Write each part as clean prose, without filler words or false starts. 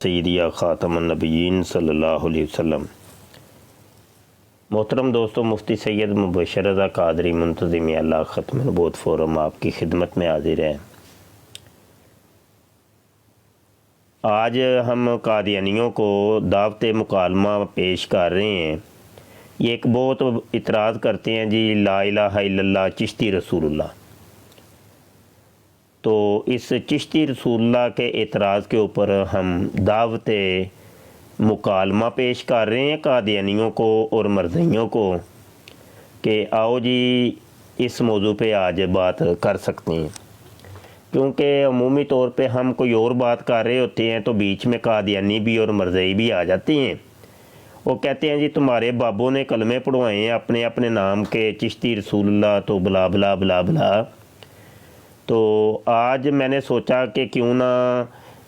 سیدی خاتم النبیین صلی اللہ علیہ وسلم۔ محترم دوستو، مفتی سید مبشر رضا قادری منتظم اللہ ختم نبوت فورم آپ کی خدمت میں حاضر ہے۔ آج ہم قادیانیوں کو دعوت مکالمہ پیش کر رہے ہیں۔ یہ ایک بہت اعتراض کرتے ہیں جی لا الہ الا اللہ چشتی رسول اللہ۔ تو اس چشتی رسول اللہ کے اعتراض کے اوپر ہم دعوت مکالمہ پیش کر رہے ہیں قادیانیوں کو اور مرزائیوں کو کہ آؤ جی اس موضوع پہ آج بات کر سکتے ہیں، کیونکہ عمومی طور پہ ہم کوئی اور بات کر رہے ہوتے ہیں تو بیچ میں قادیانی بھی اور مرزائی بھی آ جاتے ہیں۔ وہ کہتے ہیں جی تمہارے بابوں نے کلمے پڑھوائے ہیں اپنے اپنے نام کے، چشتی رسول اللہ تو بلا بلا بلا بلا۔ تو آج میں نے سوچا کہ کیوں نہ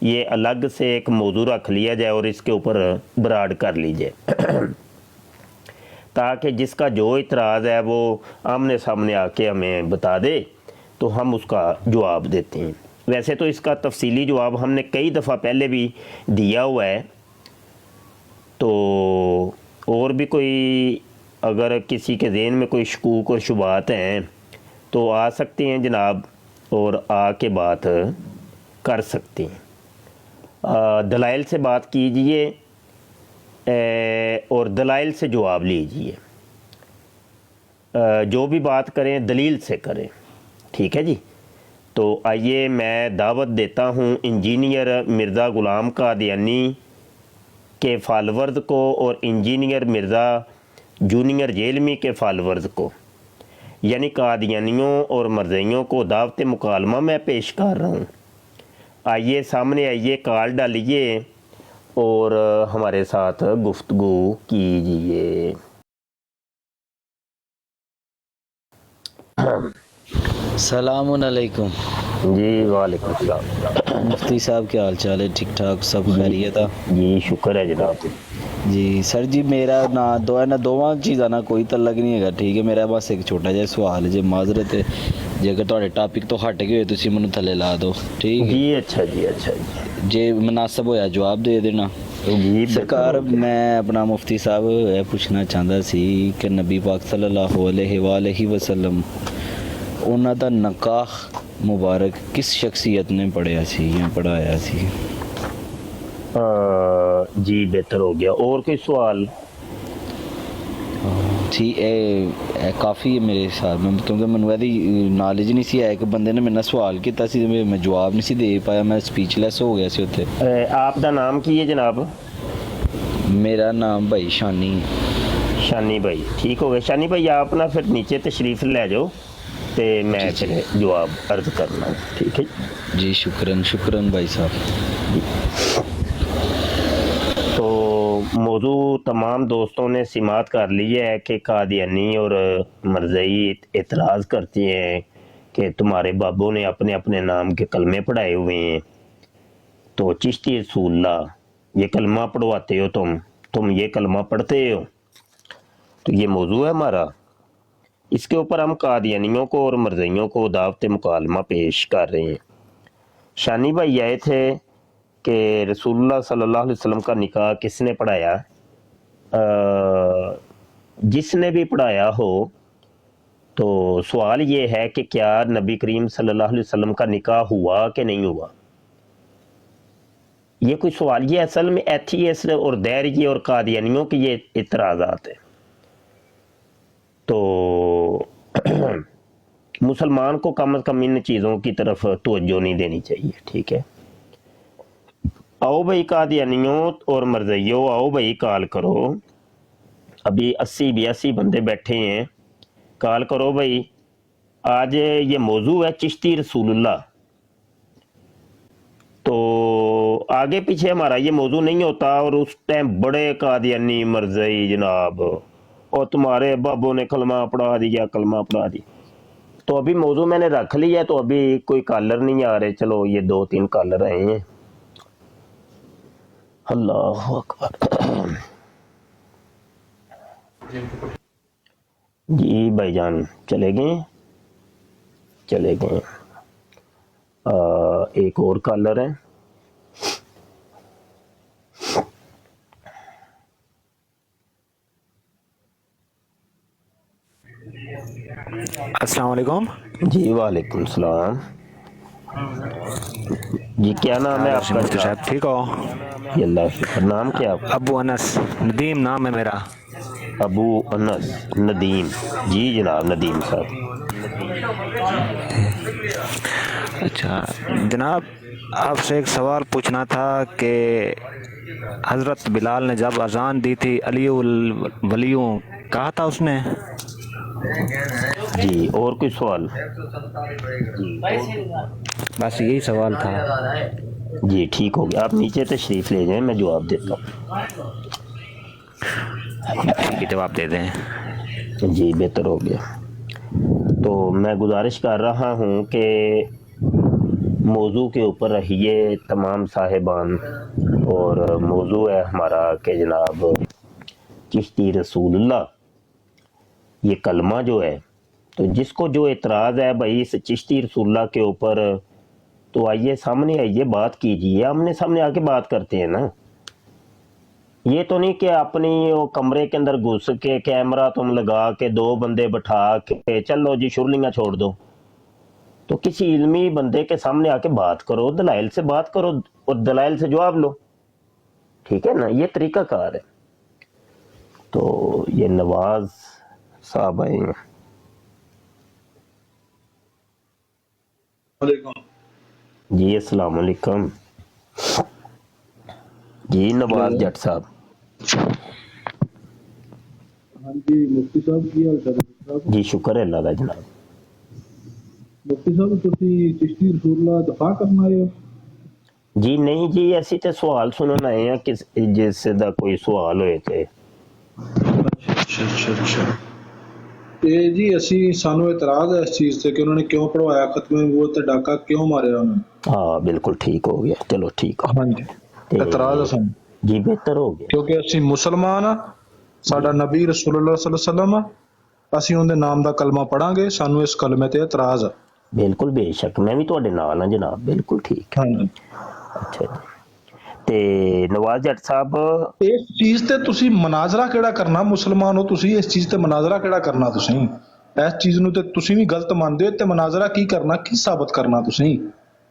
یہ الگ سے ایک موضوع رکھ لیا جائے اور اس کے اوپر براڈ کر لیجئے تاکہ جس کا جو اعتراض ہے وہ آمنے سامنے آ کے ہمیں بتا دے تو ہم اس کا جواب دیتے ہیں۔ ویسے تو اس کا تفصیلی جواب ہم نے کئی دفعہ پہلے بھی دیا ہوا ہے، تو اور بھی کوئی اگر کسی کے ذہن میں کوئی شکوک اور شبہات ہیں تو آ سکتے ہیں جناب اور آ کے بات کر سکتے ہیں۔ دلائل سے بات کیجئے اور دلائل سے جواب لیجئے، جو بھی بات کریں دلیل سے کریں، ٹھیک ہے جی۔ تو آئیے میں دعوت دیتا ہوں انجینئر مرزا غلام قادیانی کے فالورز کو اور انجینئر مرزا جونیئر جیلمی کے فالورز کو، یعنی قادیانیوں اور مرزائیوں کو دعوت مکالمہ میں پیش کر رہا ہوں۔ آئیے سامنے آئیے، کال ڈالیے اور ہمارے ساتھ گفتگو کیجئے۔ السلام علیکم جی وعلیکم السلام۔ مفتی صاحب کیا حال چال ہے؟ ٹھیک ٹھاک سب خیریت ہے؟ جی شکر ہے جناب۔ جی سر جی میرا دونوں چیزاں نا کوئی تعلق نہیں ہے، ٹھیک ہے۔ میرا بس ایک چھوٹا جہا سوال ہے جی، معذرت ہے جی اگر تھوڑے ٹاپک تو ہٹ گئے تو مینوں تھلے لا دو، ٹھیک ہے جی اچھا جی جی مناسب ہویا جواب دے دینا جی سرکار۔ میں اپنا مفتی صاحب یہ پوچھنا چاہتا سی کہ نبی پاک صلی اللہ علیہ وآلہ وسلم انہاں دا نکاح مبارک کس شخصیت نے پڑھیا سی یا پڑھایا سی؟ جی بہتر ہو گیا۔ اور کوئی سوال؟ جی اے کافی ہے میرے حساب میں، کیونکہ مینوں ایدی نالج نہیں سی۔ ایک بندے نے میرے سوال کیتا سی میں جواب نہیں سی دے پایا، میں سپیچ لیس ہو گیا سی اتنے۔ آپ دا نام کی ہے جناب؟ میرا نام بھائی شانی۔ شانی بھائی، ٹھیک ہو گیا شانی بھائی، آپ نا پھر نیچے تشریف لے جاؤ تے میں پھر جواب عرض کرنا، ٹھیک ہے جی۔ شکراً بھائی صاحب۔ تو موضوع تمام دوستوں نے سماعت کر لی ہے کہ قادیانی اور مرزائی اعتراض کرتے ہیں کہ تمہارے بابوں نے اپنے اپنے نام کے کلمے پڑھائے ہوئے ہیں، تو چشتی رسول اللہ یہ کلمہ پڑھواتے ہو، تم یہ کلمہ پڑھتے ہو، تو یہ موضوع ہے ہمارا۔ اس کے اوپر ہم قادیانیوں کو اور مرزائیوں کو دعوت مکالمہ پیش کر رہے ہیں۔ شانی بھائی آئے تھے کہ رسول اللہ صلی اللہ علیہ وسلم کا نکاح کس نے پڑھایا؟ جس نے بھی پڑھایا ہو، تو سوال یہ ہے کہ کیا نبی کریم صلی اللہ علیہ وسلم کا نکاح ہوا کہ نہیں ہوا؟ یہ کوئی سوال، یہ اصل میں ایتھیسٹ اور دہریے اور قادیانیوں کی یہ اعتراضات ہیں۔ تو مسلمان کو کم از کم ان چیزوں کی طرف توجہ نہیں دینی چاہیے، ٹھیک ہے۔ آؤ بھائی قادیانیوں اور مرزائیوں، آؤ بھائی کال کرو، ابھی 80-82 بندے بیٹھے ہیں، کال کرو بھائی۔ آج یہ موضوع ہے چشتی رسول اللہ، تو آگے پیچھے ہمارا یہ موضوع نہیں ہوتا اور اس ٹائم بڑے قادیانی مرزائی جناب اور تمہارے بابوں نے کلمہ پڑھا دیا، کلمہ پڑھا دیا۔ تو ابھی موضوع میں نے رکھ لیا، تو ابھی کوئی کالر نہیں آ رہے، چلو یہ 2-3 کالر آئے ہیں۔ اللہ اکبر۔ جی بھائی جان چلے گئے؟ ایک اور کالر ہے۔ अस्सलाम वालेकुम। जी वालेकुम सलाम। जी क्या नाम है आपका मुफ्ती जनाब? साहब ठीक हो? जी अल्लाह का शुक्र। नाम क्या है आपका? अबू अनस नदीम नाम है मेरा। अबू अनस नदीम। जी जनाब नदीम साहब। अच्छा जनाब, आपसे एक सवाल पूछना था कि हज़रत बिलाल ने जब अजान दी थी अली उल वलियों कहा था उसने? जी और कोई सवाल? बस यही सवाल था। जी ठीक हो गया, आप नीचे तशरीफ़ ले जाएं, मैं जवाब देता हूँ। ठीक है, जवाब दे दें। जी बेहतर हो गया। तो मैं गुजारिश कर रहा हूँ कि मौजू के ऊपर रहिए तमाम साहिबान, और मौजू है हमारा कि जनाब चिश्ती रसूलुल्लाह, ये कलमा जो है, तो जिसको जो एतराज़ है भाई इस चिश्ती रसूलुल्लाह के ऊपर, तो आइए सामने आइए बात कीजिए, आमने सामने आके बात करते हैं ना। ये तो नहीं कि अपनी वो कमरे के अंदर घुस के कैमरा तुम लगा के 2 बंदे बैठा के चलो जी शुरलियाँ छोड़ दो। तो किसी इल्मी बंदे के सामने आके बात करो, दलाइल से बात करो और दलाइल से जवाब लो, ठीक है ना, ये तरीक़ाकार है। तो ये नवाज साहब आए हैं। जी अस्सलाम वालेकुम। जी नवाज जट साहब। हाँ जी मुफ्ती साहब की हाल चाल है साहब? जी शुक्र है अल्लाह दा जनाब। मुफ्ती साहब तुसी चिश्ती रसूलुल्लाह दफा करना आए हो? जी नहीं जी, ऐसी तो सवाल सुनन आए हैं कि जिस दा कोई सवाल होए थे। अच्छा ਤੇ ਜੀ ਅਸੀਂ ਸਾਨੂੰ ਇਤਰਾਜ਼ ਹੈ ਇਸ ਚੀਜ਼ ਤੇ ਕਿ ਉਹਨਾਂ ਨੇ ਕਿਉਂ ਪੜਵਾਇਆ ਖਤਮੇ ਨਬੂਵਤ ਤੇ ਡਾਕਾ ਕਿਉਂ ਮਾਰਿਆ ਉਹਨਾਂ ਨੇ? हाँ बिल्कुल ठीक हो गया, चलो ठीक हो। ਹਾਂਜੀ ਤੇ ਇਤਰਾਜ਼ ਹੈ ਸਾਨੂੰ जी बेहतर हो गया। ਕਿਉਂਕਿ ਅਸੀਂ ਮੁਸਲਮਾਨ ਆ, ਸਾਡਾ ਨਬੀ ਰਸੂਲੁल्लाह सल्लल्लाहु अलैहि वसल्लम ਆ, ਅਸੀਂ ਉਹਦੇ ਨਾਮ ਦਾ ਕਲਮਾ ਪੜਾਂਗੇ, ਸਾਨੂੰ ਇਸ ਕਲਮੇ ਤੇ ਇਤਰਾਜ਼ ਆ। बिल्कुल बेशक, मैं भी तुहाडे नाल हां जनाब, बिल्कुल ठीक है। ਹਾਂਜੀ अच्छा जी। ਤੇ ਨਵਾਜ਼ ਜੱਟ ਸਾਹਿਬ, ਇਸ ਚੀਜ਼ ਤੇ ਤੁਸੀਂ ਮਨਾਜ਼ਰਾ ਕਿਹੜਾ ਕਰਨਾ? ਮੁਸਲਮਾਨ ਹੋ ਤੁਸੀਂ, ਇਸ ਚੀਜ਼ ਤੇ ਮਨਾਜ਼ਰਾ ਕਿਹੜਾ ਕਰਨਾ? ਤੁਸੀਂ ਇਸ ਚੀਜ਼ ਨੂੰ ਤੇ ਤੁਸੀਂ ਵੀ ਗਲਤ ਮੰਨਦੇ ਹੋ, ਤੇ ਮਨਾਜ਼ਰਾ ਕੀ ਕਰਨਾ, ਕੀ ਸਾਬਤ ਕਰਨਾ ਤੁਸੀਂ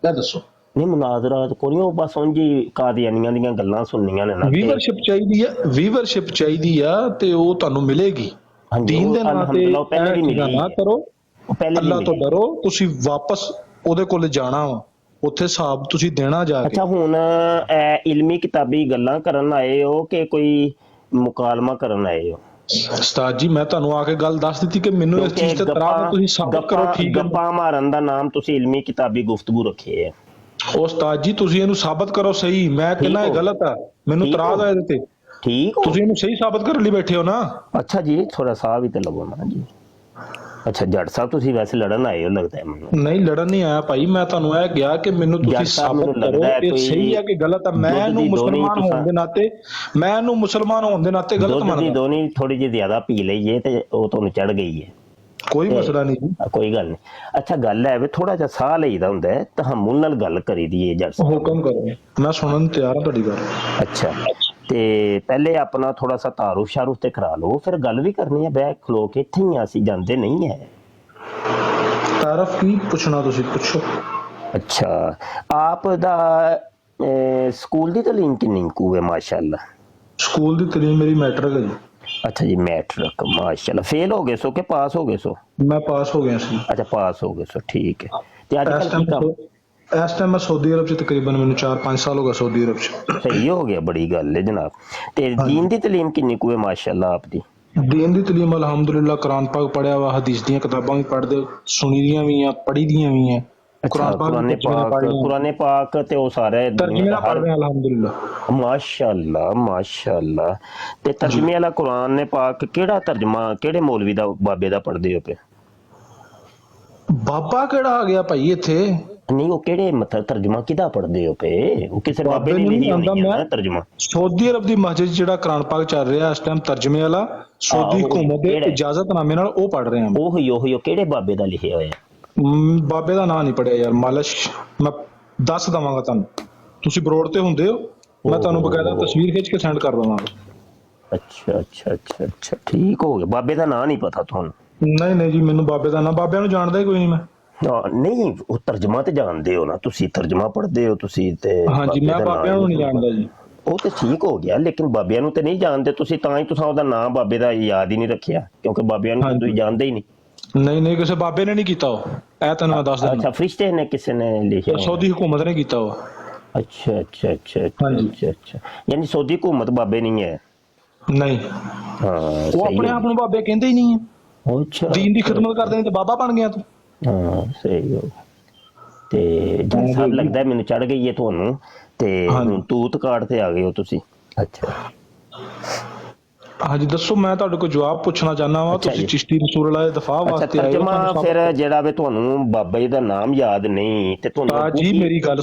ਇਹ ਦੱਸੋ। ਨਹੀਂ ਮੁਨਾਜ਼ਰਾ ਕੋਈ ਉਹ ਬਸ ਉਂਝ ਹੀ ਕਾਦੀਆਨੀਆਂ ਦੀਆਂ ਗੱਲਾਂ ਸੁਣਨੀਆਂ ਨੇ ਨਾ। ਵੀਵਰਸ਼ਿਪ ਚਾਹੀਦੀ ਆ, ਵੀਵਰਸ਼ਿਪ ਚਾਹੀਦੀ ਆ ਤੇ ਉਹ ਤੁਹਾਨੂੰ ਮਿਲੇਗੀ। ਹਾਂਜੀ, ਦੀਨ ਦੇ ਨਾਂ ਤੇ ਅਲਹਮਦੁਲਿਲਾ ਉਹ ਪਹਿਲੇ ਵੀ ਇਹ ਚੀਜ਼ਾਂ ਮਿਲੀ ਨਾ ਕਰੋ, ਉਹ ਪਹਿਲੇ ਵੀ ਅੱਲਾਹ ਤੋਂ ਮਿਲੀ। ਡਰੋ। ਤੁਸੀਂ ਵਾਪਸ ਉਹਦੇ ਕੋਲ ਜਾਣਾ ਵਾ, ਉੱਥੇ ਹਿਸਾਬ ਤੁਸੀਂ ਦੇਣਾ ਜਾ ਕੇ। ਅੱਛਾ ਹੁਣ ਇਲਮੀ ਕਿਤਾਬੀ ਗੱਲਾਂ ਕਰਨ ਆਏ ਹੋ ਕਿ ਕੋਈ ਮੁਕਾਲਮਾ ਕਰਨ ਆਏ ਹੋ? ਉਸਤਾਦ ਜੀ ਮੈਂ ਤੁਹਾਨੂੰ ਆ ਕੇ ਗੱਲ ਦੱਸ ਦਿੱਤੀ ਕਿ ਮੈਨੂੰ ਇਸ ਚੀਜ਼ ਤੇ ਤਰਾਜ਼, ਤੁਸੀਂ ਸਾਬਤ ਕਰੋ। ਠੀਕ ਹੈ, ਗੱਪਾਂ ਮਾਰਨ ਦਾ ਨਾਮ ਤੁਸੀਂ ਇਲਮੀ ਕਿਤਾਬੀ ਗੁਫ਼ਤਗੂ ਰੱਖੀ ਹੈ। ਉਸਤਾਦ ਜੀ ਤੁਸੀਂ ਇਹਨੂੰ ਸਾਬਤ ਕਰੋ ਸਹੀ। ਮੈਂ ਕਹਿੰਦਾ ਇਹ ਗਲਤ ਆ, ਮੈਨੂੰ ਠੀਕ ਤਰਾਜ਼ ਹੋ। ਆ ਇਹਦੇ ਤੇ। ਠੀਕ ਹੋ। ਤੁਸੀਂ ਇਹਨੂੰ ਸਹੀ ਸਾਬਤ ਕਰਨ ਲਈ ਬੈਠੇ ਹੋ ਨਾ। ਅੱਛਾ ਜੀ ਥੋੜਾ ਸਾਹ ਵੀ ਤੇ ਲਵੋ ਨਾ ਜੀ। ਅੱਛਾ ਜੱਟ ਸਾਹਿਬ ਤੁਸੀਂ ਵੈਸੇ ਲੜਨ ਆਏ ਹੋ ਲੱਗਦਾ ਹੈ ਮੈਨੂੰ। ਨਹੀਂ ਲੜਨ ਨਹੀਂ ਆਇਆ ਭਾਈ, ਮੈਂ ਤੁਹਾਨੂੰ ਇਹ ਕਿਹਾ ਕਿ ਮੈਨੂੰ ਤੁਸੀਂ ਜੱਟ ਸਾਹਿਬ ਮੈਨੂੰ ਸਾਬਤ ਕਰੋ ਲੱਗਦਾ ਹੈ ਇਹ ਕੋਈ ਸਹੀ ਹੈ ਕਿ ਗਲਤ ਆ। ਮੈਂ ਦੁੱਧ ਇਹਨੂੰ ਦੀ ਦੋਹਰੀ ਮੁਸਲਮਾਨ ਹੋਣ ਤੁਸੀਂ- ਦੇ ਨਾਤੇ, ਮੈਂ ਇਹਨੂੰ ਮੁਸਲਮਾਨ ਹੋਣ ਦੇ ਨਾਤੇ ਗਲਤ ਦੁੱਧ ਦੀ ਮੰਨਦਾ। ਦੋਨੀ ਥੋੜੀ ਜਿਹੀ ਜ਼ਿਆਦਾ ਪੀ ਲਈਏ ਤੇ ਉਹ ਤੁਹਾਨੂੰ ਚੜ ਗਈ ਹੈ। ਕੋਈ ਮਸਲਾ ਨਹੀਂ ਜੀ, ਕੋਈ ਗੱਲ ਨਹੀਂ। ਅੱਛਾ ਗੱਲ ਹੈ ਵੀ ਥੋੜਾ ਜਿਹਾ ਸਾਹ ਲਈਦਾ ਹੁੰਦਾ ਹੈ, ਤਹਮੁਲ ਨਾਲ ਗੱਲ ਕਰੀ ਦੀ ਹੈ ਜੱਟ ਸਾਹਿਬ। ਹੁਕਮ ਕਰੋ, ਮੈਂ ਸੁਣਨ ਨੂੰ ਤਿਆਰ ਹਾਂ ਤੁਹਾਡੀ ਗੱਲ। ਅੱਛਾ ਤੇ ਪਹਿਲੇ ਆਪਣਾ ਥੋੜਾ ਸਾ ਤਾਰੁਫ ਸ਼ਾਰੁਫ ਤੇ ਕਰਾ ਲਓ, ਫਿਰ ਗੱਲ ਵੀ ਕਰਨੀ ਹੈ। ਬਹਿ ਖਲੋ ਕੇ ਇੱਥੇ ਹੀ ਅਸੀਂ ਜਾਂਦੇ ਨਹੀਂ ਹੈ। ਤਾਰਫ ਕੀ ਪੁੱਛਣਾ ਤੁਸੀਂ ਪੁੱਛੋ। ਅੱਛਾ ਆਪ ਦਾ ਸਕੂਲ ਦੀ ਤਾਲੀਮ ਕਿੰਨੀ ਕੁ ਹੈ? ਮਾਸ਼ਾਅੱਲਾ। ਸਕੂਲ ਦੀ ਤਾਲੀਮ ਮੇਰੀ ਮੈਟ੍ਰਿਕ ਹੈ ਜੀ। ਅੱਛਾ ਜੀ ਮੈਟ੍ਰਿਕ, ਮਾਸ਼ਾਅੱਲਾ। ਫੇਲ ਹੋ ਗਏ ਸੋ ਕਿ ਪਾਸ ਹੋ ਗਏ ਸੋ? ਮੈਂ ਪਾਸ ਹੋ ਗਿਆ ਸੀ। ਅੱਛਾ ਪਾਸ ਹੋ ਗਏ ਸੋ, ਠੀਕ ਹੈ। ਤੇ ਅੱਜ ਕੱਲ੍ਹ ਕੀ ਕੰਮ? ਇਸ ਟਾਈਮ ਮੈਂ ਸਾਊਦੀ ਅਰਬ 'ਚ ਤਕਰੀਬਨ ਮੈਨੂੰ 4-5 ਸਾਲ ਹੋ ਗਏ ਸਾਊਦੀ ਅਰਬ 'ਚ। ਸਹੀ ਹੋ ਗਿਆ, ਬੜੀ ਗੱਲ ਹੈ ਜਨਾਬ। ਤੇ ਦੀਨ ਦੀ ਤਾਲੀਮ ਕਿੰਨੀ ਕੁ ਹੈ ਮਾਸ਼ਾਅੱਲਾ ਆਪ ਦੀ? ਦੀਨ ਦੀ ਤਾਲੀਮ ਅਲਹਮਦੁਲਿਲਾ ਕੁਰਾਨ ਪਾਕ ਪੜਿਆ ਵਾ, ਹਦੀਸ ਦੀਆਂ ਕਿਤਾਬਾਂ ਵੀ ਪੜ੍ਹਦੇ, ਸੁਣੀ ਦੀਆਂ ਵੀ ਆ, ਪੜ੍ਹੀ ਦੀਆਂ ਵੀ ਆ। ਕੁਰਾਨੇ ਪਾਕ ਤੇ ਉਹ ਸਾਰੇ ਤਰਜਮੇ ਨਾਲ ਪੜ੍ਹਦੇ ਆ ਅਲਹਮਦੁਲਿਲਾ। ਮਾਸ਼ਾਅੱਲਾ ਮਾਸ਼ਾਅੱਲਾ। ਤੇ ਤਰਜਮੇ ਵਾਲਾ ਕੁਰਾਨ ਨੇ ਪਾਕ ਕਿਹੜਾ ਤਰਜਮਾ ਕਿਹੜੇ ਮੌਲਵੀ ਦਾ ਬਾਬੇ ਦਾ ਪੜ੍ਹਦੇ ਹੋ ਪਏ? ਬਾਬਾ ਕਿਹੜਾ ਆ ਗਿਆ ਭਾਈ ਇੱਥੇ? ਨਹੀਂ ਉਹ ਕਿਹੜੇ ਮਤਲਬ ਤਰਜਮਾ ਕਿਹਦਾ ਪੜ੍ਹਦੇ ਹੋ ਪਏ? ਉਹ ਕਿਸੇ ਬਾਬੇ ਨੇ ਲਿਖੀ ਹੋਣੀ ਹੈ ਨਾ ਤਰਜਮਾ। ਸਾਊਦੀ ਅਰਬ ਦੀ ਮਸਜਿਦ ਜਿਹੜਾ ਕੁਰਾਨ ਪਾਕ ਚੱਲ ਰਿਹਾ ਇਸ ਟਾਈਮ ਤਰਜਮੇ ਵਾਲਾ, ਸਾਊਦੀ ਹਕੂਮਤ ਦੇ ਇਜਾਜ਼ਤਨਾਮੇ ਨਾਲ ਉਹ ਪੜ੍ਹ ਰਹੇ ਹਾਂ। ਉਹੀ ਕਿਹੜੇ ਬਾਬੇ ਦਾ ਲਿਖਿਆ ਹੋਇਆ? ਬਾਬੇ ਦਾ ਨਾਂ ਨਹੀਂ ਪੜਿਆ ਯਾਰ, ਮਾਲਸ਼ ਮੈਂ ਦੱਸ ਦਵਾਂਗਾ ਤੁਹਾਨੂੰ। ਤੁਸੀਂ ਬਰੋਡ ਤੇ ਹੁੰਦੇ ਹੋ, ਮੈਂ ਤੁਹਾਨੂੰ ਬਕਾਇਦਾ ਤਸਵੀਰ ਖਿੱਚ ਕੇ ਸੈਂਡ ਕਰ ਦਵਾਂਗਾ। ਅੱਛਾ ਅੱਛਾ ਅੱਛਾ ਅੱਛਾ ਠੀਕ ਹੋ ਗਿਆ। ਬਾਬੇ ਦਾ ਨਾਂ ਨਹੀਂ ਪਤਾ ਤੁਹਾਨੂੰ? ਨਹੀਂ ਜੀ, ਮੈਨੂੰ ਬਾਬੇ ਦਾ ਨਾ, ਬਾਬਿਆਂ ਨੂੰ ਜਾਣਦਾ ਹੀ ਕੋਈ ਨਹੀਂ ਮੈਂ। ਨਹੀਂ, ਉਹ ਤਰਜਮਾ ਤੇ ਜਾਣਦੇ ਹੋ ਨਾ ਤੁਸੀਂ, ਤਰਜਮਾ ਪੜ੍ਹਦੇ ਹੋ ਤੁਸੀਂ ਤੇ ਹਾਂਜੀ, ਮੈਂ ਬਾਬੇ ਦਾ ਬਾਬਿਆਂ ਨੂੰ ਨਹੀਂ ਨਾਮ ਜਾਣਦਾ ਜੀ। ਉਹ ਤੇ ਠੀਕ ਹੋ ਗਿਆ, ਲੇਕਿਨ ਬਾਬਿਆਂ ਨੂੰ ਤੇ ਨਹੀਂ ਜਾਣਦੇ ਤੁਸੀਂ, ਤਾਂ ਹੀ ਤੁਸੀਂ ਉਹਦਾ ਨਾਮ ਬਾਬੇ ਦਾ ਯਾਦ ਹੀ ਨਹੀਂ ਰੱਖਿਆ, ਕਿਉਂਕਿ ਬਾਬਿਆਂ ਨੂੰ ਤਾਂ ਤੁਸੀਂ ਜਾਣਦੇ ਹੀ ਨਹੀਂ। ਨਹੀਂ, ਕਿਸੇ ਬਾਬੇ ਨੇ ਨਹੀਂ ਕੀਤਾ ਉਹ, ਇਹ ਤੈਨੂੰ ਮੈਂ ਦੱਸ ਦਿੰਦਾ। ਅੱਛਾ, ਫਰਿਸ਼ਤੇ ਨੇ ਕਿਸੇ ਨੇ ਲਿਖਿਆ? ਸਾਊਦੀ ਹੁਕੂਮਤ ਨੇ ਕੀਤਾ ਉਹ। ਅੱਛਾ ਅੱਛਾ ਅੱਛਾ ਹਾਂਜੀ। ਅੱਛਾ ਅੱਛਾ, ਯਾਨੀ ਸਾਊਦੀ ਹੁਕੂਮਤ ਬਾਬੇ ਨਹੀਂ ਹੈ? ਨਹੀਂ, ਹਾਂ, ਉਹ ਸਹੀ ਆਪਣੇ ਹੋ ਆਪ ਨੂੰ ਬਾਬੇ ਕਹਿੰਦੇ ਹੀ ਨਹੀਂ ਹੈ। ਅੱਛਾ, ਦੀਨ ਦੀ ਖਿਦਮਤ ਕਰਦੇ ਨੇ ਤੇ ਬਾਬਾ ਬਣ ਗਿਆ ਤੂੰ। ਹਾਂ ਸਹੀ ਹੋ। ਤੇ ਜੀ ਸਭ ਲੱਗਦਾ ਮੈਨੂੰ ਚੜ ਗਈ ਹੈ ਤੁਹਾਨੂੰ, ਤੇ ਹੁਣ ਤੂਤ ਕਾਰਡ ਤੇ ਆ ਗਏ ਹੋ ਤੁਸੀਂ। ਅੱਛਾ ਹਾਂਜੀ, ਦੱਸੋ, ਮੈਂ ਤੁਹਾਡੇ ਕੋਲ ਜਵਾਬ ਪੁੱਛਣਾ ਚਾਹੁੰਦਾ ਵਾਂ। ਤੁਸੀਂ ਚਿਸ਼ਤੀ ਰਸੂਲ ਅੱਲਾਹ ਦੇ ਦਫਾ ਅੱਛਾ, ਵਾਸਤੇ ਆਏ ਹੋ। ਤਰਜਮਾ ਫਿਰ ਜਿਹੜਾ ਵੇ ਤੁਹਾਨੂੰ ਬਾਬਾ ਜੀ ਦਾ ਨਾਮ ਯਾਦ ਨਹੀਂ ਤੇ ਤੁਹਾਨੂੰ ਜੀ ਮੇਰੀ ਗੱਲ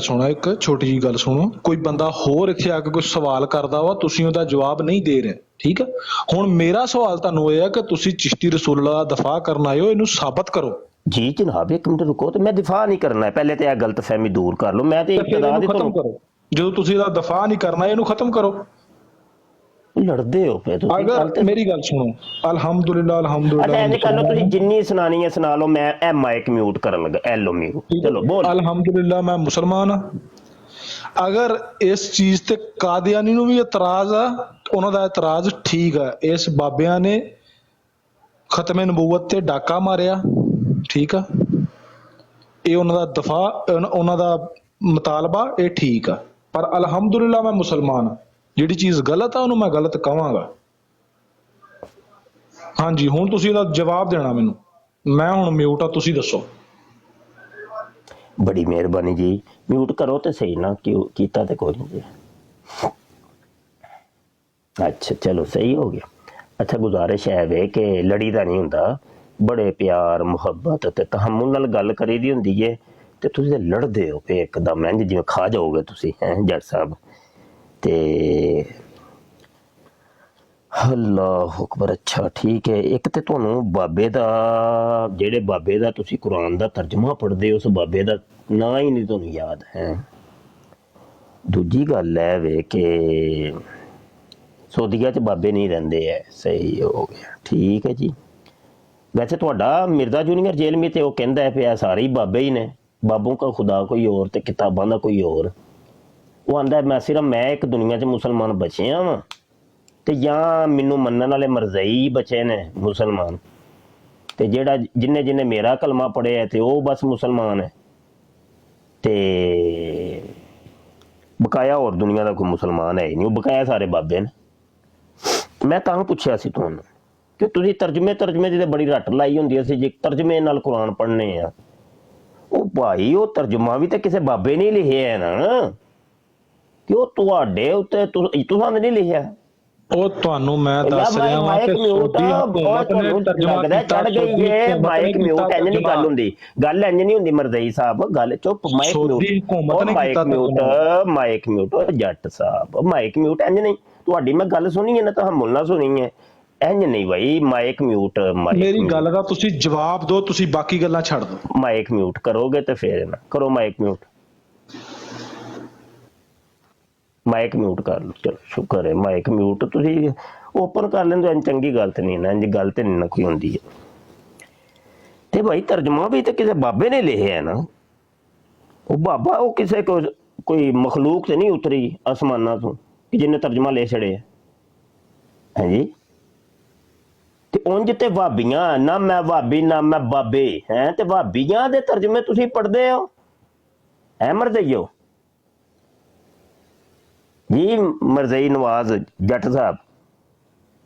ਸੁਣੋ, ਇੱਕ ਛੋਟੀ ਜੀ ਗੱਲ ਸੁਣੋ। ਕੋਈ ਬੰਦਾ ਹੋਰ ਇੱਥੇ ਆ ਕੇ ਕੋਈ ਸਵਾਲ ਕਰਦਾ ਵਾ, ਤੁਸੀਂ ਉਹਦਾ ਜਵਾਬ ਨਹੀਂ ਦੇ ਰਹੇ, ਠੀਕ ਹੈ? ਹੁਣ ਮੇਰਾ ਸਵਾਲ ਤੁਹਾਨੂੰ ਇਹ ਹੈ ਕਿ ਤੁਸੀਂ ਚਿਸ਼ਤੀ ਰਸੂਲ ਅੱਲਾਹ ਦਾ ਦਫਾ ਕਰਨ ਆਏ ਹੋ, ਇਹਨੂੰ ਸਾਬਤ ਕਰੋ। ਜੀ ਜਨਾਬ, ਇੱਕ ਮਿੰਟ ਰੁਕੋ, ਤੇ ਮੈਂ ਦਿਫਾ ਨਹੀਂ ਕਰਨਾ, ਪਹਿਲੇ ਤੇ ਇਹ ਗਲਤਫਹਿਮੀ ਦੂਰ ਕਰ ਲਓ। ਮੈਂ ਤੇ ਇਬਤਦਾ ਦੀ ਖਤਮ ਕਰੋ। ਜਦੋਂ ਤੁਸੀਂ ਇਹਦਾ ਦਫਾ ਨਹੀਂ ਕਰਨਾ, ਇਹਨੂੰ ਖਤਮ ਕਰੋ। ਲੜਦੇ ਹੋ ਪਏ ਤੁਸੀਂ। ਅਗਰ ਮੇਰੀ ਗੱਲ ਸੁਣੋ, ਅਲਹਮਦੁਲਿਲਾ ਅਲਹਮਦੁਲਿਲਾ। ਅੱਛਾ, ਇੰਜ ਕਰ ਲਓ, ਤੁਸੀਂ ਜਿੰਨੀ ਸੁਣਾਣੀ ਹੈ ਸੁਣਾ ਲਓ, ਮੈਂ ਇਹ ਮਾਈਕ ਮਿਊਟ ਕਰਨ ਲੱਗਾ। ਐਲੋ ਮਿਊਟ, ਚਲੋ ਬੋਲ। ਅਲਹਮਦੁਲਿਲਾ, ਮੈਂ ਮੁਸਲਮਾਨ ਹਾਂ। ਅਗਰ ਇਸ ਚੀਜ਼ ਤੇ ਕਾਦੀਆਨੀ ਨੂੰ ਵੀ ਇਤਰਾਜ਼ ਆ, ਉਹਨਾਂ ਦਾ ਇਤਰਾਜ਼ ਠੀਕ ਆ। ਇਸ ਬਾਬਿਆਂ ਨੇ ਖਤਮੇ ਨਬੂਵਤ ਤੇ ਡਾਕਾ ਮਾਰਿਆ, ਠੀਕ ਆ, ਇਹ ਉਹਨਾਂ ਦਾ ਦਫਾ, ਉਹਨਾਂ ਦਾ ਮੁਤਾਲਬਾ, ਇਹ ਠੀਕ ਆ। ਪਰ ਅਲਹਮਦੁਲਿਲਾ ਮੈਂ ਮੁਸਲਮਾਨ ਹਾਂ। ਜਿਹੜੀ ਚੀਜ਼ ਗਲਤ ਆ ਉਹਨੂੰ ਮੈਂ ਗਲਤ ਕਵਾਂਗਾ। ਹਾਂਜੀ, ਹੁਣ ਤੁਸੀਂ ਇਹਦਾ ਜਵਾਬ ਦੇਣਾ ਮੈਨੂੰ। ਮੈਂ ਹੁਣ ਮਿਊਟ ਆ, ਤੁਸੀਂ ਦੱਸੋ। ਬੜੀ ਮਿਹਰਬਾਨੀ ਜੀ, ਮਿਊਟ ਕਰੋ ਤੇ ਸਹੀ ਨਾ, ਕਿਉਂ ਕੀਤਾ ਤੇ ਕੋਈ ਨਹੀਂ ਜੀ। ਅੱਛਾ ਚਲੋ, ਸਹੀ ਹੋ ਗਿਆ। ਅੱਛਾ, ਗੁਜ਼ਾਰਿਸ਼ ਹੈ ਵੇ ਕਿ ਲੜੀ ਦਾ ਨਹੀਂ ਹੁੰਦਾ, ਬੜੇ ਪਿਆਰ ਮੁਹੱਬਤ ਤੇ ਤਹਮੁਲ ਨਾਲ ਗੱਲ ਕਰੀ ਦੀ ਹੁੰਦੀ ਹੈ, ਤੇ ਤੁਸੀਂ ਤੇ ਲੜਦੇ ਹੋ ਪਏ ਇੱਕਦਮ, ਇੰਝ ਜਿਵੇਂ ਖਾ ਜਾਓਗੇ ਤੁਸੀਂ, ਹੈਂ ਜੱਟ ਸਾਹਿਬ। ਤੇ ਅੱਲਾਹੁ ਅਕਬਰ। ਅੱਛਾ ਠੀਕ ਹੈ, ਇੱਕ ਤੇ ਤੁਹਾਨੂੰ ਬਾਬੇ ਦਾ, ਜਿਹੜੇ ਬਾਬੇ ਦਾ ਤੁਸੀਂ ਕੁਰਾਨ ਦਾ ਤਰਜਮਾ ਪੜ੍ਹਦੇ ਹੋ, ਉਸ ਬਾਬੇ ਦਾ ਨਾਂ ਹੀ ਨਹੀਂ ਤੁਹਾਨੂੰ ਯਾਦ ਹੈ। ਦੂਜੀ ਗੱਲ ਹੈ ਵੇ ਕਿ ਸਊਦੀਆ 'ਚ ਬਾਬੇ ਨਹੀਂ ਰਹਿੰਦੇ ਹੈ। ਸਹੀ ਹੋ ਗਿਆ, ਠੀਕ ਹੈ ਜੀ। ਵੈਸੇ ਤੁਹਾਡਾ ਮਿਰਜ਼ਾ ਜੂਨੀਅਰ ਜੇਲ੍ਹ ਮੇ ਤੇ ਉਹ ਕਹਿੰਦਾ ਹੈ ਪਿਆ ਸਾਰੇ ਹੀ ਬਾਬੇ ਹੀ ਨੇ, ਬਾਬੋਂ ਕਾ ਖੁਦਾ ਕੋਈ ਹੋਰ ਤੇ ਕਿਤਾਬਾਂ ਦਾ ਕੋਈ ਹੋਰ। ਉਹ ਆਂਦਾ ਮੈਂ ਸਿਰਫ ਮੈਂ ਇੱਕ ਦੁਨੀਆ 'ਚ ਮੁਸਲਮਾਨ ਬਚਿਆ ਵਾਂ, ਤੇ ਜਾਂ ਮੈਨੂੰ ਮੰਨਣ ਵਾਲੇ ਮਰਜ਼ਈ ਬਚੇ ਨੇ ਮੁਸਲਮਾਨ, ਤੇ ਜਿਹੜਾ ਜਿਹਨੇ ਮੇਰਾ ਕਲਮਾ ਪੜ੍ਹਿਆ ਤੇ ਉਹ ਬਸ ਮੁਸਲਮਾਨ ਹੈ, ਤੇ ਬਕਾਇਆ ਹੋਰ ਦੁਨੀਆ ਦਾ ਕੋਈ ਮੁਸਲਮਾਨ ਹੈ ਹੀ ਨਹੀਂ, ਉਹ ਬਕਾਇਆ ਸਾਰੇ ਬਾਬੇ ਨੇ। ਮੈਂ ਤਾਂ ਪੁੱਛਿਆ ਸੀ ਤੁਹਾਨੂੰ ਕਿ ਤੁਸੀਂ ਤਰਜਮੇ ਦੀ ਤੇ ਬੜੀ ਰੱਟ ਲਾਈ ਹੁੰਦੀ ਸੀ, ਜੇ ਤਰਜਮੇ ਨਾਲ ਕੁਰਾਨ ਪੜ੍ਹਨੇ ਆ। ਉਹ ਭਾਈ, ਉਹ ਤਰਜਮਾ ਵੀ ਤਾਂ ਕਿਸੇ ਬਾਬੇ ਨੇ ਲਿਖਿਆ ਹੈ ਨਾ, ਕਿ ਉਹ ਤੁਹਾਡੇ ਉੱਤੇ ਤੁਸੀਂ ਨਹੀਂ ਲਿਖਿਆ। ਉਹ ਤੁਹਾਨੂੰ ਮੈਂ ਦੱਸ ਰਿਹਾ ਵਾਂ ਕਿ ਚੜ ਗਈ ਹੈ ਮਾਈਕ ਮਿਊਟ। ਇੰਜ ਨਹੀਂ ਗੱਲ ਹੁੰਦੀ, ਗੱਲ ਇੰਜ ਨਹੀਂ ਹੁੰਦੀ ਮਰਜ਼ਈ ਸਾਹਿਬ, ਗੱਲ ਚੁੱਪ। ਮਾਈਕ ਮਿਊਟ ਜੱਟ ਸਾਹਿਬ, ਮਾਈਕ ਮਿਊਟ ਇੰਜ ਨਹੀਂ। ਤੁਹਾਡੀ ਮੈਂ ਗੱਲ ਸੁਣੀ ਹੈ ਨਾ, ਤਹਮੁਲ ਨਾਲ ਸੁਣੀ ਹੈ, ਇੰਜ ਨਹੀਂ ਬਾਈ। ਮਾਈਕ ਮਿਊਟ, ਮੇਰੀ ਗੱਲ ਦਾ ਤੁਸੀਂ ਜਵਾਬ ਦਿਓ, ਤੁਸੀਂ ਬਾਕੀ ਗੱਲਾਂ ਛੱਡ ਦਿਓ। ਮਾਈਕ ਮਿਊਟ ਕਰੋਗੇ ਤੇ ਫੇਰ ਨਾ ਕਰੋ ਮਾਈਕ ਮਿਊਟ। ਮਾਈਕ ਮਿਊਟ ਕਰ ਲਓ, ਚਲੋ ਸ਼ੁਕਰ ਹੈ ਮਾਈਕ ਮਿਊਟ ਤੁਸੀਂ ਓਪਨ ਕਰ ਲੈਂਦੇ। ਇੰਜ ਚੰਗੀ ਗੱਲ ਤੇ ਨਹੀਂ ਨਾ, ਇੰਜ ਗੱਲ ਤੇ ਨਹੀਂ ਨਾ ਕੋਈ ਹੁੰਦੀ ਹੈ। ਤੇ ਭਾਈ ਤਰਜਮਾ ਵੀ ਤੇ ਕਿਸੇ ਬਾਬੇ ਨੇ ਲਿਖਿਆ ਨਾ, ਉਹ ਬਾਬਾ ਉਹ ਕਿਸੇ ਕੋਈ ਮਖਲੂਕ ਤੇ ਨਹੀਂ ਉਤਰੀ ਆਸਮਾਨਾਂ ਤੋਂ ਕਿ ਜਿਹਨੇ ਤਰਜਮਾ ਲੈ ਛੜਿਆ। ਹਾਂਜੀ, ਤੇ ਉਂਝ ਤੇ ਭਾਬੀਆਂ, ਨਾ ਮੈਂ ਭਾਬੀ ਨਾ ਮੈਂ ਬਾਬੇ ਹੈ, ਤੇ ਭਾਬੀਆਂ ਦੇ ਤਰਜਮੇ ਤੁਸੀਂ ਪੜ੍ਹਦੇ ਹੋ ਐ ਮਰਜ਼ਈਓ ਜੀ। ਮਰਜ਼ਈ ਨਵਾਜ਼ ਜੱਟ ਸਾਹਿਬ,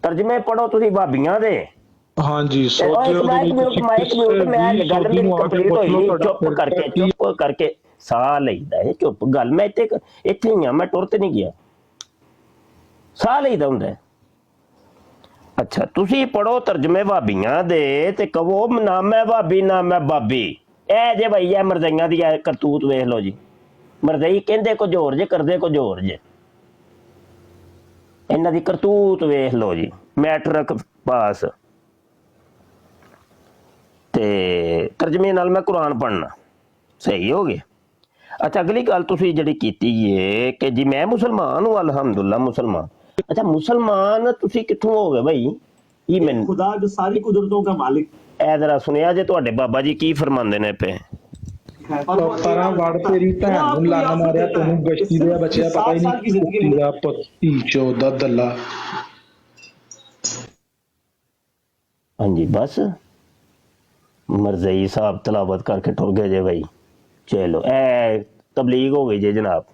ਤਰਜਮੇ ਪੜੋ ਤੁਸੀਂ ਭਾਬੀਆਂ ਦੇ। ਹਾਂਜੀ, ਮਾਈਕ ਮਿਊਟ। ਮੈਂ ਗੱਲ ਮੇਰੀ ਕੰਪਲੀਟ ਹੋਈ ਨਹੀਂ, ਚੁੱਪ ਕਰਕੇ ਸਾਹ ਲਈਦਾ ਹੈ। ਚੁੱਪ ਗੱਲ, ਮੈਂ ਇੱਥੇ ਹੀ ਆ, ਮੈਂ ਟੁਰ ਤੇ ਨਹੀਂ ਗਿਆ, ਸਾਹ ਲਈਦਾ ਹੁੰਦਾ। ਅੱਛਾ, ਤੁਸੀਂ ਪੜੋ ਤਰਜਮੇ ਭਾਬੀਆਂ ਦੇ ਤੇ ਕਹੋ ਨਾ ਮੈਂ ਭਾਬੀ ਨਾ ਮੈਂ ਬਾਬੀ। ਇਹ ਜੇ ਭਾਈ ਇਹ ਮਰਜ਼ਈਆਂ ਦੀ ਕਰਤੂਤ ਵੇਖ ਲਓ ਜੀ। ਮਰਜ਼ਈ ਕਹਿੰਦੇ ਕੁਝ ਹੋਰ ਜੇ, ਕਰਦੇ ਕੁਝ ਹੋਰ ਜੇ। ਇਹਨਾਂ ਦੀ ਕਰਤੂਤ ਵੇਖ ਲਓ ਜੀ। ਮੈਟ੍ਰਿਕ ਪਾਸ ਤੇ ਤਰਜਮੇ ਨਾਲ ਮੈਂ ਕੁਰਾਨ ਪੜ੍ਹਨਾ, ਸਹੀ ਹੋ ਗਿਆ। ਅੱਛਾ, ਅਗਲੀ ਗੱਲ ਤੁਸੀਂ ਜਿਹੜੀ ਕੀਤੀ ਹੈ ਕਿ ਜੀ ਮੈਂ ਮੁਸਲਮਾਨ ਹੂੰ, ਅਲਹਮਦੁਲਿਲਾ ਮੁਸਲਮਾਨ। ਅੱਛਾ, ਮੁਸਲਮਾਨ ਤੁਸੀਂ ਕਿੱਥੋਂ ਹੋ ਗਏ ਭਾਈ? ਇਹ ਮੈਨੂੰ खुदा जो सारी कुदरतों का मालिक ਇਹ ਜ਼ਰਾ ਸੁਣਿਆ ਜੇ ਤੁਹਾਡੇ ਬਾਬਾ ਜੀ ਕੀ ਫਰਮਾਉਂਦੇ ਨੇ ਪਏ। है और वो ਪਰਾਂ ਵੜ ਤੇਰੀ ਭੈਣ ਨੂੰ ਲੰਨ ਮਾਰਿਆ ਤੈਨੂੰ ਗਸ਼ਤੀ ਦੇ ਬੱਚਿਆ ਪਤਾ ਹੀ ਨਹੀਂ ਦਾ ਪੱਤੀ ਚੋਦਾ ਦੱਲਾ। ਹਾਂਜੀ ਬਸ ਮਰਜ਼ਈ ਸਾਹਿਬ ਤਲਾਵਤ ਕਰਕੇ ਟੁਰ ਗਏ ਜੇ ਭਾਈ। चलो ए तबलीग हो गई जे जनाब,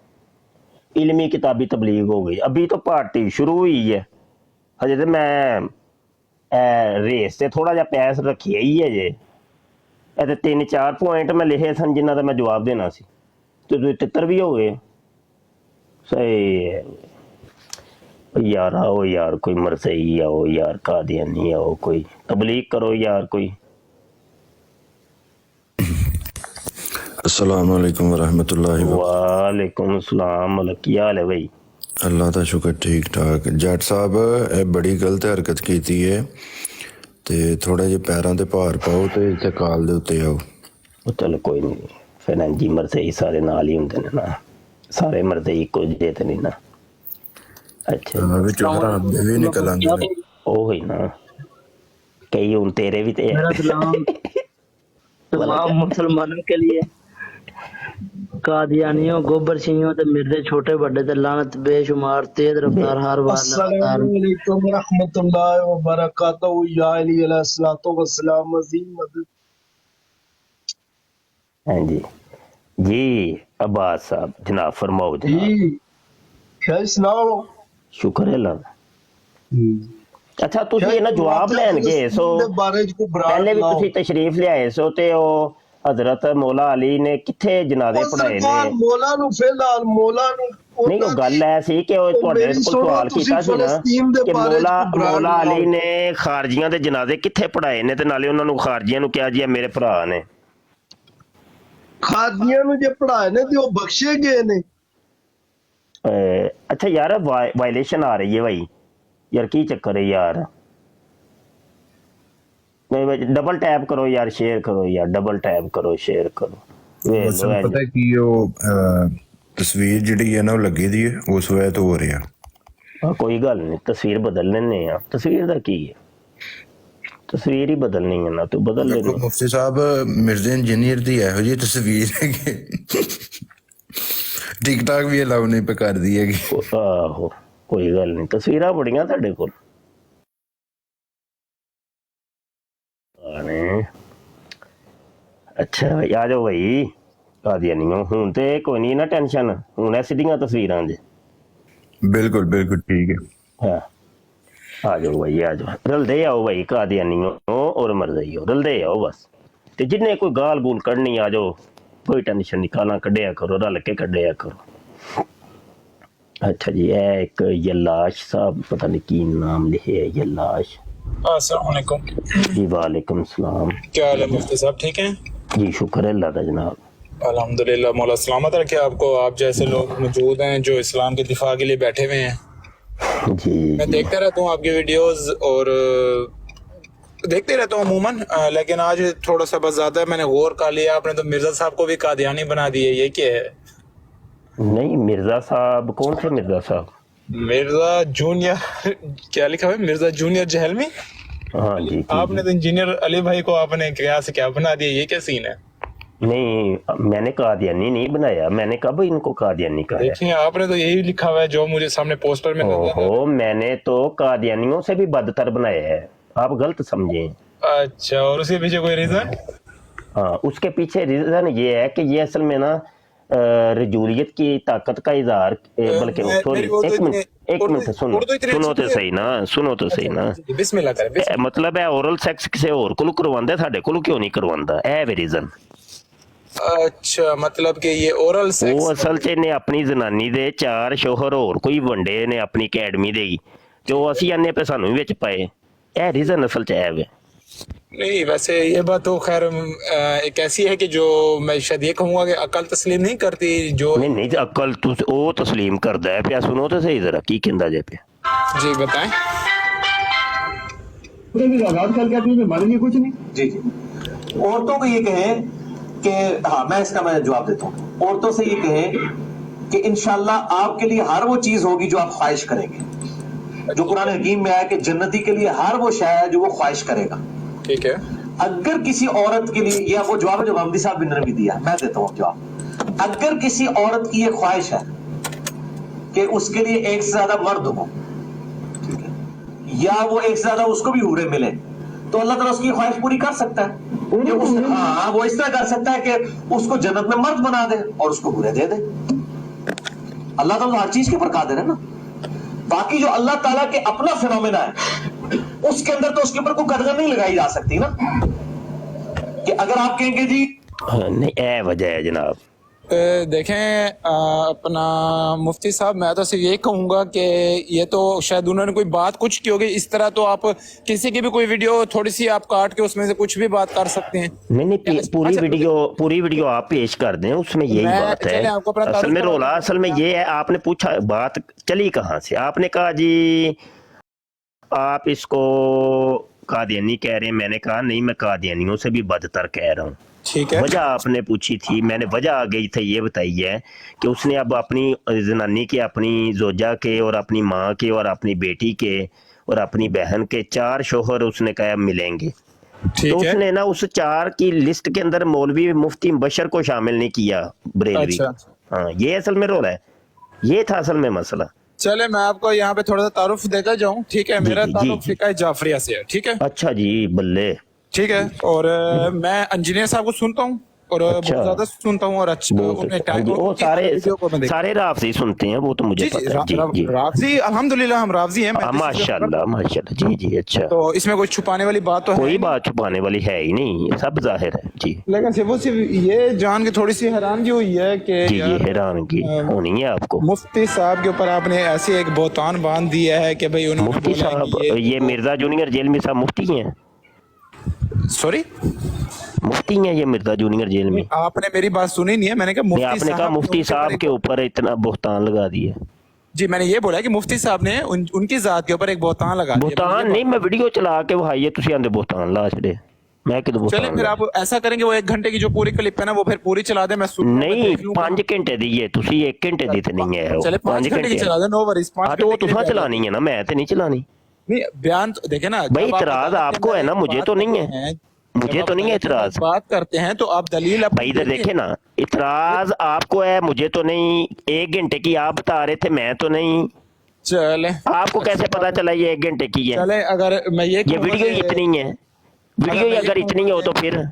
इल्मी किताबी तबलीग हो गई। अभी तो पार्टी शुरू हुई है, हजे तो मैं रेस से थोड़ा जा पैस रखी ही है जे। ए 3-4 पॉइंट मैं लिखे सन जिन्हों का मैं जवाब देना सी, तो तितर भी हो गए। सही यार, आओ यार कोई मरसई आओ यार, कादियानी आओ, कोई तबलीग करो यार कोई। अस्सलाम वालेकुम वरहमतुल्लाहि वालेकुम अस्सलाम। क्या हाल है भाई? अल्लाह दा शुक्र ठीक ठाक। जट साहब ये बड़ी गलत हरकत की है, ते थोड़ा जे पैरों ते भार पाओ ते इत्थे काल दे उत्ते आओ। चलो कोई नहीं, फिर जी मरज़ई सारे नाल ही होंदे ने ना, सारे मरज़ई इक्को जे ते नहीं ना। अच्छा विचों हराम दे भी निकल आंदे ने। ओही ना, कई हुण तेरे भी ते तमाम मुसलमानों के लिए, कादियानियों, गोबर सिंहों ते मिर्दे छोटे बड़े ते लानत बेशुमार, तेज रफ्तार हर बार लगातार। अस्सलाम वालेकुम रहमतुल्लाहि व बरकातहू। या अली अलैहिस्सलातु वस्सलाम मज़ीद मदद। हाँ जी जी अब्बास साहब जनाब फरमाओ जनाब। जी क्या सुनाओ? शुक्र है अल्लाह। अच्छा तुसी ये ना जवाब लैन गए सो, पहले भी तुसी तशरीफ लियाए सो ते ओ हजरत मौला अली ने किथे जनाजे पढ़ाए ने? मौला नु फिलहाल मौला नु नहीं वो गल है सी कि ओ तुहाडे कोल सवाल कीता सी ना कि मौला अली ने खारजियां दे जनाजे किथे पढ़ाए ने, ते नाले उन्हां नु खारजियां नु क्या जी मेरे भरा ने? खादियां नु जे पढ़ाए ने ते ओ बख्शे गए ने। अच्छा यार वायलेशन आ रही है भाई यार, की चक्कर है यार? डबल टैप करो यार, शेयर करो यार, डबल टैप करो, शेयर करो। पता है कि तस्वीर जिहड़ी है ना वो लगी दी है उस वजह तो हो रहा। हाँ कोई गल नहीं, तस्वीर बदल लेने हैं। तस्वीर दा की है, तस्वीर ही बदलनी है ना, तो बदल ले। मुफ्ती साहब मिर्जा इंजीनियर दी है जी तस्वीर है कि टिकटॉक भी अलाउ नहीं पे कर दी है। आहो कोई गल नहीं, तस्वीरां बड़ियां साडे कोल। अच्छा भाई आ जाओ भाई, कादियानियों हुण ते कोई नहीं ना टेंशन, हुण ऐ सीधियां तस्वीरां जे। बिल्कुल बिल्कुल ठीक है। हाँ आ जाओ भाई, आ जाओ, रलदे आओ भाई, कादियानियों और मरज़इयों रलदे आओ बस। ते जिन्ने कोई गाल गूल कढ़नी आ जाओ, कोई टेंशन नहीं, गालां कड्ढिया करो, रल के कड्ढिया करो। अच्छा जी एक यलाश साहब, पता नहीं की नाम लिखे है, यलाश। अस्सलाम वालेकुम। जी वालेकुम सलाम। क्या हाल है मुफ्ती साहब, ठीक हैं? जी शुक्र है अल्लाह का जनाब। अल्हम्दुलिल्लाह, मौला सलामत रखे आपको। आप जैसे लोग मौजूद हैं जो इस्लाम के दिफा के लिए बैठे हुए हैं। जी मैं देखता रहता हूँ आपकी वीडियोस और देखते रहता हूँ अमूमन, लेकिन आज थोड़ा सा बस ज्यादा मैंने गौर कर लिया। आपने तो मिर्जा साहब को भी कादियानी बना दिया, ये क्या है? नहीं मिर्जा साहब कौन से मिर्जा साहब? मिर्जा जूनियर क्या लिखा हुआ है? मिर्जा जूनियर जहलमी। हाँ जी आपने तो इंजीनियर अली भाई को आपने क्या से क्या बना दिया, ये क्या सीन है? नहीं मैंने कादियानी नहीं बनाया, मैंने कब इनको कादियानी कहा है? देखिए आपने तो यही लिखा हुआ है जो मुझे सामने पोस्टर में नजर आ रहा है। ओहो मैंने तो कादियानियों से भी बदतर बनाया है, आप गलत समझे। अच्छा, और उसके पीछे कोई रीजन? हाँ उसके पीछे रीजन ये है कि ये असल में ना रजूलियत की ताकत का इजहार, बल्कि सॉरी एक मिनट सुनो तो सही ना, सुनो तो सही ना। बिस्मिल्लाह करें। मतलब है ओरल सेक्स किसी और को करवांदा, साडे कोल क्यों नहीं करवांदा? ए वे रीजन। अच्छा मतलब कि ये ओरल सेक्स वो असल च ने अपनी जनानी दे 4 शोहर और कोई वंडे ने अपनी अकेडमी दे ही, जो असी आने पे सानू विच पाए, ए रीजन असल च है वे। नहीं वैसे ये बात तो खैर एक ऐसी है कि जो मैं शायद ये कहूँगा कि अकल तस्लीम नहीं करती जो। नहीं नहीं अकल तो वो तस्लीम करदा है पिया, सुनो तो सही जरा की कहंदा जे पे। जी बताएं। मारेंगे कुछ नहीं। जी जी औरतों को ये कहें कि हाँ मैं जवाब देता हूँ। औरतों से ये कहें कि इंशाल्लाह आपके लिए हर वो चीज होगी जो आप ख्वाहिश करेंगे। जो कुरान हकीम में आया कि जन्नती के लिए हर वो शय है जो वो ख्वाहिश करेगा। ठीक है। अगर किसी औरत के लिए, या वो जवाब है जो हमदी साहब ने भी दिया, मैं देता हूँ जवाब। अगर किसी औरत की ये ख्वाहिश है कि उसके लिए एक से ज्यादा मर्द हो, ठीक है, या वो एक से ज्यादा उसको भी हूरे मिले, तो अल्लाह ताला उसकी ख्वाहिश पूरी कर सकता है। हाँ, वो इस तरह कर सकता है कि उसको जन्नत में मर्द बना दे और उसको हूरे दे दे। अल्लाह ताला हर चीज के ऊपर कादिर है ना। बाकी जो अल्लाह ताला के अपना फिनोमेना है, उसके अंदर तो उसके ऊपर कोई कदर नहीं लगाई जा सकती ना, कि अगर आप कहेंगे जी नहीं ए वजह है जनाब। देखें अपना मुफ्ती साहब, मैं तो सिर्फ यही कहूंगा कि ये तो शायद उन्होंने कोई बात कुछ की होगी। इस तरह तो आप किसी की भी कोई वीडियो थोड़ी सी आप काट के उसमें से कुछ भी बात कर सकते हैं। नहीं पूरी वीडियो आप पेश कर दें, उसमें यही बात है। असल में रोला असल में ये है, आपने पूछा बात चली कहाँ से, आपने कहा जी आप इसको कादियानी कह रहे हैं, मैंने कहा नहीं, मैं कादियानियों से भी बदतर कह रहा हूँ। ठीक है। वजह आपने पूछी थी, मैंने वजह आ गई थी, ये बताई है कि उसने अब अपनी जनानी के, अपनी जोजा के और अपनी माँ के और अपनी बेटी के और अपनी बहन के 4 शोहर उसने कहा मिलेंगे। तो उसने ना उस 4 की लिस्ट के अंदर मौलवी मुफ्ती बशर को शामिल नहीं किया, बरेलवी। हाँ, ये असल में रोल है, ये था असल में मसला। चले मैं आपको यहाँ पे थोड़ा सा तारुफ देता जाऊँ। ठीक है, मेरा ताल्लुक फिका जाफरिया से है। ठीक है। अच्छा जी, बल्ले। ठीक है। और मैं इंजीनियर साहब को सुनता हूँ और बहुत ज्यादा सुनता हूँ। और अच्छा वो सारे राफ़ज़ी सुनते हैं, वो तो मुझे पता है। राफ़ज़ी, अल्हम्दुलिल्लाह हम राफ़ज़ी हैं माशाल्लाह माशाल्लाह। जी अच्छा। तो इसमें कोई छुपाने वाली बात तो है? कोई बात छुपाने वाली है ही नहीं, सब जाहिर है जी। लेकिन सिर्फ ये जान के थोड़ी सी हैरानगी हुई है कि ये हैरानगी होनी है आपको। मुफ्ती साहब के ऊपर आपने ऐसे एक बोतान बांध दिया है कि भाई उन्होंने मुफ्ती साहब, ये मिर्जा जूनियर जेल में साहब मुफ्ती हैं। सॉरी, मुफ्ती हैं ये मिर्जा जूनियर जेल में? आपने मेरी बात सुनी नहीं है। मैंने कहा आपने कहा मुफ्ती साहब के ऊपर इतना बोहतान लगा दिया। जी, मैंने ये बोला कि मुफ्ती साहब ने उनकी जात के ऊपर एक बोहतान लगा दिया। बोहतान नहीं, मैं वीडियो चला के भाई ये तुसी आंदे बोहतान ला छड़े, मैं कि चले फिर आप ऐसा करेंगे, वो 1 घंटे की जो पूरी क्लिप है ना, वो फिर पूरी चला दे। मैं सुन नहीं 5 घंटे दी है, तुसी 1 घंटे दी ते नहीं है। चले 5 घंटे की चला दे, नो वरीज। 5 तो वो तुसा चलानी है ना, मैं तो नहीं चलानी। नहीं, बयान देखे ना भाई, इतराज आपको है ना, मुझे तो नहीं है, मुझे तो नहीं है इतराज। बात करते हैं तो आप दलील भाई इधर देखे ना, इतराज आपको है, मुझे तो नहीं। 1 घंटे की आप बता रहे थे, मैं तो नहीं। चले, आपको कैसे पता चला ये 1 घंटे की है? चले, अगर मैं ये वीडियो इतनी है, वीडियो अगर इतनी हो तो फिर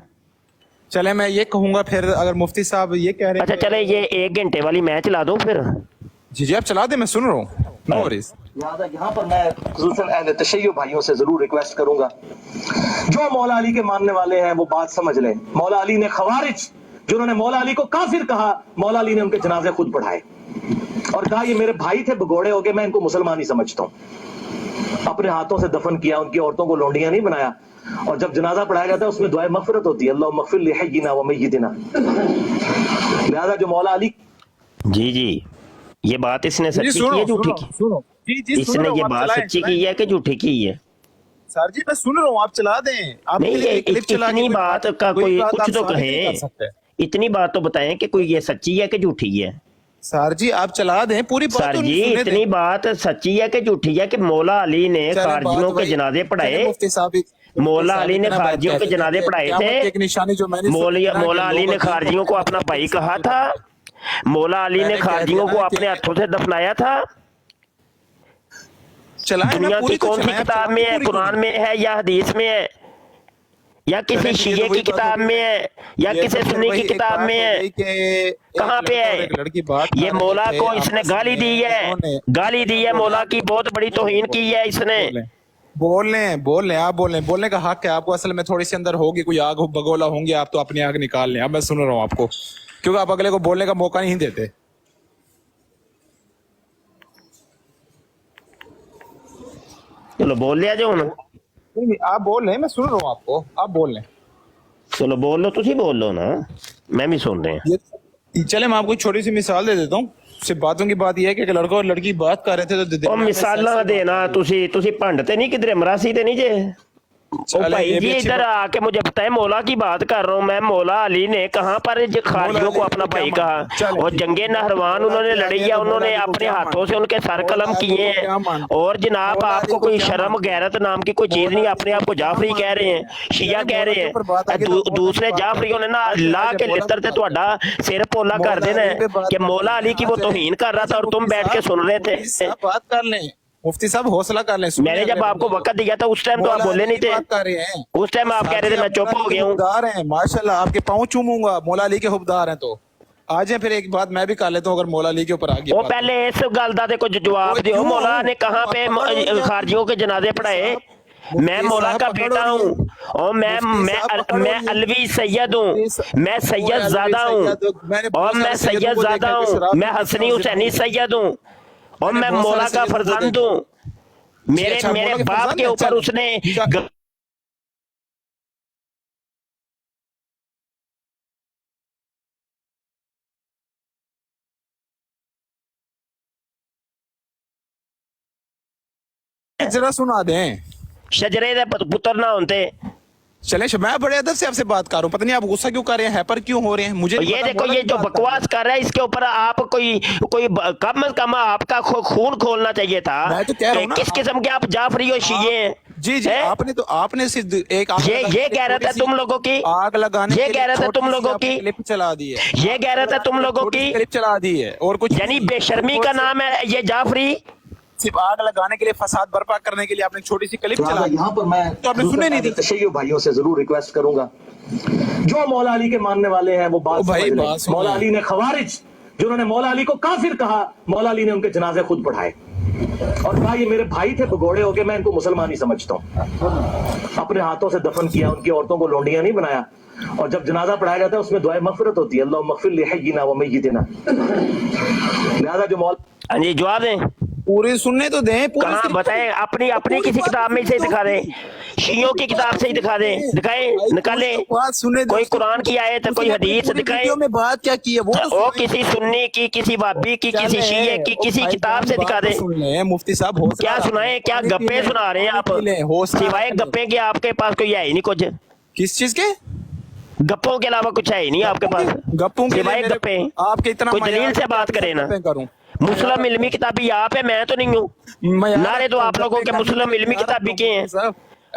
चले मैं ये कहूंगा, फिर अगर मुफ्ती साहब ये कह रहे हैं। अच्छा चले, ये 1 घंटे वाली मैं चला दूं फिर? जी आप चला दे, मैं सुन रहा हूँ, नो वरीज। यहाँ पर मैं खुसूसन अहले तशय्युअ भाइयों से जरूर रिक्वेस्ट करूंगा, जो मौला अली के मानने वाले हैं वो बात समझ लें। मौला अली ने खवारिज, जिन्होंने मौला अली को काफिर कहा, मौला अली ने उनके जनाजे खुद पढ़ाए और कहा ये मेरे भाई थे, भगोड़े हो गए, मैं इनको मुसलमान ही समझता हूँ। अपने हाथों से दफन किया, उनकी औरतों को लौंडियां नहीं बनाया। और जब जनाजा पढ़ाया जाता है उसमें दुआए मगफिरत होती है, अल्लाह मगफिर लिहय्यिना व मय्यितिना। लिहाजा जो मौला अली जी ये बात इसने सच्ची की है झूठी की? इसने ये बात सच्ची की है कि झूठी की है? सर जी मैं सुन रहा हूँ, आप चला दें। आप नहीं, इतनी बात का कोई कुछ तो कहें, इतनी बात तो बताएं कि कोई ये सच्ची है कि झूठी है। सर जी आप चला दें पूरी बात। सर जी इतनी बात सच्ची है कि झूठी है कि मौला अली ने खारजियों के जनाजे पढ़ाए? मौला अली ने खारजियों के जनाजे पढ़ाए थे? मौला अली ने खारजियों को अपना भाई कहा था? मौला अली ने खारजियों को अपने हाथों से दफनाया था? दुनिया की कौन सी किताब में है? कुरान में है या हदीस में है या किसी शिये की किताब में है या किसी सुन्नी की किताब में है? कहाँ पे है? ये मौला को इसने गाली दी है, गाली दी है, मौला की बहुत बड़ी तौहीन की है इसने। बोल लें आप, बोलने का हक है आपको। असल में थोड़ी सी अंदर होगी कोई आग बगोला होंगे, आप तो अपनी आग निकाल लें। अब मैं सुन रहा हूँ आपको, क्योंकि आप अगले को बोलने का मौका नहीं देते। चलो बोल लिया जो ना, आप बोल लें, मैं सुन रहा हूँ आपको, आप बोल लें। चलो बोल लो, तुसी बोल लो ना, मैं भी सुन रहे हैं। चले मैं आपको एक छोटी सी मिसाल दे देता हूँ। सिर्फ बातों की बात यह है कि लड़का और लड़की बात कर रहे थे तो मिसाला देना तुसी भंड ते नहीं, किधरे मरासी ते नहीं जे ओ चलें, भाई ये जी भी अच्छी इधर आके मुझे बताए, मौला की बात कर रहा हूँ मैं। मौला अली ने कहाँ पर खारजियों को अपना भाई कहा, और जंगे नहरवान उन्होंने लड़ी है, उन्होंने अपने हाथों से उनके सर कलम किए हैं। और जनाब आपको कोई शर्म गैरत नाम की कोई चीज नहीं, अपने आप को जाफरी कह रहे हैं, शिया कह रहे हैं। दूसरे जाफरियों ने ना ला के लितर ते ਤੁਹਾਡਾ सिर पोला कर देना है कि मौला अली की वो तौहीन कर रहा था और तुम बैठ के सुन रहे थे। बात कर लें मुफ्ती साहब, हौसला कर लें। मैंने जब आपको वक्त दिया था उस टाइम तो आप बोले नहीं थे, उस टाइम आप कह रहे थे मैं चुप हो गया हूँ। हुबदार हैं माशाल्लाह, आपके पाँव चूमूंगा, मौला अली के हुबदार हैं। तो आ जाए फिर एक बात मैं भी कर लेता हूँ, अगर मौला अली के ऊपर आ गया। वो पहले इस गल का तो कुछ जवाब दियो, मौला ने कहाँ पे खारजियों के जनाजे पढ़ाए? मैं मौला का बेटा हूँ और मैं अलवी सैयद हूँ, मैं सैयद ज़ादा हूँ, और मैं सैयद ज़ादा हूँ, मैं हसनी हुसैनी सैयद हूँ, और मैं मौला का फर्जंद हूँ। मेरे बाप के ऊपर उसने जरा सुना दें। शजरे दे पुत्र ना होते। चले मैं बड़े अदब से आपसे बात कर रहा हूँ, पता नहीं आप गुस्सा क्यों कर रहे हैं, हैपर क्यों हो रहे हैं मुझे ये देखो, ये जो बकवास कर रहा है इसके ऊपर आप कोई कम से कम आपका खून खोलना चाहिए था। मैं तो कह रहा हूँ ना, किस किस्म के आप जाफरी और शिये हैं? जी जी, आपने सिर्फ एक ये कह रहा था तुम लोगों की आग लगाने, ये कह रहा था तुम लोगों की क्लिप चला दी है, ये कह रहा था तुम लोगों की क्लिप चला दी है, और कुछ यानी बेशर्मी का नाम है ये जाफरी। सिर्फ आग लगाने के लिए, फसाद बर्पा करने के लिए आपने छोटी सी क्लिप चला दी। यहाँ पर मैं तो आपने सुनने नहीं दी। तशय्युअ भाइयों से जरूर रिक्वेस्ट करूंगा, जो मौला अली के मानने वाले हैं वो बात समझ लें। मौला अली ने खवारिज जिन्होंने मौला अली को काफिर कहा, मौला अली ने उनके जनाजे खुद पढ़ाए और कहा ये मेरे भाई थे भगोड़े हो गए, मैं इनको मुसलमान ही समझता हूँ। अपने हाथों से दफन किया, उनकी औरतों को लोंडियां नहीं बनाया। और जब जनाजा पढ़ाया जाता है उसमें दुआए मगफिरत होती है, अल्लाह मगफिर लिहय्यिना व मय्यितिना। लिहाजा जो मौला, हाँ जी जवाब दें, पूरे सुनने तो दें। कहाँ बताएं, अपनी अपनी किसी किताब में से दिखा दें, शियों की किताब से ही दिखा दें, दिखाएं, निकाले। कोई कुरान की आयत, कोई हदीस दिखाएं। में बात क्या की है वो किसी सुन्नी की, किसी वाबी की, किसी शिये की, किसी किताब से दिखा दें। मुफ्ती साहब क्या सुनाए, क्या गप्पे सुना रहे हैं आप? सिवाय गप्पे के आपके पास कोई है ही नहीं कुछ। किस चीज के? गप्पों के अलावा कुछ है ही नहीं आपके पास, गप्पों के सिवाय गप्पे। आपके इतना कोई दलील से बात करे ना। मुस्लिम इल्मी किताबी आप है, मैं तो नहीं हूँ। नारे तो आप लोगों के मुस्लिम इल्मी किताबी के हैं,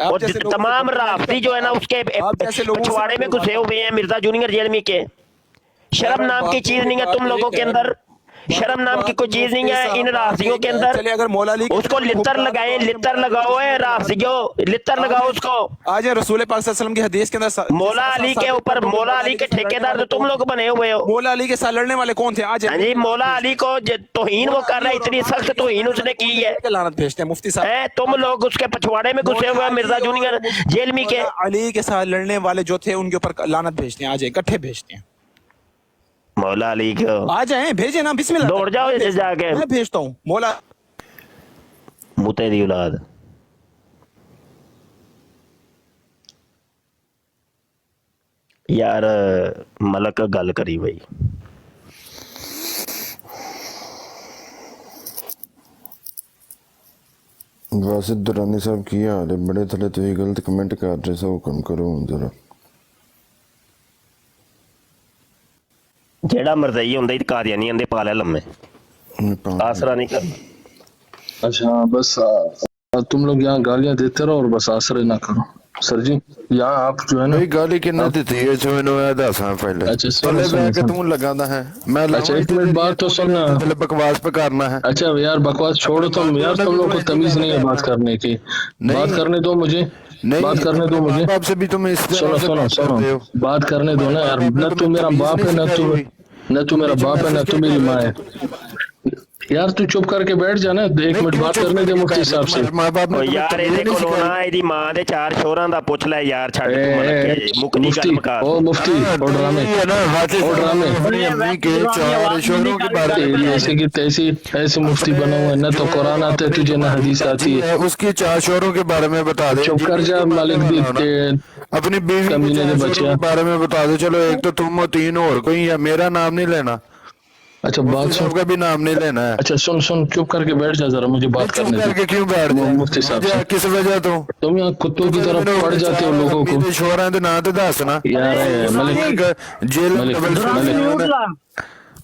और तमाम राफ्ती जो है ना उसके पिछवाड़े में घुसे हुए हैं मिर्जा जूनियर जेलमी के। शर्म नाम की चीज नहीं है तुम लोगों के अंदर, शर्म नाम की कोई चीज नहीं है इन राफ्तियों के अंदर। अगर मौला अली उसको लितर लगाए, लितर लगाओ है राफ्तियों, लितर लगाओ उसको। आज रसूल पाक सल्लल्लाहु अलैहि वसल्लम की हदीस के अंदर मौला अली के ऊपर, मौला अली के ठेकेदार तो तुम लोग बने हुए हो। मौला अली के साथ लड़ने वाले कौन थे? आज जी मौला अली को तौहीन वो कर रहा है, इतनी सख्त तौहीन उसने की है। लानत भेजते हैं मुफ्ती साहब, तुम लोग उसके पछवाड़े में घुसे हुए मिर्जा जूनियर जेलमी के। अली के साथ लड़ने वाले जो थे उनके ऊपर लानत भेजते हैं, आज इकट्ठे भेजते हैं। मौला अली को आ जाए, भेजे ना, बिस्मिल्लाह। दौड़ जाओ इसे जाके, मैं भेजता हूँ। मौला मुते दी औलाद, यार मलक गल करी बई। वासिद दुरानी साहब की हाल है? बड़े थले तो गलत कमेंट कर रहे सो हुक्म करो जरा। जेड़ा मरदई होंदा ही कादियानी आंदे पाले लम्मे, आसरा नहीं करना। अच्छा बस तुम लोग यहाँ गालियां देते रहो और बस आसरे ना करो। सर जी यहाँ आप जो है ना, गाली किन्ने देती है जो मैंने दसा पहले। अच्छा पहले बैठ तू लगाना है, मैं अच्छा एक मिनट बात तो सुनना, पहले बकवास पे करना है। अच्छा यार बकवास छोड़ो तुम, यार तुम लोग को तमीज नहीं है बात करने की। बात करने दो मुझे, बात करने दो मुझे। आपसे भी तुम इस सुनो सुनो सुनो, बात करने दो ना यार। न तू मेरा बाप है, न तू मेरा बाप है, न तू मेरी माँ है। यार तू चुप करके बैठ जाना, एक मिनट बात करने दे मुफ्ती साहब से। यार ਇਹਦੇ ਕੋਲੋਂ ਨਾ ਇਹਦੀ ਮਾਂ ਦੇ ਚਾਰ ਸ਼ੋਰਾਂ ਦਾ ਪੁੱਛ ਲੈ ਯਾਰ, ਛੱਡ ਤੂੰ ਮੁਕਦੀ ਗੱਲ ਮੁਕਾ। ओ मुफ्ती ओ ड्रामे, ओ ड्रामे, अपनी अम्मी के चार शोरों के बारे में ऐसे की तैसी ऐसे मुफ्ती बना हुआ है, न तो कुरान आते है तुझे, न हदीस आती है। उसकी चार शोरों के बारे में बता दे। चुप कर जा मालिक दी, अपनी बीवी के बारे में बता दो। चलो एक तो तुम हो, तीन और कोई है, मेरा नाम नहीं लेना। अच्छा बात मुफ्ती सुन, साहब का भी नाम नहीं लेना है। अच्छा सुन सुन, चुप करके बैठ जा जरा, मुझे बात चुप करने करके दे। क्यों बैठ जाए मुफ्ती साहब से किस वजह तो तुम यहाँ कुत्तों की तरफ पड़ जाते हो लोगों को शोरा दे ना तो दस ना यार। मलिक जेल मलिक मलिक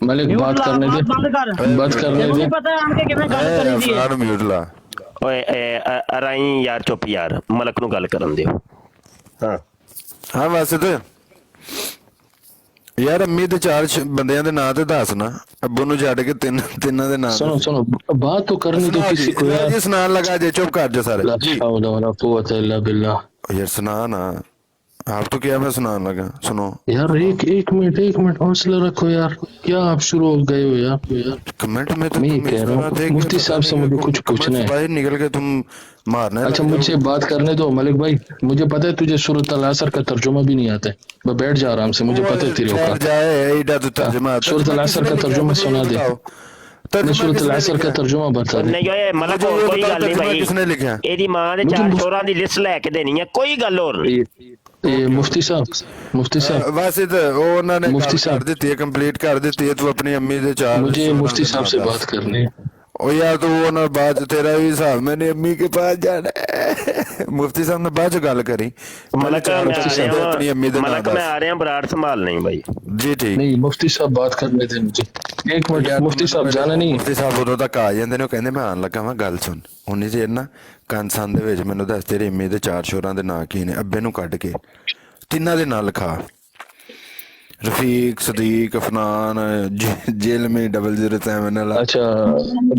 मलिक बात करने दे, बात करने दे। ਫਰਾਡ ਮਿਊਟ ਲਾ ਓਏ ਰਾਈ ਯਾਰ ਚੁੱਪ ਯਾਰ, ਮਲਕ ਨੂੰ ਗੱਲ ਕਰਨ ਦਿਓ। ਹਾਂ ਹਾਂ ਵੈਸੇ ਤੇ ਯਾਰ ਅੰਮੀ ਤੇ ਚਾਰ ਬੰਦਿਆਂ ਦੇ ਨਾਂ ਤੇ ਦੱਸ ਨਾ, ਅੱਬੂ ਨੂੰ ਛੱਡ ਕੇ ਤਿੰਨਾਂ ਦੇ ਨਾਂ सुनो सुनो, बात तो करने दो किसी को यार। ਜੀ ਸੁਣਾਉਣ ਲੱਗਾ ਜੇ ਚੁੱਪ ਕਰ ਜਾ ਸਾਰੇ ला हौला वला कुव्वता इल्ला बिल्लाह। यार सुना ना, आप तो क्या मैं सुनाने लगा, सुनो यार एक मिनट हौसला रखो यार, क्या आप शुरू हो गए हो यार। कमेंट में तो मैं तुम कह इस रहा तरह हूँ देख के मुफ्ती तो साहब से मुझे कुछ कमेंट पूछना है। बाहर निकल के तुम मारने अच्छा लगे हो। मुझे बात करने दो मलिक भाई, मुझे पता है तुझे सूरत अल असर का तर्जुमा भी नहीं आता है, मैं बैठ जा आराम से, मुझे पता है तेरे ठहर औकात। जाए एडा तो तर्जुमा सूरत अल असर का तर्जुमा सुना दे, मैं सूरत अल असर का तर्जुमा बता दे। ਨਹੀਂ ਓਏ ਮਲਕ मुझे ਹੋਰ ये ਕੋਈ बताओ ਗੱਲ ਨਹੀਂ तर्जुमा ਭਾਈ, किसने लिखा है? ਇਹਦੀ ਮਾਂ ਦੇ मुझे 4 मुफ्त- ਸ਼ੋਰਾਂ ਦੀ ਲਿਸਟ ਲੈ ਕੇ ਦੇਣੀ ਹੈ, ਕੋਈ ਗੱਲ ਹੋਰ ਨਹੀਂ। ये मुफ्ती साहब वैसे तो वो उन्होंने मुफ्ती साहब। कर देती है, कंप्लीट कर देती है, तू अपनी अम्मी से चार मुझे मुफ्ती साहब से बात करनी है। ओ यार तो वो ना बात तेरा भी हिसाब, मैंने अम्मी के पास जाना है। मुफ्ती साहब ने बाद गल करी ਮਲਕ चार ਮੈਂ ਆ मुफ्ती साहब अपनी अम्मी ਰਿਹਾ दे ਮਲਕ नाम ਮੈਂ ਆ ਰਿਹਾ, ਬਰਾੜ ਸੰਭਾਲ ਨਹੀਂ ਭਾਈ। जी ठीक नहीं मुफ्ती साहब बात करने थे मुझे, एक मिनट मुफ्ती साहब जाना नहीं है। ਮੁਫਤੀ ਸਾਹਿਬ ਉਦੋਂ ਤੱਕ ਆ ਜਾਂਦੇ ਨੇ, ਉਹ ਕਹਿੰਦੇ ਮੈਂ ਆਣ ਲੱਗਾ ਵਾਂ, ਗੱਲ ਸੁਣ। ਉਨੀ ਚਿਰ ਨਾ ਕੰਸਾਂ ਦੇ ਵਿੱਚ ਮੈਨੂੰ ਦੱਸ ਤੇਰੀ ਅੰਮੀ ਦੇ 4 ਸ਼ੋਰਾਂ ਦੇ ਨਾਂ ਕੀ ਨੇ, ਅੱਬੇ ਨੂੰ ਕੱਢ ਕੇ ਤਿੰਨਾਂ ਦੇ ਨਾਂ ਲਿਖਾ, रफीक सदीक अफनान जेल में 007 वाला। अच्छा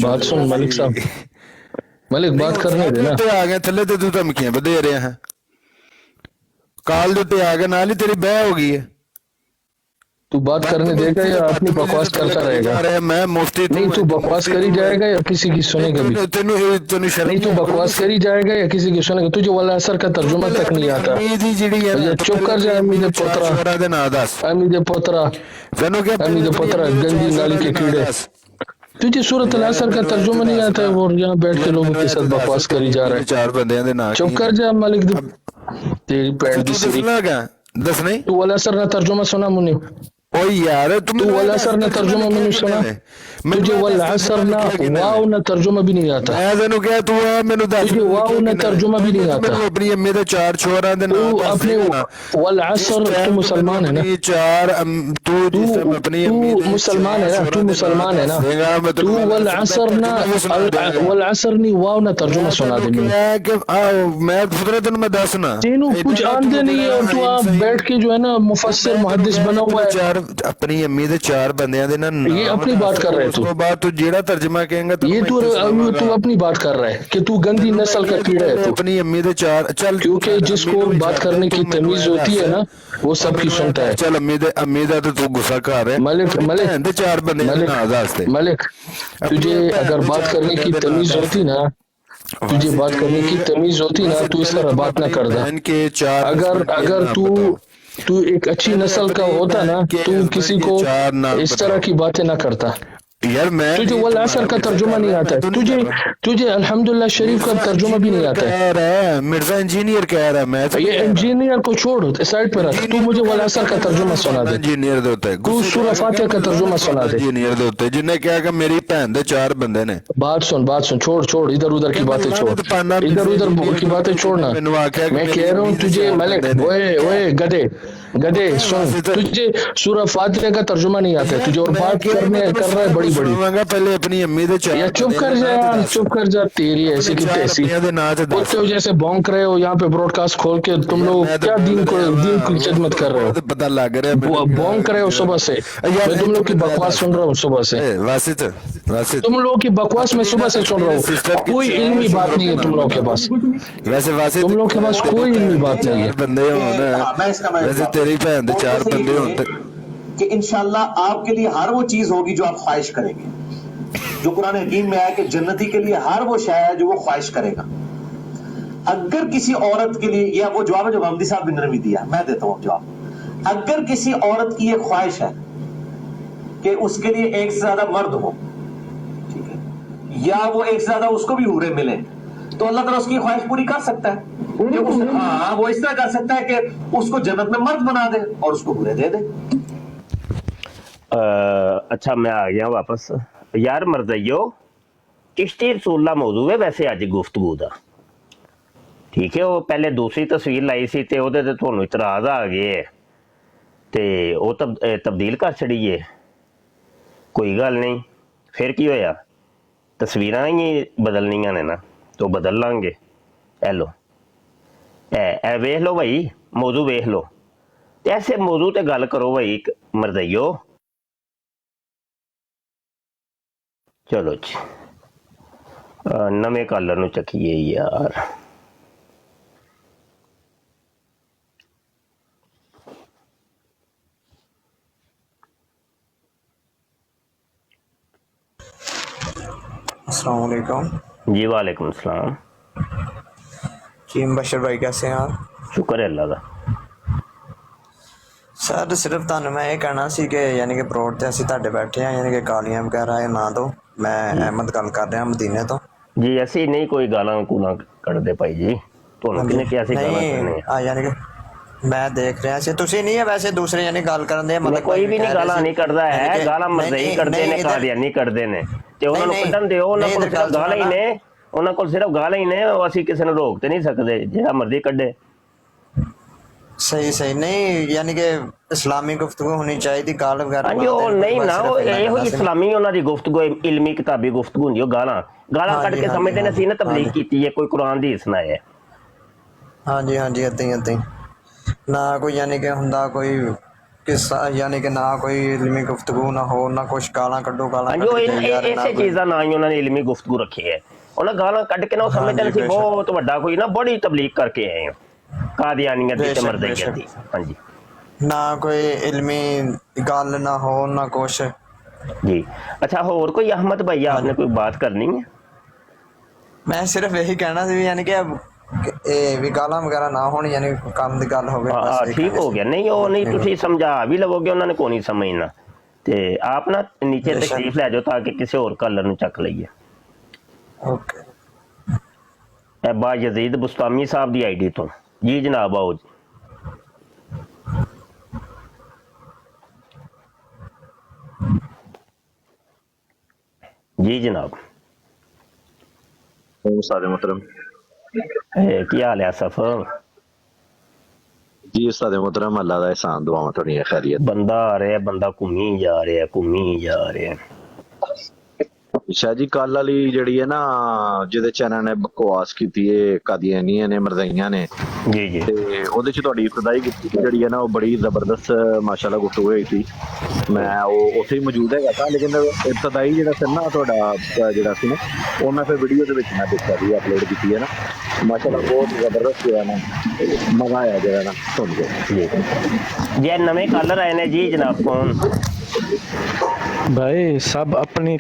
बात सुन मलिक साहब, मलिक बात करने दे ना। ਤੇ ਆ ਗਿਆ ਥੱਲੇ ਤੇ ਤੂੰ ਧਮਕੀਆਂ ਵਧੇ ਰਿਹਾ ਹੈ, ਕਾਲ ਦੇ ਉੱਤੇ ਆ ਗਿਆ, ਨਾਲ ਹੀ ਤੇਰੀ ਬਹਿ ਹੋ ਗਈ ਹੈ। तू बात करने देगा या अपनी बकवास करता रहेगा? मैं मुफ्ती नहीं तू बकवास करी जाएगा या किसी की सुनेगा भी? तेनू शर्म नहीं तू बकवास करी जाएगा या किसी की सुनेगा? तुझे वाला असर का तर्जुमा तक नहीं आता। चुप कर जा अम्मी दे पोतरा, अम्मी दे पोतरा, अम्मी दे पोतरा, गंदी नाली के कीड़े। तुझे सूरत अल असर का तर्जुमा नहीं आता है और यहाँ बैठ के लोगों के साथ बकवास करी जा रहा है। 4 बंदियां दे नाम चुप कर जा मालिक दे तेरी पैंट दी सीरी। दस नहीं तू वाला असर ना तर्जुमा सुना मुन्नी, ओ यार तुम तू वाला असर ना तर्जुमा मैंने सुना, तुझे वाला असर ना वाव ना तर्जुमा भी नहीं आता। मैं तेनू क्या तू आ मेनू दस तुझे वाव ना तर्जुमा भी नहीं आता। मेनू अपनी अम्मी दे 4 छोरा दे तू नाम अपने वाला असर, तू मुसलमान है ना, तू अपनी तू मुसलमान है ना, तू मुसलमान है ना, तू वाला असर ना वाला असर नहीं वाव ना तर्जुमा सुना दे मैंने। मैं पुत्र तेनू मैं दस ना तेनू कुछ आंदे नहीं है और तू आप बैठ के जो है ना मुफस्सिर मुहद्दिस बना हुआ है। अपनी अम्मी दे 4 बंदियां दे ना ये अपनी बात कर रहे तू, उसके बाद तू जेड़ा तर्जुमा कहेंगा ये तू अपनी बात कर रहा है कि तू गंदी नस्ल का कीड़ा है तू। अपनी अम्मी दे 4 चल, क्योंकि जिसको बात करने की तमीज होती है ना वो सबकी सुनता है। चल अम्मी दा तो तू गुस्सा कर रहा है। मलिक दे 4 बंदे ना दास्ते मलिक तुझे अगर बात करने की तमीज होती ना, तुझे बात करने की तमीज होती ना, तू इस तरह बात ना करता। अगर तू एक अच्छी नस्ल का होता ना, तू किसी को इस तरह की बातें ना करता। यार मैं तुझे वल असर का तर्जुमा नहीं आता है, तुझे अल्हम्दुलिल्लाह शरीफ का तर्जुमा भी नहीं आता है। कह रहा है मिर्जा इंजीनियर कह रहा है, मैं तो ये इंजीनियर को छोड़ साइड पर रख, तू मुझे वल असर का तर्जुमा सुना दे। इंजीनियर दे होता है तू सूरह फातिहा का तर्जुमा सुना दे। इंजीनियर दे होते जिन्हें क्या कि मेरी बहन दे 4 बंदे ने। बात सुन, छोड़ इधर उधर की बातें छोड़, इधर उधर की बातें छोड़ना। मैं कह रहा हूँ तुझे मलिक, ओए गधे सुन, तुझे सूरह फातिहा का तर्जुमा नहीं आता है तुझे, और बात कर रहा है बड़ी पहले अपनी अम्मी दे 4 या चुप कर जा यार, चुप कर जा, तेरी ऐसी की तैसी कुत्ते हो जैसे भौंक रहे हो यहाँ पे ब्रॉडकास्ट खोल के। तुम लोग क्या दीन की खिदमत कर रहे हो, पता लग रहा है भौंक रहे हो सुबह से। मैं तुम लोग की बकवास सुन रहा हूँ सुबह से, वैसे तुम लोगों की बकवास में सुबह से सुन रहा हूँ। कोई इल्मी बात नहीं है तुम लोगों के पास, वैसे तुम लोग के पास कोई इल्मी बात नहीं है। बंदे होना वैसे तेरी बहन दे 4 बंदे होते कि इंशाल्लाह आपके लिए हर वो चीज होगी जो आप ख्वाहिश करेंगे, जो कुरान हकीम में आया कि जन्नती के लिए हर वो शय है जो वो ख्वाहिश करेगा। अगर किसी औरत के लिए, या वो जवाब है जो हमदी साहब ने भी दिया, मैं देता हूं जवाब। अगर किसी औरत की ये ख्वाहिश है कि उसके लिए एक से ज्यादा मर्द हो, ठीक है, या वो एक से ज्यादा उसको भी हूरे मिले, तो अल्लाह ताला उसकी ख्वाहिश पूरी कर सकता है। वो इस तरह कर सकता है कि उसको जन्नत में मर्द बना दे और उसको हूरे दे दे। अच्छा मैं आ गया वापस यार मरदइयो चिश्ती रसूला मौजू है वैसे अज गुफ्तगू दा ठीक है वो पहले दूसरी तस्वीर लाई सी ते ओहदे ते तुहानू इतराज आ गए है ते वो तब्दील कर छड़ीए कोई गल नहीं फिर की होया तस्वीरां ही बदलनियां ने ना तो बदल लांगे ए लो ए वेख लो भाई मौजू वेख लो ते ऐसे मौजू ते गल करो भाई मरदइयो चलो जी नवे कलर नू चखिए यार अस्सलाम वालेकुम जी वालेकुम सलाम जी मुबशर भाई कैसे हैं आप शुक्र है अल्लाह का सर सिर्फ ਤੁਹਾਨੂੰ ਮੈਂ ਇਹ ਕਹਿਣਾ ਸੀ ਕਿ ਯਾਨੀ ਕਿ ਬਰੋਡ ਤੇ ਅਸੀਂ ਤੁਹਾਡੇ ਬੈਠੇ ਆ ਯਾਨੀ ਕਿ ਗਾਲੀਆਂ ਵਗੈਰਾ ਇਹ ਨਾ ਦੋ ਮੈਂ ਅਹਿਮਦ ਗੱਲ ਕਰ ਰਿਹਾ ਮਦੀਨੇ ਤੋਂ जी ऐसी नहीं कोई गालां कूलां कढ़दे भाई जी ਤੁਹਾਨੂੰ ਕਿਹਨੇ ਕਿਹਾ ਸੀ ਗਾਲਾਂ ਕੱਢਣੇ ਆ ਯਾਨੀ ਕਿ ਮੈਂ ਦੇਖ ਰਿਹਾ ਸੀ ਤੁਸੀਂ ਨਹੀਂ ਹੈ ਵੈਸੇ ਦੂਸਰੇ ਯਾਨੀ ਗੱਲ ਕਰਨ ਦੇ ਮਤਲਬ ਕੋਈ ਵੀ ਨਹੀਂ ਗਾਲਾਂ ਨਹੀਂ ਕੱਢਦਾ ਹੈ ਗਾਲਾਂ ਮਰਜ਼ਈ ਕੱਢਦੇ ਨੇ ਕਾਦੀਆਨੀ ਕੱਢਦੇ ਨੇ ਤੇ ਉਹਨਾਂ ਨੂੰ ਕੱਢਣ ਦਿਓ ਉਹਨਾਂ ਕੋਲ ਸਿਰਫ ਗਾਲਾਂ ਹੀ ਨੇ ਉਹਨਾਂ ਕੋਲ ਸਿਰਫ ਗਾਲਾਂ ਹੀ ਨੇ ਅਸੀਂ ਕਿਸੇ ਨੂੰ ਰੋਕ ਤੇ ਨਹੀਂ ਸਕਦੇ ਜਿਹੜਾ ਮਰਜ਼ੀ ਕੱਢੇ सही सही नहीं यानी कि इस्लामी गुफ्तगू होनी चाहिए गाल वगैरह ਹਾਂਜੀ ਉਹ ਨਹੀਂ ਨਾ ਉਹ ਇਹੋ ਜਿਹੀ ਇਸਲਾਮੀ ਉਹਨਾਂ ਦੀ ਗੁਫ਼ਤਗੂ ਇਲਮੀ ਕਿਤਾਬੀ ਗੁਫ਼ਤਗੂ ਹੁੰਦੀ ਉਹ ਗਾਲਾਂ ਕੱਢ ਕੇ ਸਮਝਦੇ ਨੇ ਅਸੀਂ ਨਾ ਤਬਲੀਗ ਕੀਤੀ ਹੈ ਕੋਈ ਕੁਰਾਨ ਦੀ ਸੁਣਾਇਆ ਹਾਂਜੀ ਹਾਂਜੀ ਏਦਾਂ ਹੀ ਨਾ ਕੋਈ ਯਾਨੀ ਕਿ ਹੁੰਦਾ ਕੋਈ ਕਿੱਸਾ ਯਾਨੀ ਕਿ ਨਾ ਕੋਈ ਇਲਮੀ ਗੁਫ਼ਤਗੂ ਨਾ ਹੋ ਨਾ ਕੁਛ ਗਾਲਾਂ ਕੱਢੋ ਗਾਲਾਂ ਹਾਂਜੀ ਉਹ ਇਸੇ ਚੀਜ਼ ਦਾ ਨਾਂ ਹੀ ਉਹਨਾਂ ਨੇ ਇਲਮੀ ਗੁਫ਼ਤਗੂ ਰੱਖੀ ਹੈ ਉਹਨਾਂ ਗਾਲਾਂ ਕੱਢ ਕੇ ਨਾ ਉਹ ਸਮਝਦੇ ਨੇ ਅਸੀਂ ਬਹੁਤ ਵੱਡਾ ਕੋਈ ਨਾ ਬੜੀ ਤਬਲੀਗ ਕਰਕੇ ਆਏ ਹਾਂ ਕਾਦੀਆਨੀਅਤ ਦੀ ਤੇ ਮਰਦਈਅਤ ਦੀ ਹਾਂਜੀ ਨਾ ਕੋਈ इल्मी गल ना हो ना कुछ जी अच्छा और कोई अहमद भाई आपने कोई बात करनी है मैं सिर्फ यही कहना सी यानी कि भी गालां वगैरह ना होनी यानी काम दी गल होवे बस ठीक हो गया नहीं वो नहीं तुसी समझा भी लवोगे उन्होंने को नहीं समझना ते आप ना नीचे तशरीफ ले जाओ ताकि किसी और कलर नु चक लईए ओके बा यजीद बुस्तामी साहब दी आईडी तो जी जनाब आओ जी जनाब उस्ताद मोहतरम की हाल है सफ जी उस्ताद मोहतरम अल्लाह दा एहसान दुआवां थोड़ी खैरियत बंदा आ रहा है बंदा घूमी जा रहा है शाह जी कल वाली जिहड़ी है ना जिहदे चैनल ने बकवास कीती है कादियानियां ने मरदइयां ने जी जी ते ओहदे च तुहाडी इब्तदाई जिहड़ी है ना वो बड़ी जबरदस्त माशाल्लाह गुफ्तगू होई थी मैं वो उत्थे ही मौजूद है था लेकिन इब्तदाई जिहड़ा सी ना तुहाडा जिहड़ा सी ना वो मैं फिर वीडियो दे विच मैं देखा दी अपलोड कीती है ना माशाल्लाह बहुत जबरदस्त है ना मजा आया जिहड़ा ना सुन के जी ये नवे कलर आए ने जी जनाब कौन भाई सब अपनी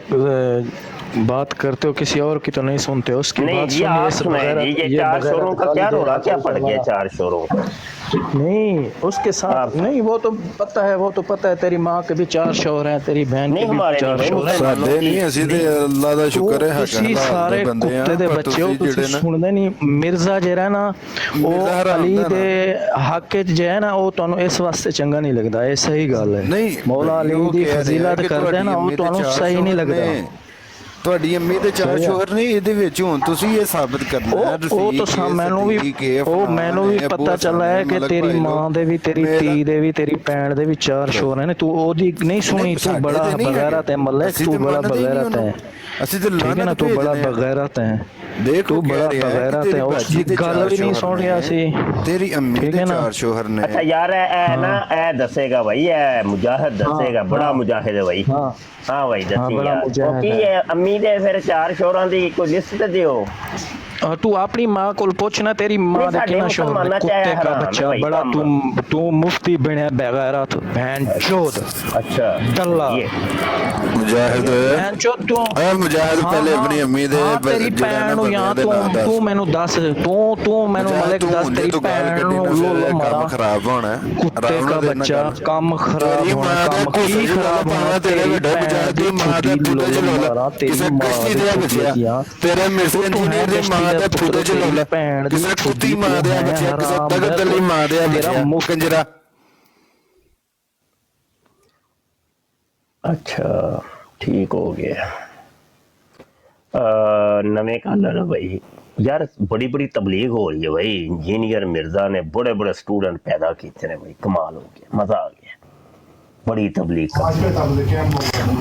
बात करते हो किसी और की तो नहीं सुनते हो उसकी नहीं बात जी आप सुनाए जी ये चार शोरों का क्या रोला क्या पड़ गया चार शोरों का नहीं उसके साथ नहीं वो तो पता है तेरी माँ के भी चार शोर हैं तेरी बहन के भी चार शोर हैं ਸਾਡੇ ਨਹੀਂ ਅਸੀਂ ਤੇ ਅੱਲਾ ਦਾ ਸ਼ੁਕਰ ਹੈ ਤੁਸੀਂ ਸਾਰੇ ਕੁੱਤੇ ਦੇ ਬੱਚੇ ਹੋ ਤੁਸੀਂ ਸੁਣਦੇ ਨਹੀਂ ਮਿਰਜ਼ਾ ਜਿਹੜਾ ਨਾ ਉਹ ਅਲੀ ਦੇ ਹੱਕ 'ਚ ਜੇ ਨਾ ਉਹ ਤੁਹਾਨੂੰ ਇਸ ਵਾਸਤੇ ਚੰਗਾ ਨਹੀਂ ਲੱਗਦਾ ਇਹ ਸਹੀ ਗੱਲ ਹੈ ਮੌਲਾ ਅਲੀ ਦੀ ਫਜ਼ੀਲਤ ਕਰਦੇ ਨਾ ਉਹ ਤੁਹਾਨੂੰ ਸਹੀ ਨਹੀਂ ਲੱਗਦਾ ਤੁਹਾਡੀ ਅੰਮੀ ਦੇ ਚਾਰ ਸ਼ੋਹਰ ਨੇ ਇਹਦੇ ਵਿੱਚ ਹੁਣ ਤੁਸੀਂ ਇਹ ਸਾਬਤ ਕਰਨਾ ਹੈ ਉਹ ਤਾਂ ਮੈਨੂੰ ਵੀ ਪਤਾ ਚੱਲਾ ਹੈ ਕਿ ਤੇਰੀ ਮਾਂ ਦੇ ਵੀ ਤੇਰੀ ਧੀ ਦੇ ਵੀ ਤੇਰੀ ਭੈਣ ਦੇ ਵੀ ਚਾਰ ਸ਼ੋਹਰ ਨੇ ਤੂੰ ਉਹਦੀ ਨਹੀਂ ਸੁਣੀ ਤੂੰ ਬੜਾ ਬਗੈਰਤ ਹੈ ਮਲਕ ਤੂੰ ਬੜਾ ਬਗੈਰਤ ਹੈ ਅਸੀਂ ਤੇ ਲਾਨਤ ਤੂੰ ਬੜਾ ਬਗੈਰਤ ਹੈ ਦੇਖ ਤੂੰ ਬੜਾ ਬਗੈਰਤ ਹੈ ਉਸ ਦੀ ਗੱਲ ਵੀ ਨਹੀਂ ਸੁਣ ਰਿਹਾ ਸੀ ਤੇਰੀ ਅੰਮੀ ਦੇ ਚਾਰ ਸ਼ੋਹਰ ਨੇ अच्छा यार ए ना ए दसेगा भाई ए मुजाहिद दसेगा बड़ा मुजाहिद है भाई हाँ भाई दसी यार क्योंकि अम्मी दे फिर चार शोरां दी कोई लिस्ट ते दियो तू अपनी माँ को पूछना तेरी माँ ने कितना शोर कुत्ते का बच्चा बड़ा तू मुफ्ती बने बगैरत बहन चोद अच्छा डल्ला मुजाहिद बहन चोद तू मुजाहिद पहले अपनी अम्मी दे तेरी भैन नु यहां तू मेनू दस तू मेनू मलिक दस तेरी भैन नु लो मारा खराब होना कुत्ते का बच्चा काम खराब होना काम की खराब होना तेरी भैन दी मां दे पुत्र च लोला तेरी मां दे बच्चा तेरे मिर्से दे मां दे पुत्र च लोला भैन किसे कुत्ती मां दे बच्चा किसे तगत दली मां दे बच्चा कंजरा अच्छा ठीक हो गया। नवे कालर भाई यार बड़ी बड़ी तबलीग हो रही है भाई। इंजीनियर मिर्जा ने बड़े बड़े स्टूडेंट पैदा किए हैं भाई, कमाल हो गया, मजा आ गया, बड़ी तबलीग का।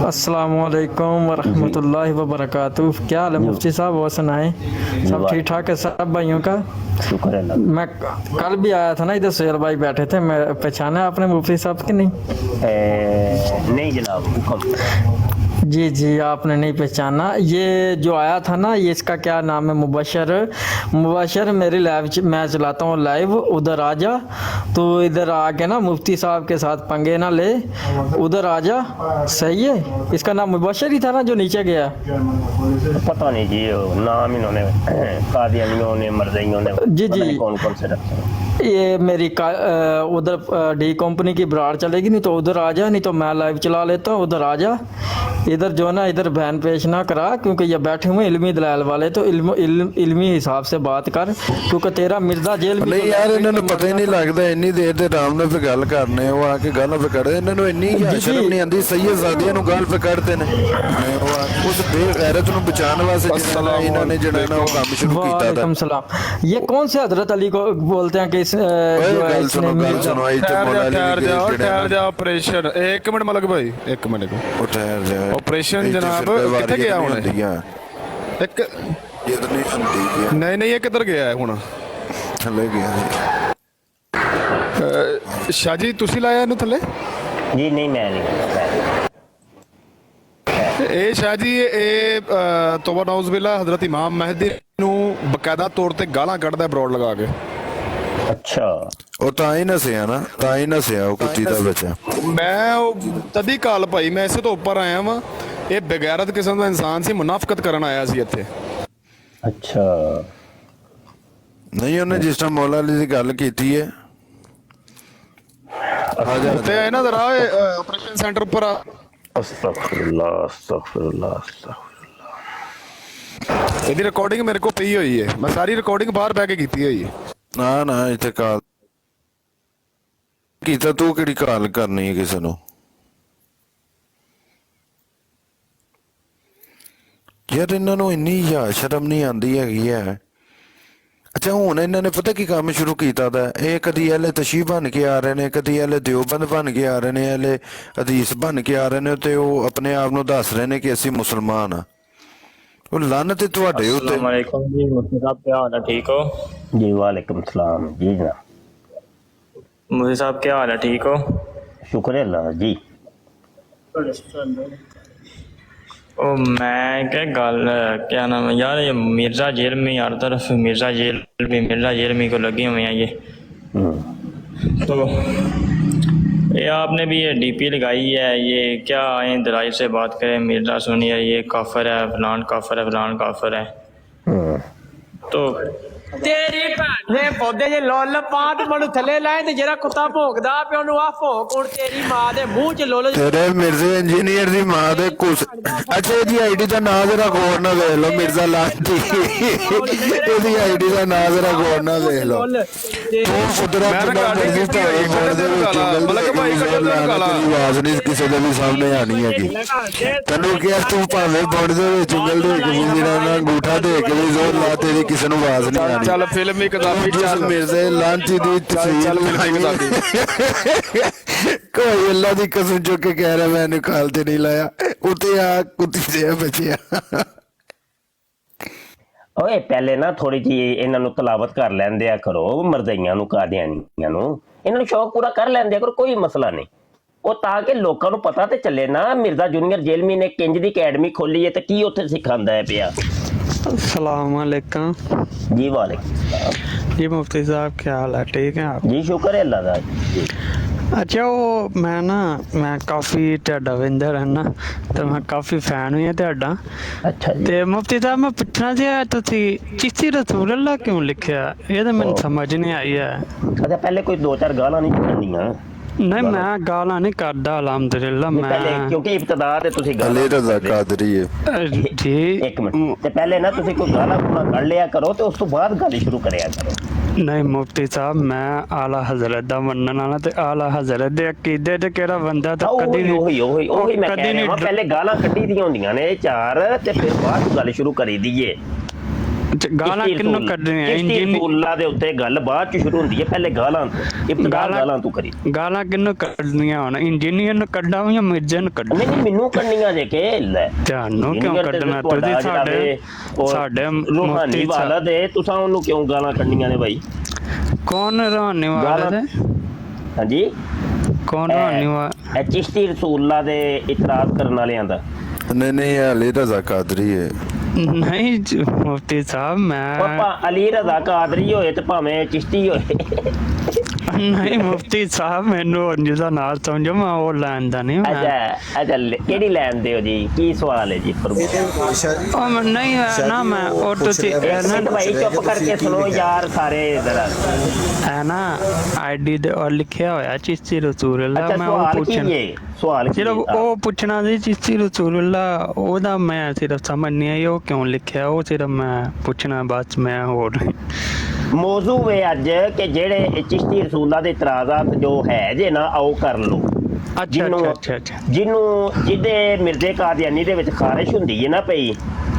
अस्सलाम वालेकुम वरहमतुल्लाहि वबरकातुह। क्या हाल है मुफ्ती साहब, वो सुनाए? सब ठीक ठाक है सब भाइयों का? शुक्र है। मैं कल भी आया था ना इधर, सुहेल भाई बैठे थे, मैं पहचाना आपने मुफ्ती साहब की? नहीं जनाब, हुक्म। जी जी आपने नहीं पहचाना। ये जो आया था ना, ये इसका क्या नाम है, मुबशर मेरी लाइव मैं चलाता हूँ लाइव, उधर आ जा। तो इधर आके ना मुफ्ती साहब के साथ पंगे ना ले, उधर आ जा, सही है? इसका नाम मुबशर ही था ना जो नीचे गया? पता नहीं जी, नाम इन्होंने कादियानियों ने, मरज़इयों ने, जी जी कौन कौन से रखे हैं। ये मेरी उधर डी कंपनी की ब्राड़ चलेगी, नहीं तो उधर आ जा, नहीं तो मैं लाइव चला लेता हूँ, उधर आ जा। इधर जो ना इधर बहन पेश ना करा, क्योंकि ये बैठे हुए इल्मी दलाल वाले, तो इल्मी हिसाब से बात कर, क्योंकि तेरा मिर्जा जेल में। नहीं यार, इन्होंने पता ही नहीं लगता, इन्नी देर ते आराम नाल गल करने, वो आके गल पे कड़दे, इन्होंने इन्नी शर्म नहीं आंदी, सही ज़ादियां नु गल पे कड़दे ने। उस बेगैरत नु बचाने वास्ते इन्होंने जेड़ा ना वो काम शुरू कीता था। वालेकुम सलाम। ये कौन से हजरत अली को बोलते हैं कि गल सुनो आई तो ठहर जा ऑपरेशन। एक मिनट मलक भाई, एक मिनट को ठहर जा। ऑपरेशन जनाब किथे गया हुण? एक नहीं ये किधर गया है हुण? थले गया शाह जी, तुसी लाया इनू थले? जी नहीं, मैं नहीं। ਇਹ ਸ਼ਾਹ ਜੀ ਇਹ ਤੋਬਾ ਨਾਉਜ਼ ਬਿਲਾ ਹਜ਼ਰਤ ਇਮਾਮ ਮਹਿਦੀ ਨੂੰ ਬਕਾਇਦਾ ਤੌਰ ਤੇ ਗਾਲਾਂ ਕੱਢਦਾ ਬਰੋਡ ਲਗਾ ਕੇ। ਅੱਛਾ, ਉਹ ਤਾਂ ਹੀ ਨਸਿਆ ਨਾ, ਤਾਂ ਹੀ ਨਸਿਆ ਉਹ ਕੁੱਤੀ ਦਾ ਬੱਚਾ। ਮੈਂ ਉਹ ਤਦੀ ਕਾਲ ਭਾਈ, ਮੈਂ ਇਸੇ ਤੋਂ ਉੱਪਰ ਆਇਆ ਵਾਂ। ਇਹ ਬੇਗੈਰਤ ਕਿਸਮ ਦਾ ਇਨਸਾਨ ਸੀ, ਮੁਨਾਫਕਤ ਕਰਨ ਆਇਆ ਸੀ ਇੱਥੇ। ਅੱਛਾ ਨਹੀਂ, ਉਹਨੇ ਜਿਸ ਟਾਈਮ ਮੌਲਾ ਅਲੀ ਦੀ ਗੱਲ ਕੀਤੀ ਹੈ ਤੇ ਇਹਨਾਂ ਦਾ ਰਾਹ ਆਪਰੇਸ਼ਨ ਸੈਂਟਰ ਉੱਪਰ ਆ। ਅਸਤਗਫਿਰullah ਅਸਤਗਫਿਰullah ਅਸਤਗਫਿਰullah। ਇਹਦੀ ਰਿਕਾਰਡਿੰਗ ਮੇਰੇ ਕੋਲ ਪਈ ਹੋਈ ਹੈ, ਮੈਂ ਸਾਰੀ ਰਿਕਾਰਡਿੰਗ ਬਾਹਰ ਬੈ ਕੇ ਕੀਤੀ ਹੋਈ ਹੈ। ਨਾ ਨਾ, ਇੱਥੇ ਕਾਲ ਕੀਤਾ, ਤੂੰ ਕਿਹੜੀ ਕਾਲ ਕਰਨੀ ਹੈ ਕਿਸੇ ਨੂੰ? ਯਾਰ ਇਹਨਾਂ ਨੂੰ ਇੰਨੀ ਸ਼ਰਮ ਨਹੀਂ ਆਉਂਦੀ ਹੈਗੀ ਹੈ। ਅੱਛਾ, ਹੁਣ ਇਹਨਾਂ ਨੇ ਪਤਾ ਕੀ ਕੰਮ ਸ਼ੁਰੂ ਕੀਤਾ ਦਾ, ਇਹ ਕਦੀ ਇਹਲੇ ਤਸ਼ੀਹ ਬਣ ਕੇ ਆ ਰਹੇ ਨੇ, ਕਦੀ ਇਹਲੇ ਦਿਓਬੰਦ ਬਣ ਕੇ ਆ ਰਹੇ ਨੇ, ਇਹਲੇ ਹਦੀਸ ਬਣ ਕੇ ਆ ਰਹੇ ਨੇ, ਤੇ ਉਹ ਆਪਣੇ ਆਪ ਨੂੰ ਦੱਸ ਰਹੇ ਨੇ ਕਿ ਅਸੀਂ ਮੁਸਲਮਾਨ ਆ। ਉਹ ਲਾਨਤ ਹੈ ਤੁਹਾਡੇ ਉੱਤੇ। अस्सलाम वालेकुम जी, मुफ्ती साहब क्या हाल है, ठीक हो? जी वालेकुम सलाम। जी जनाब। मुफ्ती साहब क्या हाल है, ठीक हो? शुक्र है अल्लाह जी। ओ मैं क्या गल, क्या नाम है यार, ये मिर्जा जेल में हर तरफ मिर्जा जेल में को लगे हुए हैं ये। तो ये आपने भी ये डीपी लगाई है, ये क्या आए दलाइल से बात करें, मिर्जा सुनिए ये काफर है, फलान काफर है, फलान काफर है। तो तेरी भैन ने पौधे जे लोल पात मनु थले लाए ते जरा कुत्ता भोगदा पे ओनु आ भोग उड़ तेरी मां दे मुंह च लोल तेरे मिर्जे इंजीनियर दी मां दे कुछ। अच्छा, ਇਹਦੀ ਆਈਡੀ ਦਾ ਨਾਮ ਜ਼ਰਾ ਗੌਰ ਨਾਲ ਵੇਖ ਲਓ, ਮਿਰਜ਼ਾ ਲਾਂਟੀ। ਇਹਦੀ ਆਈਡੀ ਦਾ ਨਾਮ ਜ਼ਰਾ ਗੌਰ ਨਾਲ ਵੇਖ ਲਓ। ਤੂੰ ਫੁਦਰਾ ਕਿੰਨਾ ਮਰਜ਼ੀ ਭਾਵੇਂ ਫੋਨ ਦੇ ਵਿੱਚ ਮਲਕ ਭਾਈ ਆਵਾਜ਼ ਨਹੀਂ ਕਿਸੇ ਦੇ ਵੀ ਸਾਹਮਣੇ ਆਣੀ ਹੈਗੀ। ਤੈਨੂੰ ਕਿਹਾ ਤੂੰ ਭਾਵੇਂ ਫੋਨ ਦੇ ਵਿੱਚ ਉਂਗਲ ਦੇ ਕੇ ਵੀ ਮੇਰਾ ਨਾ ਅੰਗੂਠਾ ਦੇ ਕੇ ਵੀ ਜ਼ੋਰ ਲਾ, ਤੇਰੀ ਕਿਸੇ ਨੂੰ ਆਵਾਜ਼ ਨਹੀਂ ਆਣੀ। ਚੱਲ ਫਿਲਮ ਹੀ ਕਿਤਾਬੀ ਚੱਲ ਮਿਰਜ਼ੇ ਲਾਂਟੀ ਦੀ ਤਸਵੀਰ ਕੋਈ ਅੱਲਾ ਦੀ ਕਸਮ ਚੁੱਕ ਕੇ ਕਹਿ ਰਿਹਾ ਮੈਂ ਇਹਨੂੰ ਖਾਲ ਤੇ ਨਹੀਂ ਲਾਇਆ, ਉੱਤੇ ਆ ਕੁੱਤੀ ਦੇ ਬਚਿਆ। ਓਏ ਪਹਿਲੇ ਨਾ ਥੋੜੀ ਜਿਹੀ ਇਹਨਾਂ ਨੂੰ ਤਲਾਵਤ ਕਰ ਲੈਂਦਿਆ ਕਰੋ, ਮਰਜ਼ਈਆਂ ਨੂੰ, ਕਾਦੀਆਨੀਆਂ ਨੂੰ, ਇਹਨਾਂ ਨੂੰ ਸ਼ੌਕ ਪੂਰਾ ਕਰ ਲੈਂਦਿਆ ਕਰੋ, ਕੋਈ ਮਸਲਾ ਨਹੀਂ। ਉਹ ਤਾਂ ਕਿ ਲੋਕਾਂ ਨੂੰ ਪਤਾ ਤੇ ਚੱਲੇ ਨਾ, ਮਿਰਜ਼ਾ ਜੂਨੀਅਰ ਜੇਲਮੀ ਨੇ ਕਿੰਜ ਦੀ ਅਕੈਡਮੀ ਖੋਲੀ ਹੈ ਤੇ ਕੀ ਉੱਥੇ ਸਿਖਾਉਂਦਾ ਹੈ ਪਿਆ। अस्सलाम वालेकुम जी वालेकुम सलाम। जी मुफ्ती साहब क्या हाल है, ठीक है आप? जी शुक्र है अल्लाह का। अच्छा, वो मैं काफ़ी ਤੁਹਾਡਾ ਵਿੰਦਰ ਹੈ ਨਾ, ਤੇ ਮੈਂ ਕਾਫੀ ਫੈਨ ਹੋਈ ਹਾਂ ਤੁਹਾਡਾ। ਅੱਛਾ ਜੀ। ਤੇ ਮੁਫਤੀ ਸਾਹਿਬ ਮੈਂ ਪੁੱਛਣਾ ਸੀ, ਤੁਸੀਂ ਚਿਸ਼ਤੀ ਰਸੂਲ ਅੱਲਾ ਕਿਉਂ ਲਿਖਿਆ? ਇਹ ਤਾਂ ਮੈਨੂੰ ਸਮਝ ਨਹੀਂ ਆਈ ਹੈ। ਅੱਛਾ, ਪਹਿਲੇ ਕੋਈ ਦੋ ਚਾਰ ਗਾਲਾਂ ਨਹੀਂ ਕੱਢਣੀਆਂ। नहीं मैं गाला नहीं करता अलहमदुलिल्लाह। मैं क्योंकि इब्तदा ते तुसी अली रज़ा कादरी है जी। एक मिनट ते पहले ना तुसी कोई गाला गुना कढ़ लिया करो ते उस तो बाद गाली शुरू करया करो। ਨਹੀਂ ਮੁਫਤੀ ਸਾਹਿਬ, ਮੈਂ ਆਲਾ ਹਜ਼ਰਤ ਦਾ ਮੰਨਣ ਵਾਲਾ ਤੇ ਆਲਾ ਹਜ਼ਰਤ ਦੇ ਅਕੀਦੇ ਤੇ ਕਿਹੜਾ ਬੰਦਾ ਤਾਂ ਕਦੀ ਨਹੀਂ ਉਹੀ ਮੈਂ ਕਹਿ ਰਿਹਾ ਪਹਿਲੇ ਗਾਲਾਂ ਕੱਢੀ ਦੀਆਂ ਹੁੰਦੀਆਂ ਨੇ ਚਾਰ ਤੇ ਫਿਰ ਬਾਅਦ ਚ ਗੱਲ ਸ਼ੁਰੂ ਕਰੀ ਦਈਏ। ਗਾਲਾਂ ਕਿੰਨੂੰ ਕੱਢਣੀਆਂ? ਇੰਜੀਨੀਅਰ ਦੇ ਉੱਤੇ ਗੱਲ ਬਾਅਦ ਚ ਸ਼ੁਰੂ ਹੁੰਦੀ ਹੈ, ਪਹਿਲੇ ਗਾਲਾਂ ਇਬਤਦਾ ਗਾਲਾਂ ਤੂੰ ਕਰੀ। ਗਾਲਾਂ ਕਿੰਨੂੰ ਕੱਢਣੀਆਂ ਹੁਣ? ਇੰਜੀਨੀਅਰ ਨੂੰ ਕੱਢਾਂ ਜਾਂ ਮਿਰਜ਼ੇ ਨੂੰ ਕੱਢਾਂ? ਨਹੀਂ ਮੈਨੂੰ ਕੱਢਣੀਆਂ ਜੇ ਕਿ ਲੈ ਤੁਹਾਨੂੰ ਕਿਉਂ ਕੱਢਣਾ? ਤੁਸੀਂ ਸਾਡੇ ਰੂਹਾਨੀ ਵਾਲਾ ਦੇ ਤੁਸੀਂ ਉਹਨੂੰ ਕਿਉਂ ਗਾਲਾਂ ਕੱਢਣੀਆਂ ਨੇ ਬਾਈ? ਕੌਣ ਰੂਹਾਨੀ ਵਾਲਾ ਦੇ? ਹਾਂਜੀ ਕੌਣ ਰੂਹਾਨੀ ਵਾਲਾ? ਚਿਸ਼ਤੀ ਰਸੂਲullah ਦੇ ਇਤਰਾਜ਼ ਕਰਨ ਵਾਲਿਆਂ ਦਾ। ਨਹੀਂ ਅਲੀ ਰਜ਼ਾ ਕਾਦਰੀ ਹੈ। ਨਹੀਂ ਮੁਫਤੀ ਸਾਹਿਬ, ਮੈਂ ਅਲੀ ਰਜ਼ਾ ਕਾਦਰੀ ਹੋਏ ਤੇ ਭਾਵੇਂ ਚਿਸ਼ਤੀ ਹੋਏ। ਨਹੀਂ ਮੁਫਤੀ ਸਾਹਿਬ, ਮੈਨੂੰ ਜਿਹਦਾ ਨਾਲ ਸਮਝੋ, ਮੈਂ ਉਹ ਲੈਣ ਦਾ ਨਹੀਂ। ਅੱਛਾ ਕਿਹੜੀ ਲੈਣ ਦੇ ਹੋ ਜੀ? ਕੀ ਸਵਾਲ ਹੈ ਜੀ? ਉਹ ਨਹੀਂ ਨਾ, ਮੈਂ ਉਹ ਤੁਸੀਂ ਭਾਈ ਚੁੱਪ ਕਰਕੇ ਸੁਣੋ ਯਾਰ ਸਾਰੇ ਜ਼ਰਾ। ਹੈ ਨਾ ਆਈਡੀ ਦੇ ਔਰ ਲਿਖਿਆ ਹੋਇਆ ਚਿਸ਼ਤੀ ਰਸੂਲullah। ਮੈਂ ਉਹ ਸਵਾਲ ਸਿਰਫ ਉਹ ਪੁੱਛਣਾ ਸੀ ਚਿਸ਼ਤੀ ਰਸੂਲullah, ਉਹਦਾ ਮੈਂ ਸਿਰਫ ਸਮਝ ਨਹੀਂ ਆਈ ਉਹ ਕਿਉਂ ਲਿਖਿਆ, ਉਹ ਸਿਰਫ ਮੈਂ ਪੁੱਛਣਾ ਬਸ। ਮੈਂ ਹੋਰ ਮੌਜ਼ੂ ਵੇ ਅੱਜ ਕਿ ਜਿਹੜੇ ਚਿਸ਼ਤੀ ਰਸੂਲullah ਦੇ ਇਤਰਾਜ਼ਾਤ ਜੋ ਹੈ ਜੇ ਨਾ ਆਓ ਕਰ ਲਓ। ਜਿਹਨੂੰ ਜਿਹਦੇ ਮਿਰਜ਼ੇ ਕਾਦੀਆਨੀ ਦੇ ਵਿੱਚ ਖਾਰਿਸ਼ ਹੁੰਦੀ ਹੈ ਨਾ ਪਈ,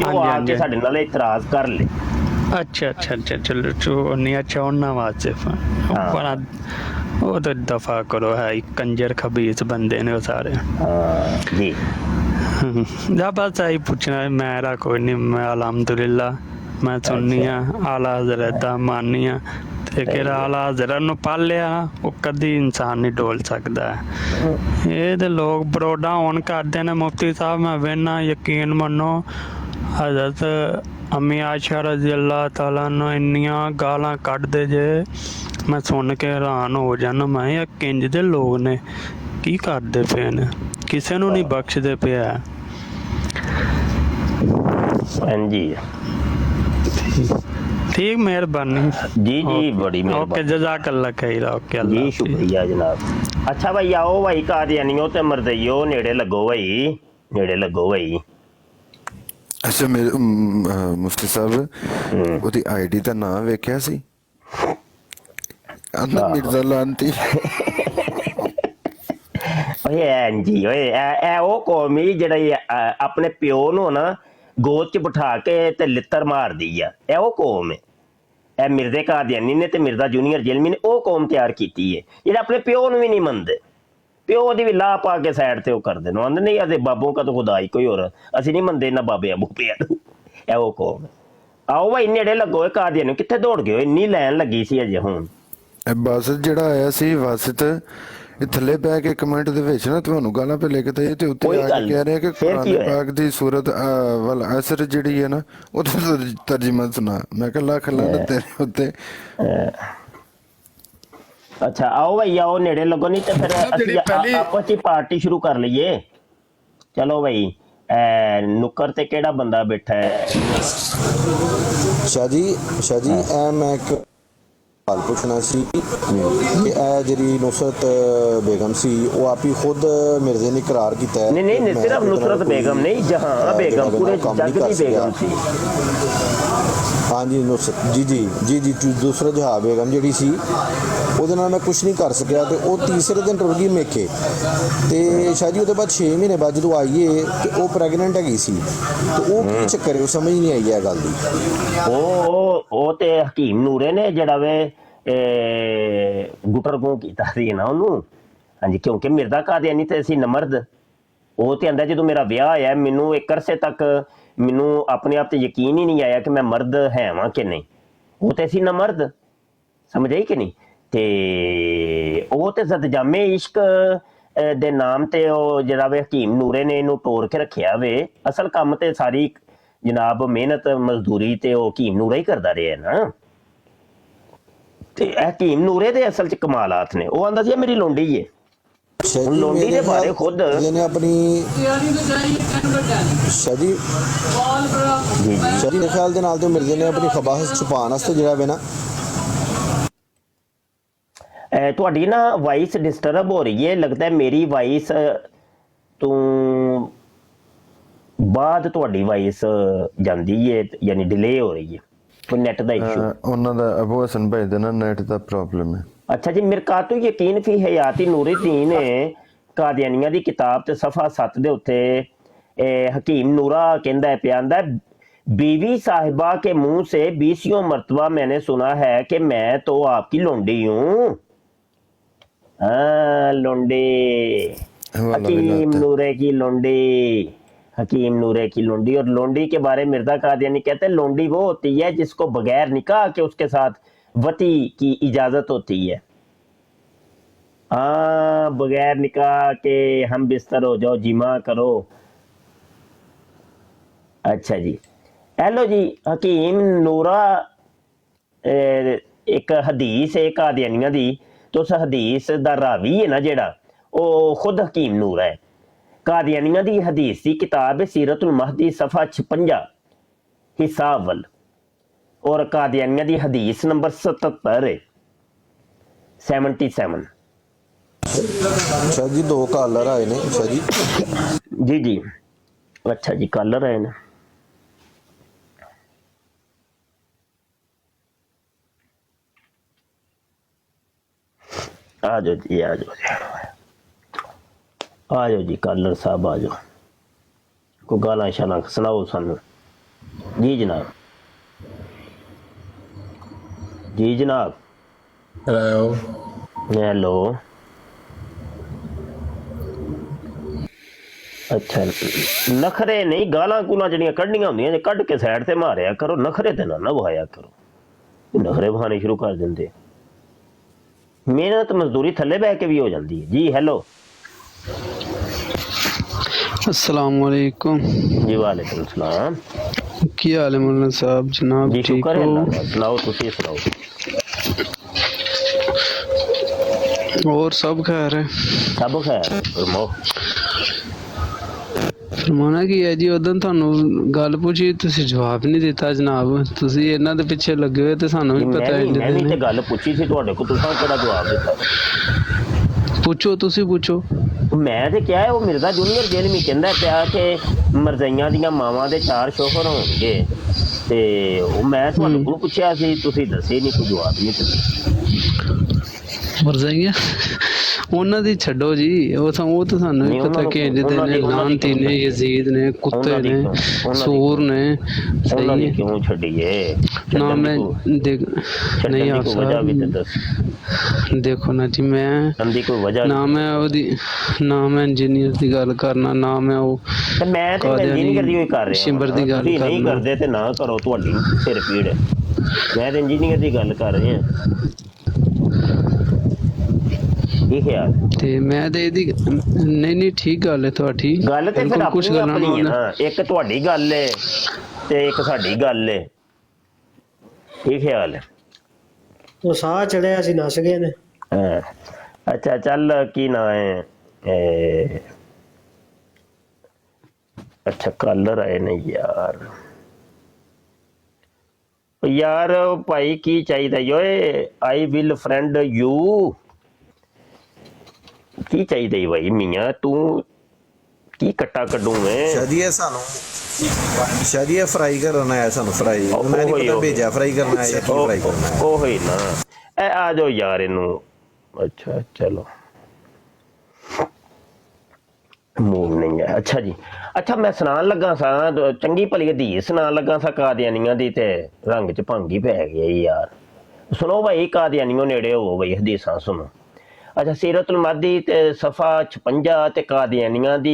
ਉਹ ਆ ਕੇ ਸਾਡੇ ਨਾਲ ਇਤਰਾਜ਼ ਕਰ ਲੈ। ਅੱਛਾ ਚਲੋ ਨਹੀਂ, ਅੱਛਾ ਉਹਨਾਂ ਵਾਸਤੇ ਪਰ ਉਹ ਤਾਂ ਦਫਾ ਕਰੋ, ਹੈ ਕੰਜਰ ਖਬੀਸ ਬੰਦੇ ਨੇ ਉਹ ਸਾਰੇ। ਜੀ ਜਾ ਬਸ ਆਹੀ ਪੁੱਛਣਾ। ਮੇਰਾ ਕੋਈ ਨਹੀਂ, ਮੈਂ ਅਲਹਮਦੁਲਿਲਾ ਮੈਂ ਸੁਣਨੀ ਆ ਆਲਾ ਹਜ਼ਰਤ ਦਾ ਮਾਨੀ ਆ ਤੇ ਕਿਹੜਾ ਆਲਾ ਹਜ਼ਰਤ ਨੂੰ ਪਾਲਿਆ ਉਹ ਕਦੀ ਇਨਸਾਨ ਨਹੀਂ ਡੋਲ ਸਕਦਾ। ਇਹ ਤੇ ਲੋਕ ਬਰੋਡਾ ਹੋਣ ਕਰਦੇ ਨੇ ਮੁਫਤੀ ਸਾਹਿਬ। ਮੈਂ ਵੇਖਣਾ, ਯਕੀਨ ਮੰਨੋ, ਹਜ਼ਰਤ ਅਮੀ ਆਇਸ਼ਾ ਰਜ਼ੀ ਅੱਲਾਹ ਤਾਲਾ ਨੂੰ ਇੰਨੀਆਂ ਗਾਲਾਂ ਕੱਢਦੇ ਜੇ, ਮੈਂ ਸੁਣ ਕੇ ਹੈਰਾਨ ਹੋ ਜਾਣਾ। ਮੈਂ ਇਹ ਕਿੰਜ ਦੇ ਲੋਕ ਨੇ, ਕੀ ਕਰਦੇ ਪਏ ਨੇ, ਕਿਸੇ ਨੂੰ ਨਹੀਂ ਬਖਸ਼ਦੇ ਪਿਆ। ਹਾਂਜੀ ठीक मेहरबानी जी बड़ी मेहरबानी। ओके जज़ाकल्लाह खैर। ओके जी शुक्रिया जनाब। अच्छा भाई आओ भाई कादियानियों ते मरदइयो नेड़े लगो भाई, नेड़े लगो भाई। अच्छा मेरे मुफ्ती साहब ਉਹਦੀ ਆਈਡੀ ਦਾ ਨਾਮ ਵੇਖਿਆ ਸੀ? ਅੰਨਾ ਮਿਰਜ਼ਾ ਲਾਂਤੀ। ਓਏ ਹਾਂਜੀ ਓਏ ਇਹ ਉਹ ਕੌਮ ਹੀ ਜਿਹੜੀ ਆਪਣੇ ਪਿਓ ਨੂੰ ਨਾ ਗੋਦ 'ਚ ਬਿਠਾ ਕੇ ਤੇ ਲਿੱਤਰ ਮਾਰਦੀ ਆ। ਇਹ ਉਹ ਕੌਮ ਹੈ, ਇਹ ਮਿਰਜ਼ੇ ਕਾਦੀਆਨੀ ਨੇ ਤੇ ਮਿਰਜ਼ਾ ਜੂਨੀਅਰ ਜਿਲਮੀ ਨੇ ਉਹ ਕੌਮ ਤਿਆਰ ਕੀਤੀ ਹੈ ਜਿਹੜੇ ਆਪਣੇ ਪਿਓ ਨੂੰ ਵੀ ਨਹੀਂ ਮੰਨਦੇ। ਪਿਓ ਦੀ ਵੀ ਲਾਹ ਪਾ ਕੇ ਸਾਈਡ ਤੇ ਉਹ ਕਰਦੇ ਨੇ, ਆਂਦੇ ਨਹੀਂ ਅਸੀਂ ਬਾਬੋਂ ਕਾ ਤਾਂ ਖੁਦਾ ਹੀ ਕੋਈ ਹੋਰ, ਅਸੀਂ ਨਹੀਂ ਮੰਨਦੇ ਇਹਨਾਂ ਬਾਬਿਆਂ ਬੂਬਿਆਂ ਨੂੰ। ਇਹ ਉਹ ਕੌਮ ਹੈ। ਆਓ ਭਾਈ ਨੇੜੇ ਲੱਗੋ ਕਾਦੀਆਨੀ। ਕਿੱਥੇ ਦੌੜ ਗਏ? ਇੰਨੀ ਲਾਈਨ ਲੱਗੀ ਸੀ ਅਜੇ ਹੁਣ। ਬਾਸਿਤ ਜਿਹੜਾ ਆਇਆ ਸੀ ਵਾਸਿਤ, ਇਹ ਥੱਲੇ ਬੈ ਕੇ ਕਮੈਂਟ ਦੇ ਵਿੱਚ ਨਾ ਤੁਹਾਨੂੰ ਗਾਲਾਂ ਪੇ ਲਿਖਦਾ ਹੈ ਤੇ ਉੱਤੇ ਆ ਕੇ ਕਹਿ ਰਿਹਾ ਕਿ ਕੁਰਾਨ ਪਾਕ ਦੀ ਸੂਰਤ ਵਲ ਅਸਰ ਜਿਹੜੀ ਹੈ ਨਾ ਉਹਦਾ ਤਰਜਮਾ ਸੁਣਾ। ਮੈਂ ਕਿਹਾ ਲੱਖ ਲਾਨਤ ਤੇਰੇ ਉੱਤੇ। ਅੱਛਾ ਆਓ ਭਾਈ ਆਓ ਨੇੜੇ ਲੱਗੋ, ਨਹੀਂ ਤੇ ਫਿਰ ਅਸੀਂ ਆਪਸ ਚ ਪਾਰਟੀ ਸ਼ੁਰੂ ਕਰ ਲਈਏ। ਚਲੋ ਭਾਈ ਨੁੱਕਰ ਤੇ ਕਿਹੜਾ ਬੰਦਾ ਬੈਠਾ ਹੈ? ਸ਼ਾਹ ਜੀ ਮੈਂ ਇੱਕ ਸਵਾਲ ਪੁੱਛਣਾ ਸੀ ਕਿ ਇਹ ਜਿਹੜੀ ਨੁਸਰਤ ਬੇਗਮ ਸੀ ਉਹ ਆਪ ਹੀ ਖੁਦ ਮਿਰਜ਼ੇ ਨੇ ਇਕਰਾਰ ਕੀਤਾ ਹੈ? ਨਹੀਂ ਸਿਰਫ ਨੁਸਰਤ ਬੇਗਮ ਨਹੀਂ, ਜਹਾਂ ਬੇਗਮ ਪੂਰੇ ਜੱਗ ਦੀ ਬੇਗਮ ਸੀ। ਹਾਂਜੀ ਨੁਸਰਤ ਜੀ ਦੂਸਰਾ ਜਹਾਂ ਬੇਗਮ ਜਿਹੜੀ ਸੀ ਉਹਦੇ ਨਾਲ ਮੈਂ ਕੁਝ ਨਹੀਂ ਕਰ ਸਕਿਆ ਤੇ ਉਹ ਤੀਸਰੇ ਦਿਨ ਟੁਰ ਗਈ ਮੇਕੇ। ਤੇ ਸ਼ਾਹ ਜੀ ਉਹਦੇ ਬਾਅਦ 6 ਮਹੀਨੇ ਬਾਅਦ ਜਦੋਂ ਆਈਏ ਤੇ ਉਹ ਪ੍ਰੈਗਨੈਂਟ ਹੈਗੀ ਸੀ ਤੇ ਉਹ ਕੀ ਚੱਕਰ ਹੈ? ਉਹ ਸਮਝ ਨਹੀਂ ਆਈ ਇਹ ਗੱਲ ਦੀ। ਉਹ ਤੇ ਹਕੀਮ ਨੂਰੇ ਨੇ ਜਿਹੜਾ ਵੇ ਗੁਟਰ ਗੂੰ ਕੀਤਾ ਸੀ ਨਾ ਉਹਨੂੰ। ਹਾਂਜੀ ਕਿਉਂਕਿ ਮਿਰਜ਼ਾ ਕਾਦੀਆਨੀ ਤੇ ਅਸੀਂ ਨਮਰਦ। ਉਹ ਤੇ ਆਂਦਾ ਜਦੋਂ ਮੇਰਾ ਵਿਆਹ ਹੋਇਆ ਮੈਨੂੰ ਇੱਕ ਅਰਸੇ ਤੱਕ ਮੈਨੂੰ ਆਪਣੇ ਆਪ ਤੇ ਯਕੀਨ ਹੀ ਨਹੀਂ ਆਇਆ ਕਿ ਮੈਂ ਮਰਦ ਹੈ ਵਾਂ ਕਿ ਨਹੀਂ। ਉਹ ਤੇ ਅਸੀਂ ਨਮਰਦ, ਸਮਝ ਆਈ ਕਿ ਨਹੀਂ? ਤੇ ਉਹ ਤੇ ਜ਼ਦਜਾਮੇ ਇਸ਼ਕ ਦੇ ਨਾਮ ਤੇ ਉਹ ਜਿਹੜਾ ਵੇ ਹਕੀਮ ਨੂਰੇ ਨੇ ਇਹਨੂੰ ਤੋੜ ਕੇ ਰੱਖਿਆ ਵੇ। ਅਸਲ ਕੰਮ ਤੇ ਸਾਰੀ ਜਨਾਬ ਮਿਹਨਤ ਮਜ਼ਦੂਰੀ ਤੇ ਉਹ ਹਕੀਮ ਨੂਰਾ ਹੀ ਕਰਦਾ ਰਿਹਾ ਨਾ। ਤੇ ਹਕੀਮ ਨੂਰੇ ਦੇ ਅਸਲ ਚ ਕਮਾਲਾਤ ਨੇ। ਉਹ ਆਂਦਾ ਸੀ ਮੇਰੀ ਲੋਂਡੀ ਹੈ। ਲੋਂਡੀ ਦੇ ਬਾਰੇ ਖੁਦ ਇਹਨੇ ਆਪਣੀ ਸ਼ਾਦੀ ਦੇ ਖਿਆਲ ਦੇ ਨਾਲ ਤੇ ਮਿਰਜ਼ੇ ਨੇ ਆਪਣੀ ਖਬਾਹਸ ਛੁਪਾਉਣ ਵਾਸਤੇ ਜਿਹੜਾ ਵੇ ਨਾ। ਤੁਹਾਡੀ ਨਾ ਵਾਇਸ ਡਿਸਟਰਬ ਹੋ ਰਹੀ ਹੈ, ਲੱਗਦਾ ਮੇਰੀ ਵਾਇਸ ਤੋਂ ਬਾਅਦ ਤੁਹਾਡੀ ਵਾਇਸ ਜਾਂਦੀ ਹੈ, ਯਾਨੀ ਡਿਲੇ ਹੋ ਰਹੀ ਹੈ। ਕੋਈ ਨੈਟ ਦਾ ਇਸ਼ੂ? ਉਹਨਾਂ ਦਾ ਅਬੂ ਹਸਨ ਭਾਈ ਦਾ ਨਾ ਨੈਟ ਦਾ ਪ੍ਰੋਬਲਮ ਹੈ। ਅੱਛਾ ਜੀ, ਮਿਰਕਾਤੂ ਯਕੀਨ ਫੀ ਹਯਾਤੀ ਨੂਰੁਦੀਨ ਕਾਦੀਆਨੀਆਂ ਦੀ ਕਿਤਾਬ ਤੇ ਸਫਾ 7 ਦੇ ਉੱਤੇ हकीम नूरा कहता है पिया बीवी साहिबा के मुंह से 20 मरतबा मैंने सुना है कि मैं तो आपकी लोंडी हूँ। लोंडी, हकीम नूरे की लोंडी, हकीम नूरे की लोंडी। और लोंडी के बारे में मिर्जा कादियानी कहते हैं लोंडी वो होती है जिसको बगैर निकाह के उसके साथ वती की इजाजत होती है। हाँ, बगैर निकाह के हम बिस्तर हो जाओ, जिमा करो। अच्छा जी, हेलो जी, हकीम नूरा एक हदीस है कादियानिया दी, तो उस हदीस दा रावी है ना जेड़ा वो खुद हकीम नूरा है। कादियानिया दी हदीस की किताब है सीरतुल महदी सफ़ा 56 हिस्सा अव्वल, और कादियानिया दी हदीस नंबर 77 है 77। अच्छा जी, 2 कॉलर आए ने। अच्छा जी जी, अच्छा जी, कॉलर आए ने। आ जाओ जी, आ जाओ जी, आ जाओ जी कॉलर साहब, आ जाओ। को गाना शाना सुनाओ सानू। जी जनाब, जी जनाब। हेलो, अच्छा, नखरे नहीं, गालां गूलां जड़ियां कढ़नियां होंदियां जे कढ़ के साइड ते मारिया करो, नखरे ते ना वहाया करो। नखरे बहाने शुरू कर दिंदे, मेहनत मजदूरी थले बह के भी हो जाती है। जी हेलो, अस्सलाम वालेकुम। जी वालेकुम सलाम। की हाल है मौलाना साहब? जनाब जी ठीक शुक्र है हो? अल्लाह का, सुनाओ तुसी सुनाओ। और सब खैर है? सब खैर, फरमाओ। फरमाना की है जी, उदन थानू गल पूछी तुसी जवाब नहीं दिता जनाब, तुसी इन्हां दे पिछे लगे हुए ते सानू भी पता है। मैं भी ते गल पूछी सी तुहाडे को, तुसां केड़ा जवाब दिता? पूछो, तुसी पूछो। मैं ते क्या है, वो मिर्जा जूनियर जेल में कहंदा पिया कि मरजाइयां दियां मावां दे 4 शोहर होणगे, ते मैं तुहाडे कोल पुछया सी, तुसी दसे नहीं, कोई जवाब नहीं दिता। मरजाइयां ਉਹਨਾਂ ਦੀ ਛੱਡੋ ਜੀ, ਉਹ ਤਾਂ ਸਾਨੂੰ ਵੀ ਪਤਾ ਕਿ ਇੰਜ ਦੇ ਨੇ, ਲਾਨਤੀ ਨੇ, ਯਜ਼ੀਦ ਨੇ, ਕੁੱਤੇ ਨੇ, ਸੂਰ ਨੇ। ਸਹੀ ਹੈ, ਕਿਉਂ ਛੱਡੀਏ? ਨਾ ਮੈਂ ਨਹੀਂ ਆਪ ਸਾਹਿਬ ਦੇਖੋ ਨਾ ਜੀ, ਮੈਂ ਨਾ ਮੈਂ ਉਹਦੀ ਨਾ ਮੈਂ ਇੰਜੀਨੀਅਰ ਦੀ ਗੱਲ ਕਰਨਾ, ਨਾ ਮੈਂ ਉਹ ਸ਼ਿੰਬਰ ਦੀ ਗੱਲ ਕਰਨਾ। ਨਹੀਂ ਕਰਦੇ ਤੇ ਨਾ ਕਰੋ, ਤੁਹਾਡੀ ਸਿਰ ਪੀੜ ਹੈ। ਮੈਂ ਤੇ ਇੰਜੀਨੀਅਰ ਦੀ ਗੱਲ ਕਰ ਰਿਹਾ। ਤੇ ਮੈਂ ਤੇ ਇਹਦੀ ਨਹੀਂ ਠੀਕ ਗੱਲ ਹੈ ਤੁਹਾਡੀ ਗੱਲ, ਤੇ ਫਿਰ ਆਪਣੀ ਆਪਣੀ ਹੈ ਨਾ, ਇੱਕ ਤੁਹਾਡੀ ਗੱਲ ਹੈ ਤੇ ਇੱਕ ਸਾਡੀ ਗੱਲ ਹੈ। ਕੀ ਖਿਆਲ ਹੈ? ਉਹ ਸਾਹ ਚੜਿਆ ਸੀ, ਨਸ ਗਏ ਨੇ। ਅੱਛਾ ਚੱਲ, ਕੀ ਨਾਂ ਹੈ? ਅੱਛਾ ਕਾਲਰ ਆਏ ਨੇ ਯਾਰ। ਯਾਰ ਭਾਈ ਕੀ ਚਾਹੀਦਾ ਓਏ? I will friend you. ਕੀ ਚਾਹੀਦਾ ਈ ਭਾਈ ਮੀਆਂ, ਤੂੰ ਕੀ ਕੱਟਾ ਕੱਢੂ ਮੈਂ? ਸ਼ਾਦੀਏ ਸਾਨੂੰ ਸ਼ਾਦੀਏ ਫਰਾਈ ਕਰਨਾ ਹੈ, ਸਾਨੂੰ ਫਰਾਈ ਮੈਂ ਨਹੀਂ ਪਤਾ ਭੇਜਿਆ ਫਰਾਈ ਕਰਨਾ ਹੈ ਜਾਂ ਕੀ ਫਰਾਈ ਕਰਨਾ ਹੈ। ਉਹ ਹੀ ਨਾ, ਇਹ ਆ ਜਾਓ ਯਾਰ ਇਹਨੂੰ। ਅੱਛਾ ਚਲੋ, ਮੂਵ ਨਹੀਂ ਹੈ। ਅੱਛਾ ਜੀ, ਅੱਛਾ ਮੈਂ ਸੁਣਾਉਣ ਲੱਗਾ ਸਾਂ, ਚੰਗੀ ਭਲੀ ਹਦੀਸ ਸੁਣਾਉਣ ਲੱਗਾ ਸਾਂ ਕਾਦੀਆਨੀਆਂ ਦੀ, ਤੇ ਰੰਗ ਚ ਭੰਗ ਹੀ ਪੈ ਗਿਆ ਯਾਰ। ਸੁਣੋ ਭਾਈ, ਕਾਦੀਆਨੀਓ ਨੇੜੇ ਹੋਵੋ ਬਈ, ਹਦੀਸਾਂ ਸੁਣੋ। अच्छा, सीरतुल महदी ते सफ़ा 56 ते कादियानिया दी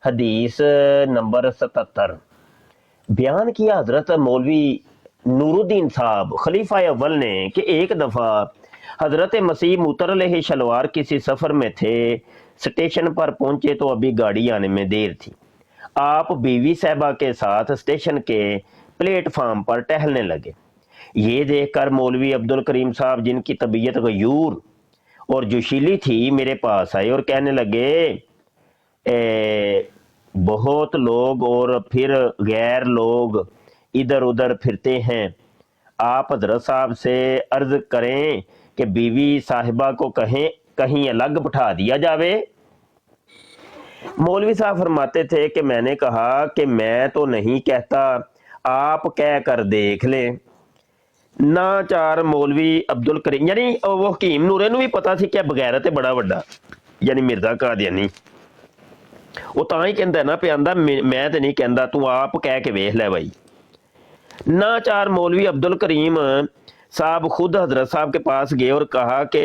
हदीस नंबर 77 बयान किया हजरत मौलवी नूरुद्दीन साहब खलीफा अव्वल ने कि एक दफ़ा हजरत मसीह मुतर अलैहि शलवार किसी सफ़र में थे, स्टेशन पर पहुंचे तो अभी गाड़ी आने में देर थी। आप बीवी साहबा के साथ स्टेशन के प्लेटफार्म पर टहलने लगे। ये देखकर मौलवी अब्दुल करीम साहब, जिनकी तबीयत गयूर और जोशीली थी, मेरे पास आए और कहने लगे, बहुत लोग और फिर गैर लोग इधर उधर फिरते हैं, आप हजरत साहब से अर्ज करें कि बीवी साहिबा को कहीं अलग बिठा दिया जावे। मौलवी साहब फरमाते थे कि मैंने कहा कि मैं तो नहीं कहता, आप कह कर देख लें। ਨਾ ਚਾਰ ਮੌਲਵੀ ਅਬਦੁਲ ਕਰੀਮ, ਯਾਨੀ ਉਹ ਹਕੀਮ ਨੂਰੇ ਨੂੰ ਵੀ ਪਤਾ ਸੀ ਕਿ ਬਗੈਰਤ ਹੈ ਬੜਾ ਵੱਡਾ, ਯਾਨੀ ਮਿਰਜ਼ਾ ਕਾਦੀਆਨੀ। ਉਹ ਤਾਂ ਹੀ ਕਹਿੰਦਾ ਨਾ ਪਿਆ, ਆਂਦਾ ਮੈਂ ਤੇ ਨਹੀਂ ਕਹਿੰਦਾ, ਤੂੰ ਆਪ ਕਹਿ ਕੇ ਵੇਖ ਲੈ भाई। ना चार मौलवी अब्दुल करीम साहब खुद हजरत साहब के पास गए और कहा कि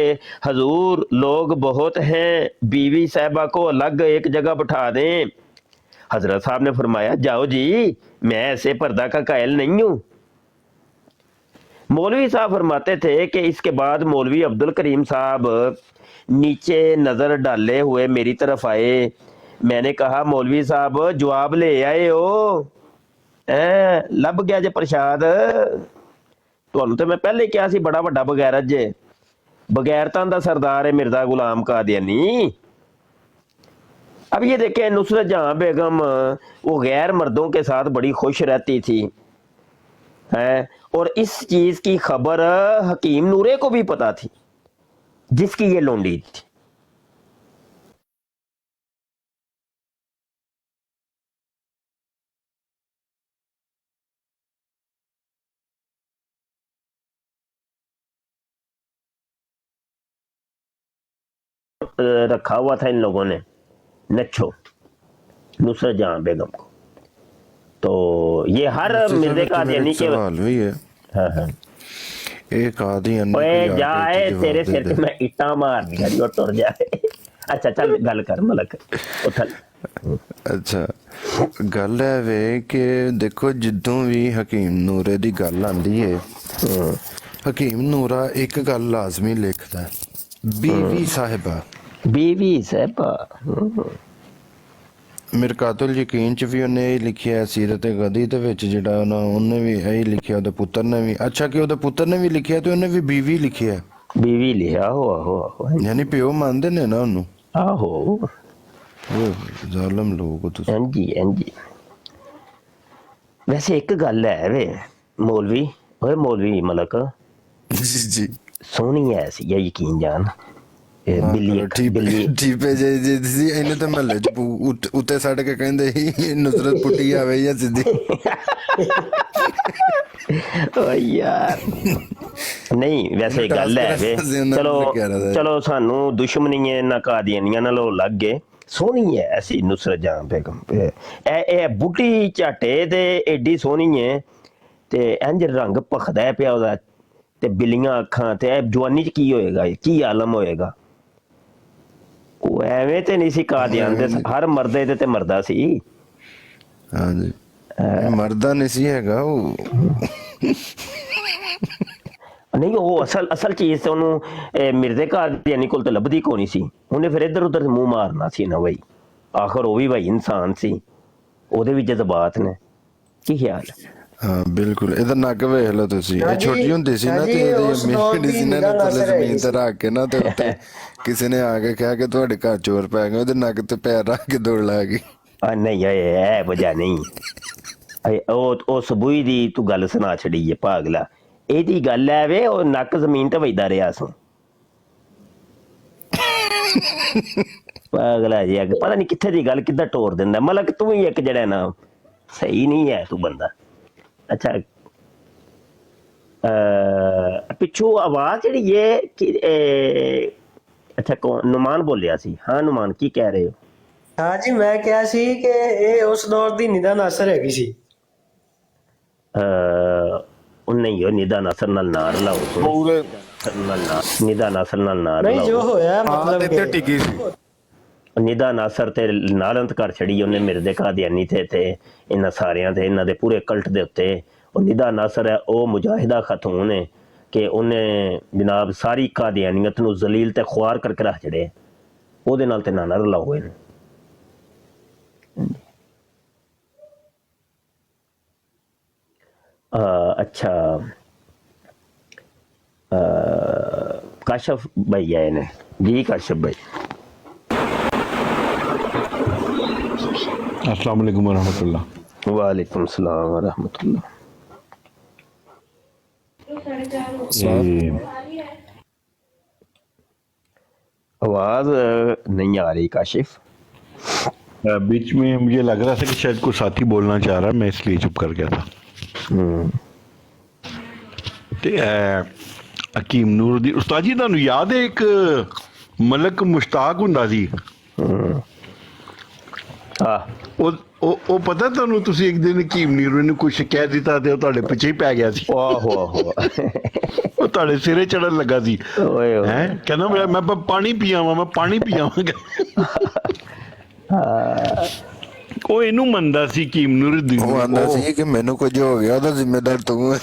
हजूर लोग बहुत हैं, बीवी साहबा को अलग एक जगह बिठा दें। हजरत साहब ने फरमाया जाओ जी, मैं ऐसे पर्दा का कायल नहीं हूँ। मौलवी साहब फरमाते थे कि इसके बाद मौलवी अब्दुल करीम साहब नीचे नज़र डाले हुए मेरी तरफ आए। मैंने कहा मौलवी साहब जवाब ले आए हो, ਲੱਭ ਗਿਆ ਜੇ ਪ੍ਰਸ਼ਾਦ। ਤੁਹਾਨੂੰ ਤੇ ਮੈਂ ਪਹਿਲੇ ਕਿਹਾ ਸੀ ਬੜਾ ਵੱਡਾ ਬਗੈਰਤ ਜੇ, बगैरता ਦਾ सरदार है मिर्जा गुलाम कादियानी। अब ये देखें नुसरत जहां बेगम वो गैर मर्दों के साथ बड़ी खुश रहती थी है, और इस चीज की खबर हकीम नूरे को भी पता थी जिसकी ये लोंडी थी। रखा हुआ था इन लोगों ने नच्छो नुसरत जहां बेगम को। तो ये हर मिर्जे कादियानी के सवाल भी है। हाँ हाँ एक कादियानी ओए जाए तेरे सिर पे मैं इट्टा मार दिया और टुर जाए। अच्छा चल गल कर मलक उठल। अच्छा गल है वे कि देखो जिदों भी हकीम नूरे दी गल आंदी है, हकीम नूरा एक गल लाजमी लिखदा है, बीवी साहिबा। बीवी साहिबा मिरकातुल यकीन च भी ਉਹਨੇ ਇਹ ਲਿਖਿਆ, ਸੀਰਤ ਗਦੀ ਦੇ ਵਿੱਚ ਜਿਹੜਾ ਉਹਨੇ ਵੀ ਇਹ ਲਿਖਿਆ, ਉਹਦੇ ਪੁੱਤਰ ਨੇ ਵੀ। ਅੱਛਾ ਕਿ ਉਹਦੇ ਪੁੱਤਰ ਨੇ ਵੀ ਲਿਖਿਆ ਤੇ ਉਹਨੇ ਵੀ बीवी ਲਿਖਿਆ। बीवी लिखा आहो आहो आहो, ਯਾਨੀ ਪਿਓ ਮੰਨਦੇ ਨੇ ਨਾ ਉਹਨੂੰ। आहो ਉਹ ਜ਼ਾਲਮ ਲੋਕ ਹੋ ਤੁਸੀਂ। ਹਾਂਜੀ ਹਾਂਜੀ। वैसे एक गल है वे मौलवी, ओए मौलवी मलक जी जी सोहनी है सी या यकीन जान ਠੀਪੇ ਜੇ ਸੀ ਇਹਨੇ ਤਾਂ ਮਹੱਲੇ ਚ ਉੱਤੇ ਸੜ ਕੇ ਕਹਿੰਦੇ ਸੀ ਨੁਸਰਤ ਪੁੱਟੀ ਆਵੇ ਜਾਂ ਸਿੱਧੀ। ਓ ਯਾਰ ਨਹੀਂ ਵੈਸੇ ਗੱਲ ਹੈ ਵੇ, ਚਲੋ ਚਲੋ ਸਾਨੂੰ ਦੁਸ਼ਮਣੀ ਹੈ ਨਾ ਕਾਦੀਆਨੀਆਂ ਨਾਲ ਉਹ ਲੱਗ ਗਏ। ਸੋਹਣੀ ਹੈ ਐਸੀ ਨੁਸਰਤ ਜਹਾਂ ਬੇਗਮ, ਇਹ ਬੁੱਢੀ ਝਾਟੇ ਤੇ ਐਡੀ ਸੋਹਣੀ ਹੈ ਤੇ ਇੰਜ ਰੰਗ ਭਖਦਾ ਪਿਆ ਉਹਦਾ, ਤੇ ਬਿੱਲੀਆਂ ਅੱਖਾਂ, ਤੇ ਇਹ ਜਵਾਨੀ ਚ ਕੀ ਹੋਏਗਾ, ਕੀ ਆਲਮ ਹੋਏਗਾ। ਉਹ ਐਵੇਂ ਤੇ ਨਹੀਂ ਸੀ ਕਾਦੀਆਨ ਦੇ, ਹਰ ਮਰਦੇ ਤੇ ਮਰਦਾ ਸੀ। ਹਾਂਜੀ ਮਰਦਾ ਨਹੀਂ ਸੀ ਹੈਗਾ ਉਹ। ਨਹੀਂ ਉਹ ਅਸਲ ਚੀਜ਼ ਤੇ ਉਹਨੂੰ ਮਿਰਜ਼ੇ ਕਾਦੀਆਨੀ ਕੋਲ ਤਾਂ ਲੱਭਦੀ ਕੋਈ ਨਹੀਂ ਸੀ, ਉਹਨੇ ਫਿਰ ਇੱਧਰ ਉੱਧਰ ਮੂੰਹ ਮਾਰਨਾ ਸੀ ਨਾ ਬਈ। ਆਖਰ ਉਹ ਵੀ ਭਾਈ ਇਨਸਾਨ ਸੀ, ਉਹਦੇ ਵੀ ਜਜ਼ਬਾਤ ਨੇ। ਕੀ ਖਿਆਲ ਹੈ? ਹਾਂ ਬਿਲਕੁਲ। ਇਹਦਾ ਨੱਕ ਵੇਖ ਲਓ ਤੁਸੀਂ, ਇਹ ਛੋਟੀ ਹੁੰਦੀ ਸੀ ਨਾ ਤੇ ਇਹਦੀ ਮੇਰੀ ਸੀ ਨਾ ਥੱਲੇ ਜ਼ਮੀਨ ਤੇ ਰੱਖ ਕੇ ਨਾ ਤੇ ਉੱਤੇ ਕਿਸੇ ਨੇ ਆ ਕੇ ਕਿਹਾ ਕਿ ਤੁਹਾਡੇ ਘਰ ਚੋਰ ਪੈ ਗਏ, ਉਹਦੇ ਨੱਕ ਤੇ ਪੈਰ ਰੱਖ ਕੇ ਦੌੜ ਲਾ ਗਈ। ਨਹੀਂ ਇਹ ਵਜ੍ਹਾ ਨਹੀਂ, ਉਹ ਸਬੂਈ ਦੀ ਤੂੰ ਗੱਲ ਸੁਣਾ ਛੜੀ ਹੈ ਪਾਗਲਾ। ਇਹਦੀ ਗੱਲ ਹੈ ਵੇ ਉਹ ਨੱਕ ਜ਼ਮੀਨ ਤੇ ਵੱਜਦਾ ਰਿਹਾ ਸੋ ਪਾਗਲਾ ਜੀ, ਪਤਾ ਨਹੀਂ ਕਿੱਥੇ ਦੀ ਗੱਲ ਕਿੱਦਾਂ ਟੋਰ ਦਿੰਦਾ। ਮਲਕ ਤੂੰ ਹੀ ਇੱਕ ਜਿਹੜਾ ਨਾ ਸਹੀ ਨਹੀਂ ਹੈ ਤੂੰ ਬੰਦਾ। अच्छा पिछू आवाज ਜਿਹੜੀ ਹੈ अच्छा कौन नुमान बोलिया सी? हाँ नुमान की कह रहे हो? हाँ जी मैं क्या सी कि ये उस दौर दी निदा नासर हैगी सी। नहीं हो निदा नासर नाल ना रलाओ पूरे निदा नासर नाल ना रलाओ। नहीं जो होया मतलब ते टिकी सी निदा नासर ते नालंत कर छड़ी ਉਹਨੇ ਮਿਰਜ਼ੇ ਕਾਦੀਆਨੀ ਤੇ ਇਹਨਾਂ ਸਾਰਿਆਂ ਤੇ ਇਹਨਾਂ ਦੇ ਪੂਰੇ ਕਲਟ ਦੇ ਉੱਤੇ। ਉਹ ਨਿਦਾ ਨਾਸਰ ਹੈ ਉਹ ਮੁਜਾਹਿਦਾ ਖਤੂਨ ਹੈ ਕਿ ਉਹਨੇ ਜਨਾਬ ਸਾਰੀ ਕਾਦੀਆਨੀਅਤ ਨੂੰ ਜ਼ਲੀਲ ਤੇ ਖੁਆਰ ਕਰਕੇ ਰੱਖ ਛੜਿਆ। ਉਹਦੇ ਨਾਲ ਤੇ ਨਾ ਰਲਾਓ ਇਹਨੂੰ। अच्छा काशफ भाई आए ने जी। काशफ भाई अस्सलाम वालेकुम वरहमतुल्लाह। वालेकुम सलाम वरहमतुल्लाह। आवाज नहीं आ रही काशिफ। बीच में मुझे लग रहा था कि शायद कोई साथी बोलना चाह रहा है, मैं इसलिए चुप कर गया था। ਤੇ ਹਕੀਮ ਨੂਰ ਦੀ ਉਸਤਾਦ ਜੀ ਤੁਹਾਨੂੰ ਯਾਦ ਹੈ ਇੱਕ ਮਲਕ ਮੁਸ਼ਤਾਕ ਹੁੰਦਾ ਸੀ ਉਹ ਪਤਾ ਤੁਹਾਨੂੰ ਤੁਸੀਂ ਇੱਕ ਦਿਨ ਹਕੀਮ ਨੂਰ ਨੂੰ ਕੁਝ ਕਹਿ ਦਿੱਤਾ ਤੇ ਉਹ ਤੁਹਾਡੇ ਪਿੱਛੇ ਹੀ ਪੈ ਗਿਆ ਸੀ ਆਹੋ ਉਹ ਤੁਹਾਡੇ ਸਿਰੇ ਚੜਨ ਲੱਗਾ ਸੀ ਹੈ ਕਹਿੰਦਾ ਮੈਂ ਪਾਣੀ ਪੀਆਵਾਂ ਮੈਂ ਪਾਣੀ ਪੀਆਵਾਂਗਾ ਉਹ ਇਹਨੂੰ ਮੰਨਦਾ ਸੀ ਹਕੀਮ ਨੂਰ ਉਹ ਆਂਦਾ ਸੀ ਕਿ ਮੈਨੂੰ ਕੁਝ ਹੋ ਗਿਆ ਉਹਦਾ ਜ਼ਿੰਮੇਦਾਰ ਤੂੰ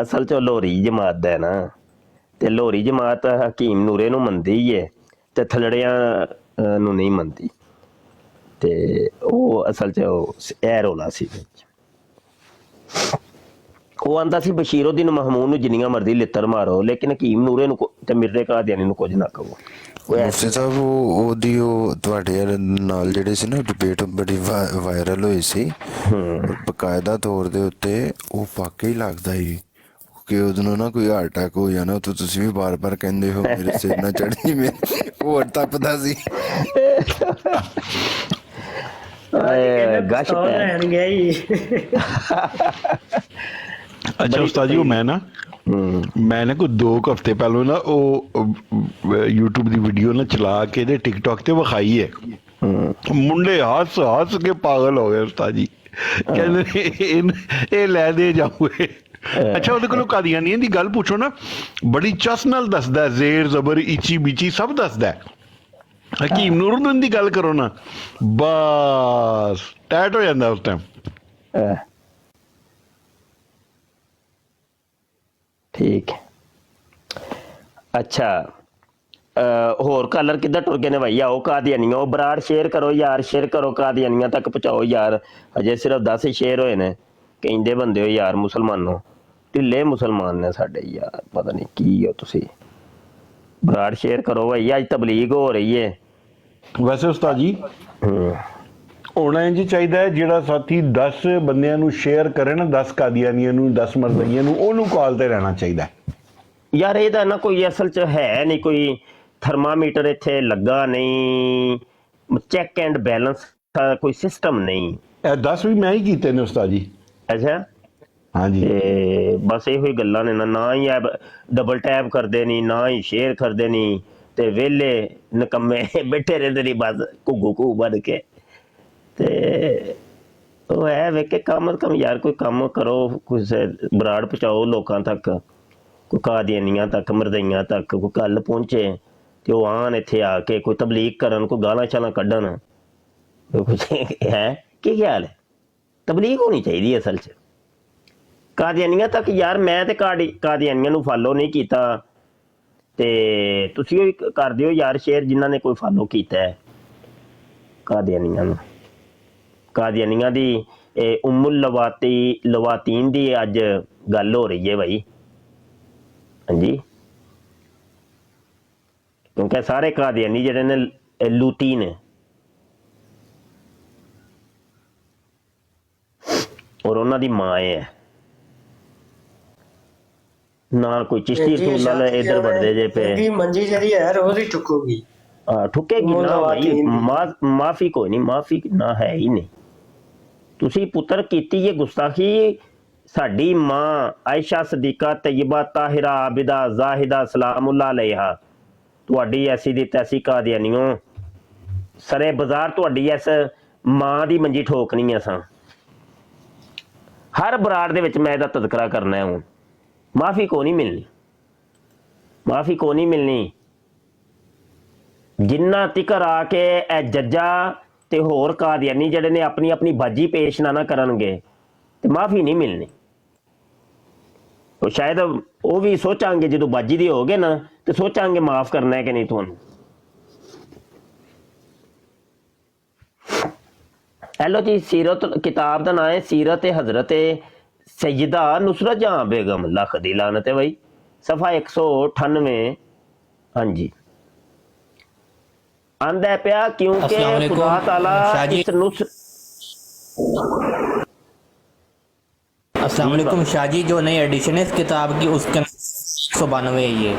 ਅਸਲ ਚ ਲੋਰੀ ਜਮਾਤ ਦਾ ਨਾ ਤੇ ਲੋਰੀ ਜਮਾਤ ਹਕੀਮ ਨੂਰੇ ਨੂੰ ਮੰਨਦੀ ਹੀ ਹੈ ਤੇ ਥਲੜਿਆਂ ਨੂੰ ਨਹੀਂ ਮੰਨਦੀ ਤੇ ਉਹ ਅਸਲ ਚ ਇਹ ਰੌਲਾ ਸੀ ਉਹ ਆਂਦਾ ਸੀ ਬਸ਼ੀਰਉদ্দিন ਮਹਮੂਦ ਨੂੰ ਜਿੰਨੀਆਂ ਮਰਜ਼ੀ ਲਿੱਤਰ ਮਾਰੋ ਲੇਕਿਨ ਹਕੀਮ ਨੂਰੇ ਨੂੰ ਤੇ ਮਿਰਜ਼ੇ ਕਾਦੀਆਨੀ ਨੂੰ ਕੁਝ ਨਾ ਕਹੋ ਮੁਫਤੀ ਸਾਹਿਬ ਉਹਦੀ ਉਹ ਤੁਹਾਡੇ ਨਾਲ ਜਿਹੜੇ ਸੀ ਨਾ ਡਿਬੇਟ ਬੜੀ ਵਾਇਰਲ ਹੋਈ ਸੀ ਬਕਾਇਦਾ ਤੌਰ ਦੇ ਉੱਤੇ ਉਹ ਵਾਕਈ ਲੱਗਦਾ ਹੀ ਕਿ ਉਹਨੂੰ ਨਾ ਕੋਈ ਹਾਰਟ ਅਟੈਕ ਹੋ ਜਾਣਾ ਤਾਂ ਤੁਸੀਂ ਵੀ ਬਾਰ-ਬਾਰ ਕਹਿੰਦੇ ਹੋ ਮੇਰੇ ਸਿਰ ਨਾ ਚੜ੍ਹੀ ਮੈਂ ਉਹ ਤੱਪਦਾ ਸੀ ਗਸ਼ ਲੈਣ ਗਿਆ ਹੀ ਅੱਛਾ ਉਸਤਾਦ ਜੀ ਉਹ ਮੈਂ ਨਾ ਕੋਈ 2 ਹਫ਼ਤੇ ਪਹਿਲਾਂ ਨਾ ਉਹ YouTube ਦੀ ਵੀਡੀਓ ਨਾ ਚਲਾ ਕੇ ਤੇ TikTok ਤੇ ਵਿਖਾਈ ਹੈ ਮੁੰਡੇ ਹੱਸ ਕੇ ਪਾਗਲ ਹੋ ਗਏ ਉਸਤਾਦ ਜੀ ਕਹਿੰਦੇ ਇਹ ਲੈ ਦੇ ਜਾਓਗੇ ਅੱਛਾ ਉਹਦੇ ਕੋਲੋਂ ਕਾਦੀਆਨੀਆਂ ਦੀ ਗੱਲ ਪੁੱਛੋ ਨਾ ਬੜੀ ਚਸ ਨਾਲ ਦੱਸਦਾ ਜ਼ੇਰ ਜ਼ਬਰ ਇੱਚੀ ਬਿਚੀ ਸਭ ਦੱਸਦਾ ਹਕੀਮ ਨੂਰੁੱਦੀਨ ਦੀ ਗੱਲ ਕਰੋ ਨਾ ਬਸ ਟੈਟ ਹੋ ਜਾਂਦਾ ਉਸ ਟਾਈਮ ਠੀਕ ਅੱਛਾ ਹੋਰ ਕਾਲਰ ਕਿੱਦਾਂ ਟੁਰ ਗਏ ਨੇ ਭਾਈ ਆਓ ਕਾਦੀਆਨੀਆਂ ਉਹ ਬਰਾੜ ਸ਼ੇਅਰ ਕਰੋ ਯਾਰ ਸ਼ੇਅਰ ਕਰੋ ਕਾਦੀਆਨੀਆਂ ਤੱਕ ਪਹੁੰਚਾਓ ਯਾਰ ਅਜੇ ਸਿਰਫ 10 ਸ਼ੇਅਰ ਹੋਏ ਨੇ ਕਹਿੰਦੇ ਬੰਦੇ ਹੋ ਯਾਰ ਮੁਸਲਮਾਨੋਂ ਢਿੱਲੇ ਮੁਸਲਮਾਨ ਨੇ ਸਾਡੇ ਯਾਰ ਪਤਾ ਨਹੀਂ ਕੀ ਹੋ ਤੁਸੀਂ ਬਰਾੜ ਸ਼ੇਅਰ ਕਰੋ ਭਾਈ ਅੱਜ ਤਬਲੀਗ ਹੋ ਰਹੀ ਹੈ ਵੈਸੇ ਉਸਤਾਦ ਜੀ ਹੋਣਾ ਇੰਝ ਚਾਹੀਦਾ ਹੈ ਜਿਹੜਾ ਸਾਥੀ 10 ਬੰਦਿਆਂ ਨੂੰ ਸ਼ੇਅਰ ਕਰੇ ਨਾ 10 ਕਾਦੀਆਨੀਆਂ ਨੂੰ 10 ਮਰਦਈਆਂ ਨੂੰ ਉਹਨੂੰ ਕਾਲ ਤੇ ਰਹਿਣਾ ਚਾਹੀਦਾ ਯਾਰ ਇਹਦਾ ਨਾ ਕੋਈ ਅਸਲ ਚ ਹੈ ਨਹੀਂ ਕੋਈ ਥਰਮਾਮੀਟਰ ਇੱਥੇ ਲੱਗਾ ਨਹੀਂ ਚੈੱਕ ਐਂਡ ਬੈਲੈਂਸ ਦਾ ਕੋਈ ਸਿਸਟਮ ਨਹੀਂ ਇਹ 10 ਵੀ ਮੈਂ ਹੀ ਕੀਤੇ ਨੇ ਉਸਤਾਦ ਜੀ ਅੱਛਾ ਹਾਂਜੀ ਤੇ ਬਸ ਇਹੋ ਹੀ ਗੱਲਾਂ ਨੇ ਨਾ ਹੀ ਡਬਲ ਟੈਪ ਕਰਦੇ ਨਹੀਂ ਨਾ ਹੀ ਸ਼ੇਅਰ ਕਰਦੇ ਨਹੀਂ ਤੇ ਵਿਹਲੇ ਨਕੰਮੇ ਬੈਠੇ ਰਹਿੰਦੇ ਨਹੀਂ ਬਸ ਘੁੱਗੂ ਬਣ ਕੇ ਤੇ ਉਹ ਹੈ ਵੇ ਕਿ ਕਮ ਯਾਰ ਕੋਈ ਕੰਮ ਕਰੋ ਕੁਝ ਬਰਾੜ ਪਹੁੰਚਾਓ ਲੋਕਾਂ ਤੱਕ ਕੋਈ ਕਾਦੀਆਨੀਆਂ ਤੱਕ ਮਰਦਈਆਂ ਤੱਕ ਕੋਈ ਗੱਲ ਪਹੁੰਚੇ ਤੇ ਉਹ ਆਣ ਇੱਥੇ ਆ ਕੇ ਕੋਈ ਤਬਲੀਗ ਕਰਨ ਕੋਈ ਗਾਲਾਂ ਸ਼ਾਲਾਂ ਕੱਢਣ ਕੁਛ ਹੈ ਕੀ ਖਿਆਲ ਹੈ ਤਬਲੀਗ ਹੋਣੀ ਚਾਹੀਦੀ ਅਸਲ 'ਚ ਕਾਦੀਆਨੀਆਂ ਤੱਕ ਯਾਰ ਮੈਂ ਤੇ ਕਾਦੀਆਨੀਆਂ ਨੂੰ ਫਾਲੋ ਨਹੀਂ ਕੀਤਾ ਤੇ ਤੁਸੀਂ ਉਹ ਕਰ ਦਿਓ ਯਾਰ ਸ਼ੇਅਰ ਜਿਨ੍ਹਾਂ ਨੇ ਕੋਈ ਫਾਲੋ ਕੀਤਾ ਹੈ ਕਾਦੀਆਨੀਆਂ ਨੂੰ ਕਾਦੀਆਨੀਆਂ ਦੀ ਉਮੁਲ ਲਵਾਤੀਨ ਦੀ ਅੱਜ ਗੱਲ ਹੋ ਰਹੀ ਹੈ ਭਾਈ ਹਾਂਜੀ ਕਿਉਂਕਿ ਸਾਰੇ ਕਾਦੀਆਨੀ ਜਿਹੜੇ ਨੇ ਲੂਤੀ ਨੇ ਔਰ ਉਹਨਾਂ ਦੀ ਮਾਂ ਹੈ ਨਾ ਕੋਈ ਚਿਸ਼ਤੀ ਰਸੂਲ ਨਾਲ ਇਧਰ ਵੜਦੇ ਜੇ ਪਏ ਮੰਜੀ ਜਿਹੜੀ ਹੈ ਰੋਜ਼ ਹੀ ਠੁੱਕੂਗੀ ਠੁੱਕੇਗੀ ਨਾ ਭਾਈ ਮਾਫੀ ਕੋਈ ਨਹੀਂ ਮਾਫੀ ਨਾ ਹੈ ਹੀ ਨਹੀਂ ਤੁਸੀਂ ਪੁੱਤਰ ਕੀਤੀ ਇਹ ਗੁਸਤਾਖੀ ਸਾਡੀ ਮਾਂ ਆਇਸ਼ਾ ਸਦੀਕਾ ਤੈयबा ਤਾਹਿਰਾ ਆਬਿਦਾ ਜ਼ਾਹਿਦਾ ਸਲਾਮੁੱਲਾ ਅਲੈਹਾ ਤੁਹਾਡੀ ਐਸੀ ਦੀ ਤੈਸੀ ਕਾਦੀਆਨੀਓ ਸਰੇ ਬਾਜ਼ਾਰ ਤੁਹਾਡੀ ਇਸ ਮਾਂ ਦੀ ਮੰਜੀ ਠੋਕਣੀ ਅਸਾਂ ਹਰ ਬਰਾੜ ਦੇ ਵਿੱਚ ਮੈਂ ਇਹਦਾ ਤਜ਼ਕਰਾ ਕਰਨਾ ਹੈ ਹੁਣ ਮਾਫੀ ਕੋ ਨਹੀਂ ਮਿਲਣੀ ਜਿੰਨਾ ਤਿਕਰ ਆ ਕੇ ਇਹ ਜੱਜਾ ਤੇ ਹੋਰ ਕਾਦੀਆਨੀ ਜਿਹੜੇ ਨੇ ਆਪਣੀ ਆਪਣੀ ਬਾਜੀ ਪੇਸ਼ ਨਾ ਕਰਨਗੇ ਤੇ ਮਾਫੀ ਨਹੀਂ ਮਿਲਣੀ ਉਹ ਸ਼ਾਇਦ ਉਹ ਵੀ ਸੋਚਾਂਗੇ ਜਦੋਂ ਬਾਜੀ ਦੀ ਹੋਗੇ ਨਾ ਤੇ ਸੋਚਾਂਗੇ ਮਾਫ ਕਰਨਾ ਹੈ ਕਿ ਨਹੀਂ ਤੁਹਾਨੂੰ हेलो जी सीरत किताब का नाम है सीरत हजरत सैयदा नुसरत जहां बेगम लख दी लानत है भाई सफ़ा 198 हाँ जी आंदा पिया क्योंकि खुदा ताला इस अस्सलाम वालेकुम शाहजी जो नई एडिशन है इस किताब की उसके 192 है ये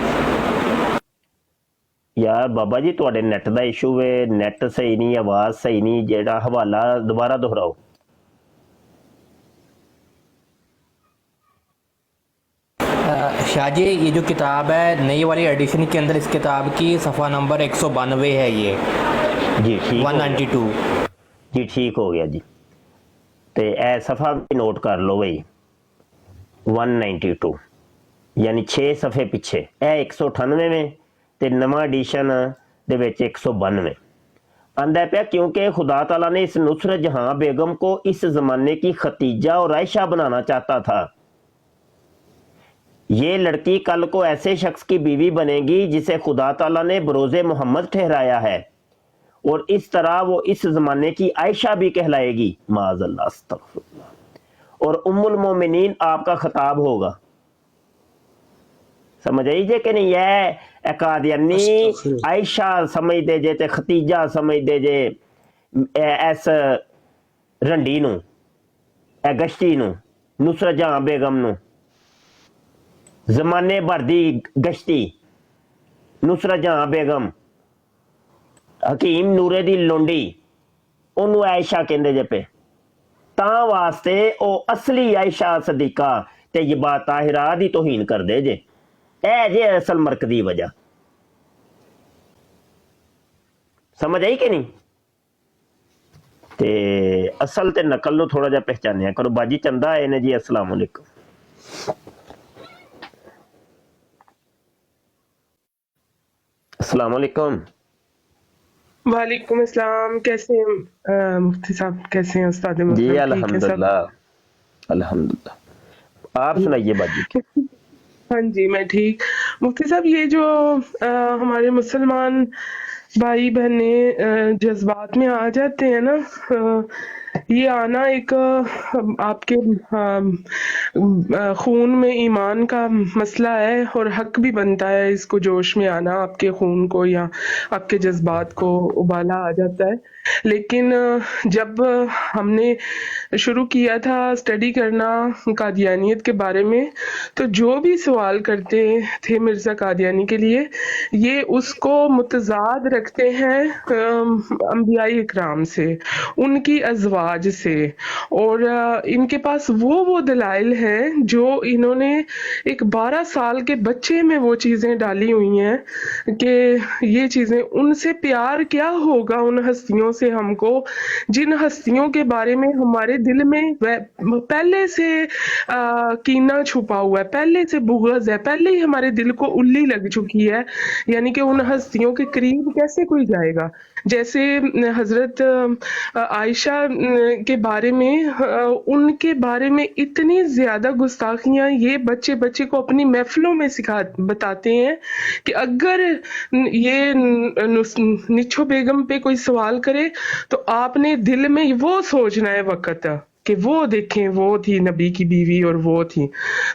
यार बाबा जी तुहाडे नेट दा इशू है नेट सही नहीं आवाज सही नहीं जेड़ा हवाला दोबारा दोहराओ शाह जी ये जो किताब है नई वाली एडिशन के अंदर इस किताब की सफ़ा नंबर 192 है ये जी ठीक 192 जी ठीक हो गया जी। तो ए सफ़ा भी नोट कर लो भाई 192 यानी 6 सफ़े पिछे ए 198 में ते नवा एडिशन दे विच 192 आंदा पिया क्योंकि खुदा ताला ने इस नुसरत जहां बेगम को इस ज़माने की खतीजा और आयशा बनाना चाहता था। ये लड़की कल को ऐसे शख्स की बीवी बनेगी जिसे खुदा ताला ने बरोज़े मोहम्मद ठहराया है और इस तरह वो इस ज़माने की आयशा भी कहलाएगी माज़अल्लाह अस्तग़फिरुल्लाह और उम्मुल मोमिनीन आपका खिताब होगा। समझ आई जे कि नहीं? है कादियानी आयशा समझ दे जे ते खतीजा समझ दे जे एस रंडी नू ए गश्ती नू नुसरत जहां बेगम नू जमाने भर दी गश्ती नुसरत जहां बेगम हकीम नूरे दी लोंडी ओनू आयशा कहंदे जे पे तां वास्ते ओ असली आयशा सदीका ते यबा ताहिरा दी तौहीन कर दे जे ए जे असल मरक दी वजह। समझ आई कि नहीं? ते असल ते नकल नु थोड़ा जा पहचानिया करो। बाजी चंदा आए ने जी अस्सलाम वालेकुम। अस्सलाम वालेकुम। वालेकुम अस्सलाम। कैसे हैं मुफ्ती साहब? कैसे हैं उस्ताद जी मोहतरम? अल्हम्दुलिल्लाह अल्हम्दुलिल्लाह। आप सुनाइए बाजी। हाँ जी मैं ठीक। मुफ्ती साहब ये जो हमारे मुसलमान भाई बहनें जज्बात में आ जाते हैं ना, ये आना एक आपके खून में ईमान का मसला है और हक भी बनता है इसको जोश में आना, आपके खून को या आपके जज्बात को उबाला आ जाता है। लेकिन जब हमने शुरू किया था स्टडी करना कादियानियत के बारे में, तो जो भी सवाल करते थे मिर्ज़ा कादियानी के लिए, ये उसको मुतज़ाद रखते हैं अंबियाई इकराम से, उनकी अज़वाज से, और इनके पास वो दलाइल हैं जो इन्होंने एक 12 साल के बच्चे में वो चीज़ें डाली हुई हैं कि ये चीज़ें, उनसे प्यार क्या होगा उन हस्तियों से हमको जिन हस्तियों के बारे में हमारे दिल में पहले से कीना छुपा हुआ है, पहले से बुग़्ज़ है, पहले ही हमारे दिल को उल्ली लग चुकी है। यानी कि उन हस्तियों के करीब कैसे कोई जाएगा? जैसे हजरत आयशा के बारे में, उनके बारे में इतनी ज्यादा गुस्ताखियां ये बच्चे बच्चे को अपनी महफिलों में बताते हैं कि अगर ये निच्छो बेगम पे कोई सवाल करे तो आपने दिल में वो सोचना है वक्त कि वो देखें वो थी नबी की बीवी और वो थी।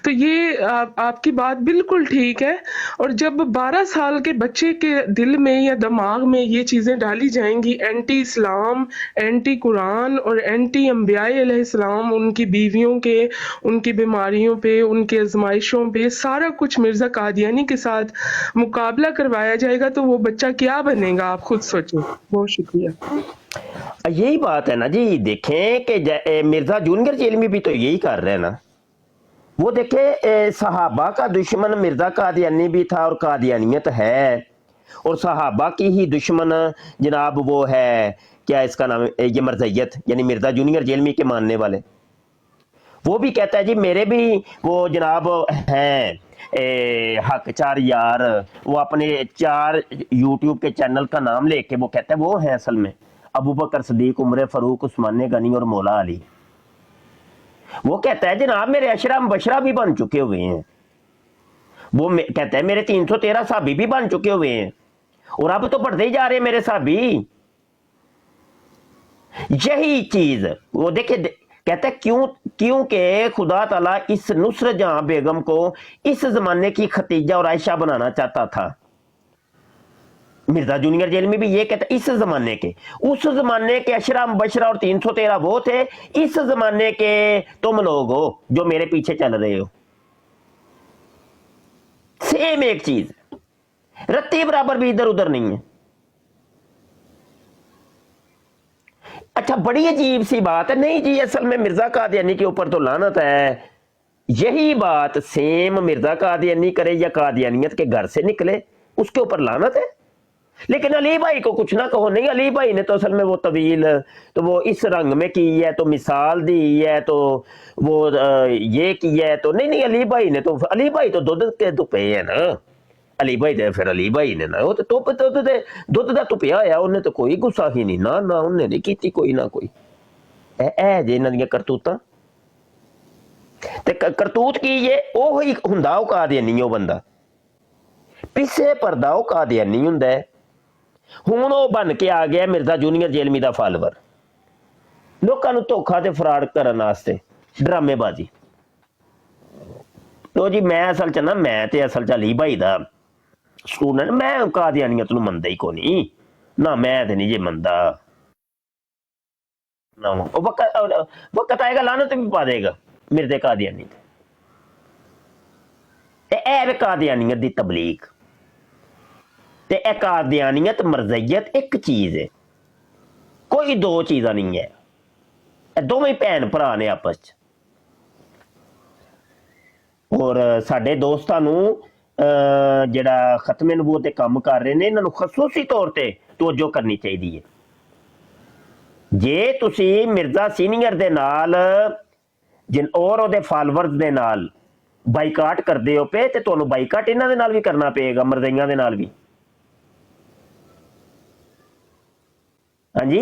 तो ये आपकी बात बिल्कुल ठीक है। और जब 12 साल के बच्चे के दिल में या दिमाग में ये चीज़ें डाली जाएंगी, एंटी इस्लाम, एंटी कुरान और एंटी अंबियाए अलैहिस्सलाम, उनकी बीवियों के, उनकी बीमारियों पे, उनके आजमाइशों पे, सारा कुछ मिर्ज़ा कादियानी के साथ मुकाबला करवाया जाएगा, तो वो बच्चा क्या बनेगा? आप खुद सोचें। बहुत शुक्रिया। यही बात है ना जी। देखें कि मिर्जा जूनियर जेलमी भी तो यही कर रहे हैं ना। वो देखे सहाबा का दुश्मन मिर्जा कादियानी भी था और कादियानियत है, और सहाबा की ही दुश्मन जनाब वो है क्या इसका नाम, ये मरज़ियत यानी मिर्जा जूनियर जेलमी के मानने वाले। वो भी कहता है जी मेरे भी वो जनाब हैं हक चार यार, वो अपने 4 यूट्यूब के चैनल का नाम लेके वो कहता है वो हैं असल में अबू बकर सदीक, उमर फारूक, उस्मान गनी और मौला अली। वो कहता है जनाब मेरे अशरा बशरा भी बन चुके हुए हैं। वो कहता है मेरे 313 साहबी भी बन चुके हुए हैं और अब तो बढ़ते ही जा रहे हैं मेरे साहबी। यही चीज वो देखे कहता है क्योंकि खुदा ताला इस नुसरत जहां बेगम को इस जमाने की खतीजा और आयशा बनाना चाहता था। मिर्जा जूनियर जेल में भी ये कहता है इस जमाने के, उस जमाने के अशरा बशरा और 313 वो थे, इस जमाने के तुम लोग हो जो मेरे पीछे चल रहे हो। सेम एक चीज, रत्ती बराबर भी इधर उधर नहीं है। अच्छा बड़ी अजीब सी बात है। नहीं जी असल में मिर्जा कादियानी के ऊपर तो लानत है, यही बात सेम मिर्जा कादियानी करे या कादियानियत के घर से निकले, उसके ऊपर लानत है। लेकिन अली भाई को कुछ ना कहो, नहीं अली भाई ने तो असल में वो तवील तो वो इस रंग में की है, तो मिसाल दी है, तो वो ये की है, तो नहीं अली भाई ने तो, अली भाई तो दुध के धुपे है ना, अली भाई दे फिर अली भाई ने ना वो तो दुध का धुपिया होया, उन्हें तो कोई गुस्सा ही नहीं ना उन्हें नहीं की कोई ना कोई ए जे इन्हां दियां करतूतां ते करतूत की ये ਉਹ ਹੀ ਹੁੰਦਾ ਉਹ ਕਾਦੀਆਨੀ ਉਹ ਬੰਦਾ ਪਿੱਛੇ ਪਰਦਾ ਉਹ ਕਾਦੀਆਨੀ ਹੁੰਦਾ ਹੈ। ਹੁਣ ਉਹ ਬਣ ਕੇ ਆ ਗਿਆ ਮਿਰਜ਼ਾ ਜੂਨੀਅਰ ਜੇਲਮੀ ਦਾ ਫਾਲੋਵਰ, ਲੋਕਾਂ ਨੂੰ ਧੋਖਾ ਤੇ ਫਰਾਡ ਕਰਨ ਵਾਸਤੇ ਡਰਾਮੇਬਾਜ਼ੀ। ਲੋ ਜੀ ਮੈਂ ਅਸਲ ਚ ਨਾ ਮੈਂ ਤੇ ਅਸਲ ਚ ਅਲੀ ਭਾਈ ਦਾ ਸਟੂਡੈਂਟ, ਮੈਂ ਕਾਦੀਆਨੀਅਤ ਨੂੰ ਮੰਨਦਾ ਹੀ ਕੋਈ ਨਹੀਂ ਨਾ, ਮੈਂ ਤੇ ਨਹੀਂ ਜੇ ਮੰਨਦਾ ਨਾ। ਉਹ ਵਕਤ ਆਏਗਾ ਲਾਨਤ ਵੀ ਪਾ ਦੇਗਾ मिर्जे कादियानी ते ए कादियानियत दी तबलीग ते ए कादियानियत मरज़ियत एक चीज है, कोई दो चीज़ां नहीं है, दोवें भैन भरा ने आपस च। और साडे दोस्तां नूं जिहड़ा खत्मे नबूवत दे काम कर रहे ने, इन्हां नूं खसूसी तौर ते तवज्जो करनी चाहिदी है। जे तुसीं मिर्जा सीनियर दे नाल जिन और ਉਹਦੇ ਫਾਲੋਅਰਸ ਦੇ ਨਾਲ ਬਾਈਕਾਟ ਕਰਦੇ ਹੋ ਪਏ ਤੇ ਤੁਹਾਨੂੰ ਬਾਈਕਾਟ ਇਹਨਾਂ ਦੇ ਨਾਲ ਵੀ ਕਰਨਾ ਪਏਗਾ, ਮਰਜ਼ਈਆਂ ਦੇ ਨਾਲ ਵੀ। ਹਾਂਜੀ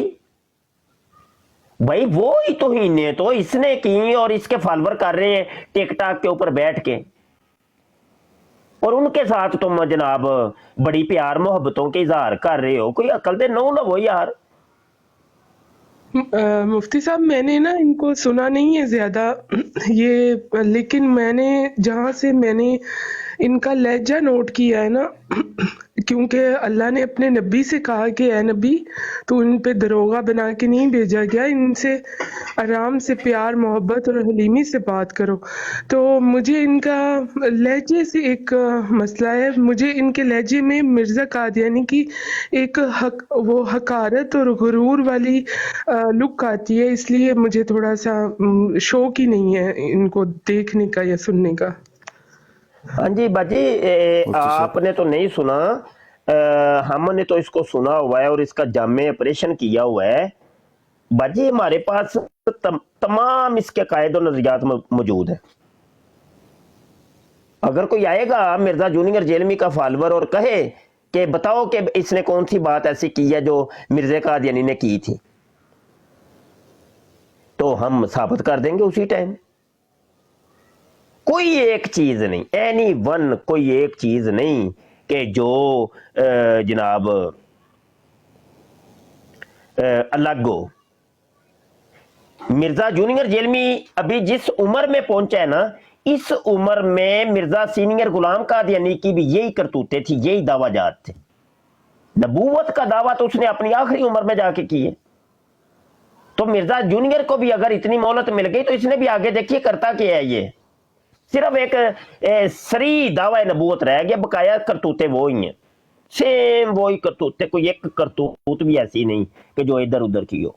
भाई वो ही तो ही ने तो इसने की और इसके फॉलोअर कर रहे हैं टिकटॉक के ऊपर बैठ के, और उनके साथ तुम जनाब बड़ी प्यार मोहब्बतों के इजहार कर रहे हो। कोई अकल दे नो ना वो यार। मुफ्ती साहब मैंने ना इनको सुना नहीं है ज़्यादा ये, लेकिन मैंने जहाँ से मैंने इनका लहजा नोट किया है ना, क्योंकि अल्लाह ने अपने नबी से कहा कि ए नबी तो इन पे दरोगा बना के नहीं भेजा गया, इनसे आराम से प्यार मोहब्बत और हलीमी से बात करो। तो मुझे इनका लहजे से एक मसला है, मुझे इनके लहजे में मिर्ज़ा कादियानी की एक वो हकारत और गुरूर वाली लुक आती है, इसलिए मुझे थोड़ा सा शौक ही नहीं है इनको देखने का या सुनने का। हाँ जी बाजी, आपने तो नहीं सुना, हमने तो इसको सुना हुआ है और इसका जामे ऑपरेशन किया हुआ है। बाजी हमारे पास तमाम इसके कायदे और नजरियात मौजूद है। अगर कोई आएगा मिर्जा जूनियर जेलमी का फॉलोअर और कहे कि बताओ कि इसने कौन सी बात ऐसी की है जो मिर्जा कादियानी ने की थी, तो हम साबित कर देंगे उसी टाइम। कोई एक चीज नहीं, एनी वन, कोई एक चीज नहीं कि जो जनाब अलग हो। मिर्जा जूनियर जेलमी अभी जिस उम्र में पहुंचा है ना, इस उम्र में मिर्जा सीनियर गुलाम कादियानी की भी यही करतूतें थी, यही दावाजात थे। नबूवत का दावा तो उसने अपनी आखिरी उम्र में जाके की है। तो मिर्जा जूनियर को भी अगर इतनी मोहलत मिल गई तो इसने भी आगे देखिए करता क्या है। ये सिर्फ एक सरी दावा नबूवत रह गया, बकाया करतूतें वो ही हैं, सेम वो ही करतूतें, कोई एक करतूत भी ऐसी नहीं कि जो इधर उधर की हो।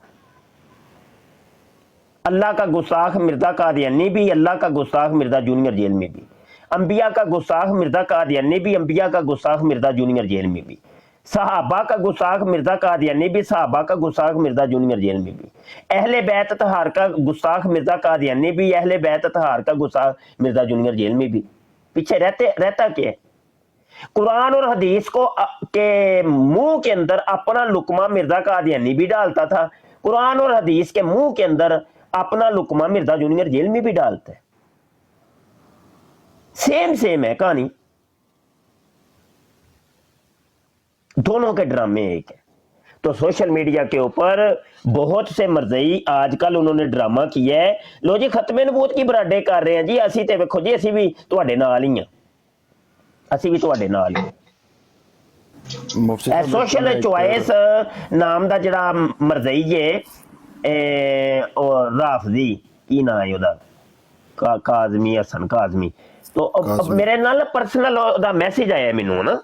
अल्लाह का गुस्ताख मिर्जा कादियानी भी, अल्लाह का गुस्ताख मिर्जा जूनियर जेलमी भी, अंबिया का गुस्ताख मिर्जा कादियानी भी, अंबिया का गुस्ताख मिर्जा जूनियर जेलमी भी, सहाबा का गुस्ताख मिर्जा कादियानी भी, सहाबा का गुस्ताख मिर्जा जूनियर जेलमी भी, अहले बैत तहार का गुस्ताख मिर्जा कादियानी भी, अहले बैत तहार का गुस्ताख मिर्जा जूनियर जेलमी भी। पीछे रहता क्या है? कुरान और हदीस को के मुंह के अंदर अपना लुकमा मिर्जा कादियानी भी डालता था, कुरान और हदीस के मुंह के अंदर अपना लुकमा मिर्जा जूनियर जेलमी भी डालता है। सेम है कहानी, दोनों के ड्रामे एक है। तो सोशल मीडिया के ऊपर बहुत से मरजई आजकल उन्होंने ड्रामा किया है। लो जी खत्मे नबूवत की बराडे कर रहे हैं जी, असी ते वेखो जी असी भी तुहाडे नाल ही हां, असी भी तुहाडे नाल ही। सोशल चॉइस नाम दा जिहड़ा मरजई है राफजी की ना है ओदा, काजमी हसन काजमी, तो मेरे नाल पर्सनल ओदा मैसेज आया मैनू ना,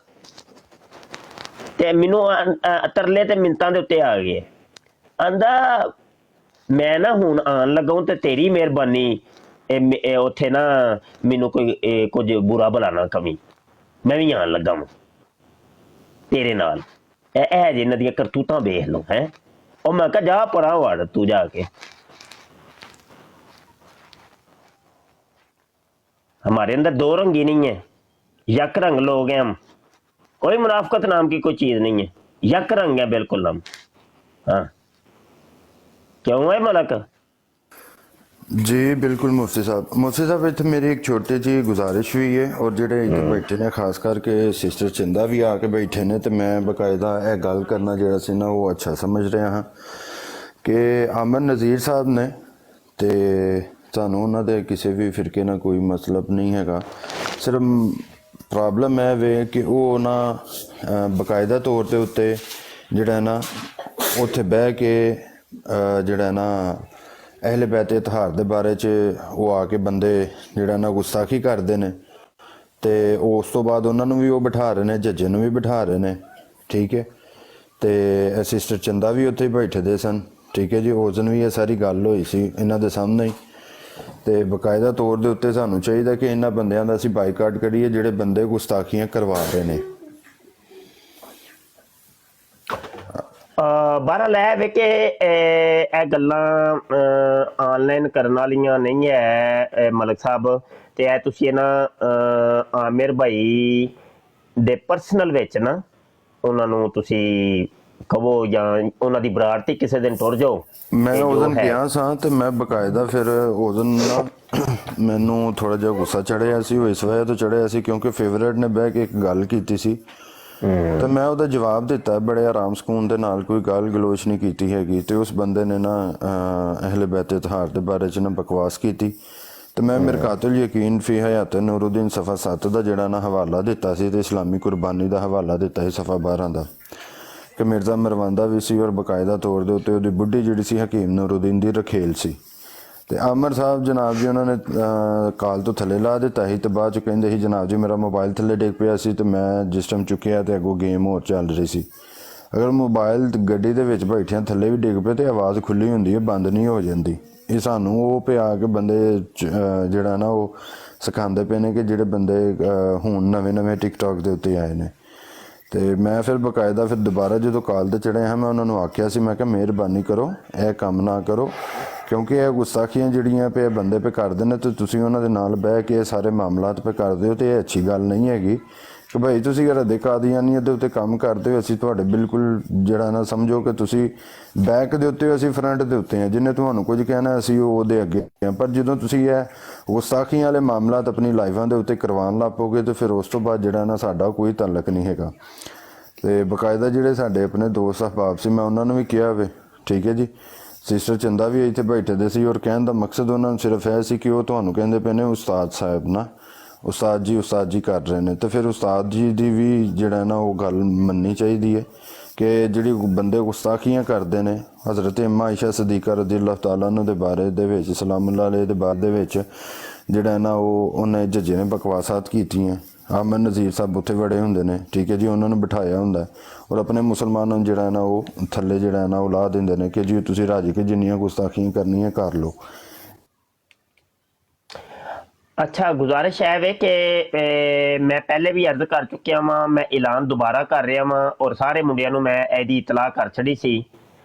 ते मैनू तरले ते मिन्नतां दे उत्ते आ गए। आंदा मैं ना हुण आन लगा ते तेरी मेहरबानी ਇਹ ਉੱਥੇ ਨਾ ਮੈਨੂੰ ਕੋਈ ਕੁਝ ਬੁਰਾ ਭਲਾ ਨਾ ਕਵੀ, ਮੈਂ ਵੀ ਆਉਣ ਲੱਗਾ ਵਾਂ ਤੇਰੇ ਨਾਲ। ਇਹ ਜੇ ਇਹਨਾਂ ਦੀਆਂ ਕਰਤੂਤਾਂ ਵੇਖ ਲਓ ਹੈ। ਉਹ ਮੈਂ ਕਿਹਾ ਜਾ ਪਰਾਂ ਵੜ ਤੂੰ ਜਾ ਕੇ। हमारे अंदर दो रंग ही नहीं है, यक रंग लोग हैं हम, कोई मुनाफकत नाम की कोई चीज नहीं है, यक रंग है बिल्कुल हम। हाँ क्यों है मलक? जी बिल्कुल मुफ्ती साहब इतने मेरी एक छोटी जी गुजारिश भी है, और जेडे इधर बैठे ने खास करके सिस्टर चंदा भी आके बैठे ने, तो मैं बकायदा यह गल करना जेड़ा सी ना वो अच्छा समझ रहा हाँ कि अमन नज़ीर साहब ने ते ਸਾਨੂੰ ਉਹਨਾਂ ਦੇ ਕਿਸੇ ਵੀ ਫਿਰਕੇ ਨਾਲ ਕੋਈ ਮਤਲਬ ਨਹੀਂ ਹੈਗਾ। ਸਿਰਫ ਪ੍ਰੋਬਲਮ ਹੈ ਵੇ ਕਿ ਉਹ ਨਾ ਬਕਾਇਦਾ ਤੌਰ ਦੇ ਉੱਤੇ ਜਿਹੜਾ ਨਾ ਉੱਥੇ ਬਹਿ ਕੇ ਜਿਹੜਾ ਨਾ ਅਹਿਲੇ ਬੈਤ ਇਤਹਾਰ ਦੇ ਬਾਰੇ 'ਚ ਉਹ ਆ ਕੇ ਬੰਦੇ ਜਿਹੜਾ ਨਾ ਗੁਸਤਾਖੀ ਕਰਦੇ ਨੇ, ਅਤੇ ਉਸ ਤੋਂ ਬਾਅਦ ਉਹਨਾਂ ਨੂੰ ਵੀ ਉਹ ਬਿਠਾ ਰਹੇ ਨੇ, ਜੱਜੇ ਨੂੰ ਵੀ ਬਿਠਾ ਰਹੇ ਨੇ, ਠੀਕ ਹੈ। ਅਤੇ ਸਿਸਟਰ ਚੰਦਾ ਵੀ ਉੱਥੇ ਬੈਠੇ ਦੇ ਸਨ, ਠੀਕ ਹੈ ਜੀ। ਉਸ ਦਿਨ ਵੀ ਇਹ ਸਾਰੀ ਗੱਲ ਹੋਈ ਸੀ ਇਹਨਾਂ ਦੇ ਸਾਹਮਣੇ ਹੀ। ਤੇ ਬਕਾਇਦਾ ਤੌਰ ਦੇ ਉੱਤੇ ਸਾਨੂੰ ਚਾਹੀਦਾ ਕਿ ਇਹਨਾਂ ਬੰਦਿਆਂ ਦਾ ਅਸੀਂ ਬਾਈਕਾਟ ਕਰੀਏ ਜਿਹੜੇ ਬੰਦੇ ਗੁਸਤਾਖੀਆਂ ਕਰਵਾ ਰਹੇ ਨੇ। ਬਹਰਹਾਲ ਇਹ ਵੇ ਕਿ ਇਹ ਗੱਲਾਂ ਆਨਲਾਈਨ ਕਰਨ ਵਾਲੀਆਂ ਨਹੀਂ ਹੈ ਮਲਕ ਸਾਹਿਬ, ਤੇ ਇਹ ਤੁਸੀਂ ਨਾ ਆਮਿਰ ਭਾਈ ਦੇ ਪਰਸਨਲ ਵਿੱਚ ਨਾ ਉਹਨਾਂ ਨੂੰ ਤੁਸੀਂ ਕਹੋ ਜਾਂ ਉਹਨਾਂ ਦੀ ਬਰਾੜ ਤੇ ਕਿਸੇ ਦਿਨ ਟੁਰ ਜਾਓ। ਮੈਂ ਉਸ ਦਿਨ ਗਿਆ ਸਾਂ ਤੇ ਮੈਂ ਬਕਾਇਦਾ ਫਿਰ ਉਸ ਦਿਨ ਨਾ ਮੈਨੂੰ ਥੋੜਾ ਜਿਹਾ ਗੁੱਸਾ ਚੜਿਆ ਸੀ। ਉਹ ਇਸ ਵਜ੍ਹਾ ਤੋਂ ਚੜਿਆ ਸੀ ਕਿਉਂਕਿ ਫੇਵਰੇਟ ਨੇ ਬਹਿ ਕੇ ਇੱਕ ਗੱਲ ਕੀਤੀ ਸੀ, ਤੇ ਮੈਂ ਉਹਦਾ ਜਵਾਬ ਦਿੱਤਾ ਬੜੇ ਆਰਾਮ ਸਕੂਨ ਦੇ ਨਾਲ, ਕੋਈ ਗਾਲ ਗਲੋਚ ਨਹੀਂ ਕੀਤੀ ਹੈਗੀ। ਤੇ ਉਸ ਬੰਦੇ ਨੇ ਨਾ ਅਹਿਲੇ ਬੈਤ ਇਤਹਾਰ ਦੇ ਬਾਰੇ 'ਚ ਨਾ ਬਕਵਾਸ ਕੀਤੀ, ਤੇ ਮੈਂ ਮਿਰਕਾਤੁਲ ਯਕੀਨ ਫੀ ਹਯਾਤ ਨੂਰੁਦੀਨ ਸਫਾ 7 ਦਾ ਜਿਹੜਾ ਨਾ ਹਵਾਲਾ ਦਿੱਤਾ ਸੀ, ਤੇ ਇਸਲਾਮੀ ਕੁਰਬਾਨੀ ਦਾ ਹਵਾਲਾ ਦਿੱਤਾ ਸੀ ਸਫਾ 12 ਦਾ, ਕਿ ਮਿਰਜ਼ਾ ਮਰਵਾਂਦਾ ਵੀ ਸੀ, ਔਰ ਬਕਾਇਦਾ ਤੌਰ ਦੇ ਉੱਤੇ ਉਹਦੀ ਬੁੱਢੀ ਜਿਹੜੀ ਸੀ ਹਕੀਮ ਨੂਰੁਦੀਨ ਦੀ ਰਖੇਲ ਸੀ। ਤੇ ਆਮਰ ਸਾਹਿਬ ਜਨਾਬ ਜੀ ਉਹਨਾਂ ਨੇ ਕਾਲ ਤੋਂ ਥੱਲੇ ਲਾ ਦਿੱਤਾ ਸੀ, ਤੇ ਬਾਅਦ 'ਚ ਕਹਿੰਦੇ ਸੀ ਜਨਾਬ ਜੀ ਮੇਰਾ ਮੋਬਾਈਲ ਥੱਲੇ ਡਿੱਗ ਪਿਆ ਸੀ, ਤੇ ਮੈਂ ਜਿਸ ਟਾਈਮ ਚੁੱਕਿਆ ਤੇ ਅੱਗੋਂ ਗੇਮ ਹੋਰ ਚੱਲ ਰਹੀ ਸੀ। ਅਗਰ ਮੋਬਾਈਲ ਗੱਡੀ ਦੇ ਵਿੱਚ ਬੈਠਿਆਂ ਥੱਲੇ ਵੀ ਡਿੱਗ ਪਏ ਤੇ ਆਵਾਜ਼ ਖੁੱਲੀ ਹੁੰਦੀ ਹੈ, ਬੰਦ ਨਹੀਂ ਹੋ ਜਾਂਦੀ। ਇਹ ਸਾਨੂੰ ਉਹ ਪਿਆ ਕੇ ਬੰਦੇ ਜਿਹੜਾ ਨਾ ਉਹ ਸਿਖਾਉਂਦੇ ਪਏ ਨੇ ਕਿ ਜਿਹੜੇ ਬੰਦੇ ਹੁਣ ਨਵੇਂ ਟਿਕਟੋਕ ਦੇ ਉੱਤੇ ਆਏ ਨੇ। ਤੇ ਮੈਂ ਫਿਰ ਬਕਾਇਦਾ ਫਿਰ ਦੁਬਾਰਾ ਜਦੋਂ ਕਾਲ 'ਤੇ ਚੜ੍ਹੇ ਹਾਂ ਮੈਂ ਉਹਨਾਂ ਨੂੰ ਆਖਿਆ ਸੀ, ਮੈਂ ਕਿਹਾ ਮਿਹਰਬਾਨੀ ਕਰੋ ਇਹ ਕੰਮ ਨਾ ਕਰੋ, ਕਿਉਂਕਿ ਇਹ ਗੁਸਤਾਖੀਆਂ ਜਿਹੜੀਆਂ ਪਏ ਬੰਦੇ ਪੇ ਕਰਦੇ ਨੇ, ਤੇ ਤੁਸੀਂ ਉਹਨਾਂ ਦੇ ਨਾਲ ਬਹਿ ਕੇ ਸਾਰੇ ਮਾਮਲਾਤ ਪੇ ਕਰਦੇ ਹੋ, ਤੇ ਇਹ ਅੱਛੀ ਗੱਲ ਨਹੀਂ ਹੈਗੀ ਕਿ ਭਾਈ ਤੁਸੀਂ ਰੱਦੇ ਕਾਦੀਆਨੀਅਤ ਦੇ ਉੱਤੇ ਕੰਮ ਕਰਦੇ ਹੋ। ਅਸੀਂ ਤੁਹਾਡੇ ਬਿਲਕੁਲ ਜਿਹੜਾ ਨਾ ਸਮਝੋ ਕਿ ਤੁਸੀਂ ਬੈਕ ਦੇ ਉੱਤੇ, ਅਸੀਂ ਫਰੰਟ ਦੇ ਉੱਤੇ ਹਾਂ। ਜਿਹਨੇ ਤੁਹਾਨੂੰ ਕੁਝ ਕਹਿਣਾ ਅਸੀਂ ਉਹਦੇ ਅੱਗੇ ਹਾਂ। ਪਰ ਜਦੋਂ ਤੁਸੀਂ ਇਹ ਗੁਸਤਾਖੀਆਂ ਵਾਲੇ ਮਾਮਲਾਤ ਆਪਣੀ ਲਾਈਫਾਂ ਦੇ ਉੱਤੇ ਕਰਵਾਉਣ ਲੱਗ ਪਓਗੇ, ਤੇ ਫਿਰ ਉਸ ਤੋਂ ਬਾਅਦ ਜਿਹੜਾ ਨਾ ਸਾਡਾ ਕੋਈ ਤਾਲੁਕ ਨਹੀਂ ਹੈਗਾ। ਤੇ ਬਕਾਇਦਾ ਜਿਹੜੇ ਸਾਡੇ ਆਪਣੇ ਦੋਸਤ ਅਹਿਬਾਬ ਸੀ ਮੈਂ ਉਹਨਾਂ ਨੂੰ ਵੀ ਕਿਹਾ ਵੇ, ਠੀਕ ਹੈ ਜੀ। ਸਿਸਟਰ ਚੰਦਾ ਵੀ ਇੱਥੇ ਬੈਠੇ ਦੇ ਸੀ, ਔਰ ਕਹਿਣ ਦਾ ਮਕਸਦ ਉਹਨਾਂ ਨੂੰ ਸਿਰਫ ਇਹ ਸੀ ਕਿ ਉਹ ਤੁਹਾਨੂੰ ਕਹਿੰਦੇ ਪਏ ਨੇ ਉਸਤਾਦ ਸਾਹਿਬ ਨਾ, ਉਸਤਾਦ ਜੀ ਕਰ ਰਹੇ ਨੇ। ਤੇ ਫਿਰ ਉਸਤਾਦ ਜੀ ਦੀ ਵੀ ਜਿਹੜਾ ਨਾ ਉਹ ਗੱਲ ਮੰਨਣੀ ਚਾਹੀਦੀ ਹੈ ਕਿ ਜਿਹੜੀ ਬੰਦੇ ਗੁਸਤਾਖੀਆਂ ਕਰਦੇ ਨੇ, ਹਜ਼ਰਤ ਅੰਮਾ ਆਇਸ਼ਾ ਸਦੀਕਾ ਰਜ਼ੀਅੱਲਾਹੁ ਤਾਲਾ ਅੰਹਾ ਦੇ ਬਾਰੇ ਦੇ ਵਿੱਚ, ਸਲਾਮੁੱਲਾਹ ਅਲੈਹ ਦੇ ਬਾਰੇ ਦੇ ਵਿੱਚ ਜਿਹੜਾ ਨਾ ਉਹਨੇ ਜੱਜੇ ਨੇ ਬਕਵਾਸਾਤ ਕੀਤੀਆਂ। ਆਮਨ ਨਜ਼ੀਰ ਸਾਹਿਬ ਉੱਥੇ ਬੜੇ ਹੁੰਦੇ ਨੇ, ਠੀਕ ਹੈ ਜੀ, ਉਹਨਾਂ ਨੂੰ ਬਿਠਾਇਆ ਹੁੰਦਾ, ਔਰ ਆਪਣੇ ਮੁਸਲਮਾਨਾਂ ਨੂੰ ਜਿਹੜਾ ਨਾ ਉਹ ਥੱਲੇ ਜਿਹੜਾ ਨਾ ਉਹ ਲਾ ਦਿੰਦੇ ਨੇ ਕਿ ਜੀ ਤੁਸੀਂ ਰਾਜੀ ਕਿ ਜਿੰਨੀਆਂ ਗੁਸਤਾਖੀਆਂ ਕਰਨੀਆਂ ਕਰ ਲਓ। ਅੱਛਾ, ਗੁਜ਼ਾਰਿਸ਼ ਹੈ ਵੇ ਕਿ ਮੈਂ ਪਹਿਲੇ ਵੀ ਅਰਜ਼ ਕਰ ਚੁੱਕਿਆ ਵਾਂ, ਮੈਂ ਐਲਾਨ ਦੁਬਾਰਾ ਕਰ ਰਿਹਾ ਵਾਂ, ਔਰ ਸਾਰੇ ਮੁੰਡਿਆਂ ਨੂੰ ਮੈਂ ਇਹਦੀ ਇਤਲਾਹ ਕਰ ਛੱਡੀ ਸੀ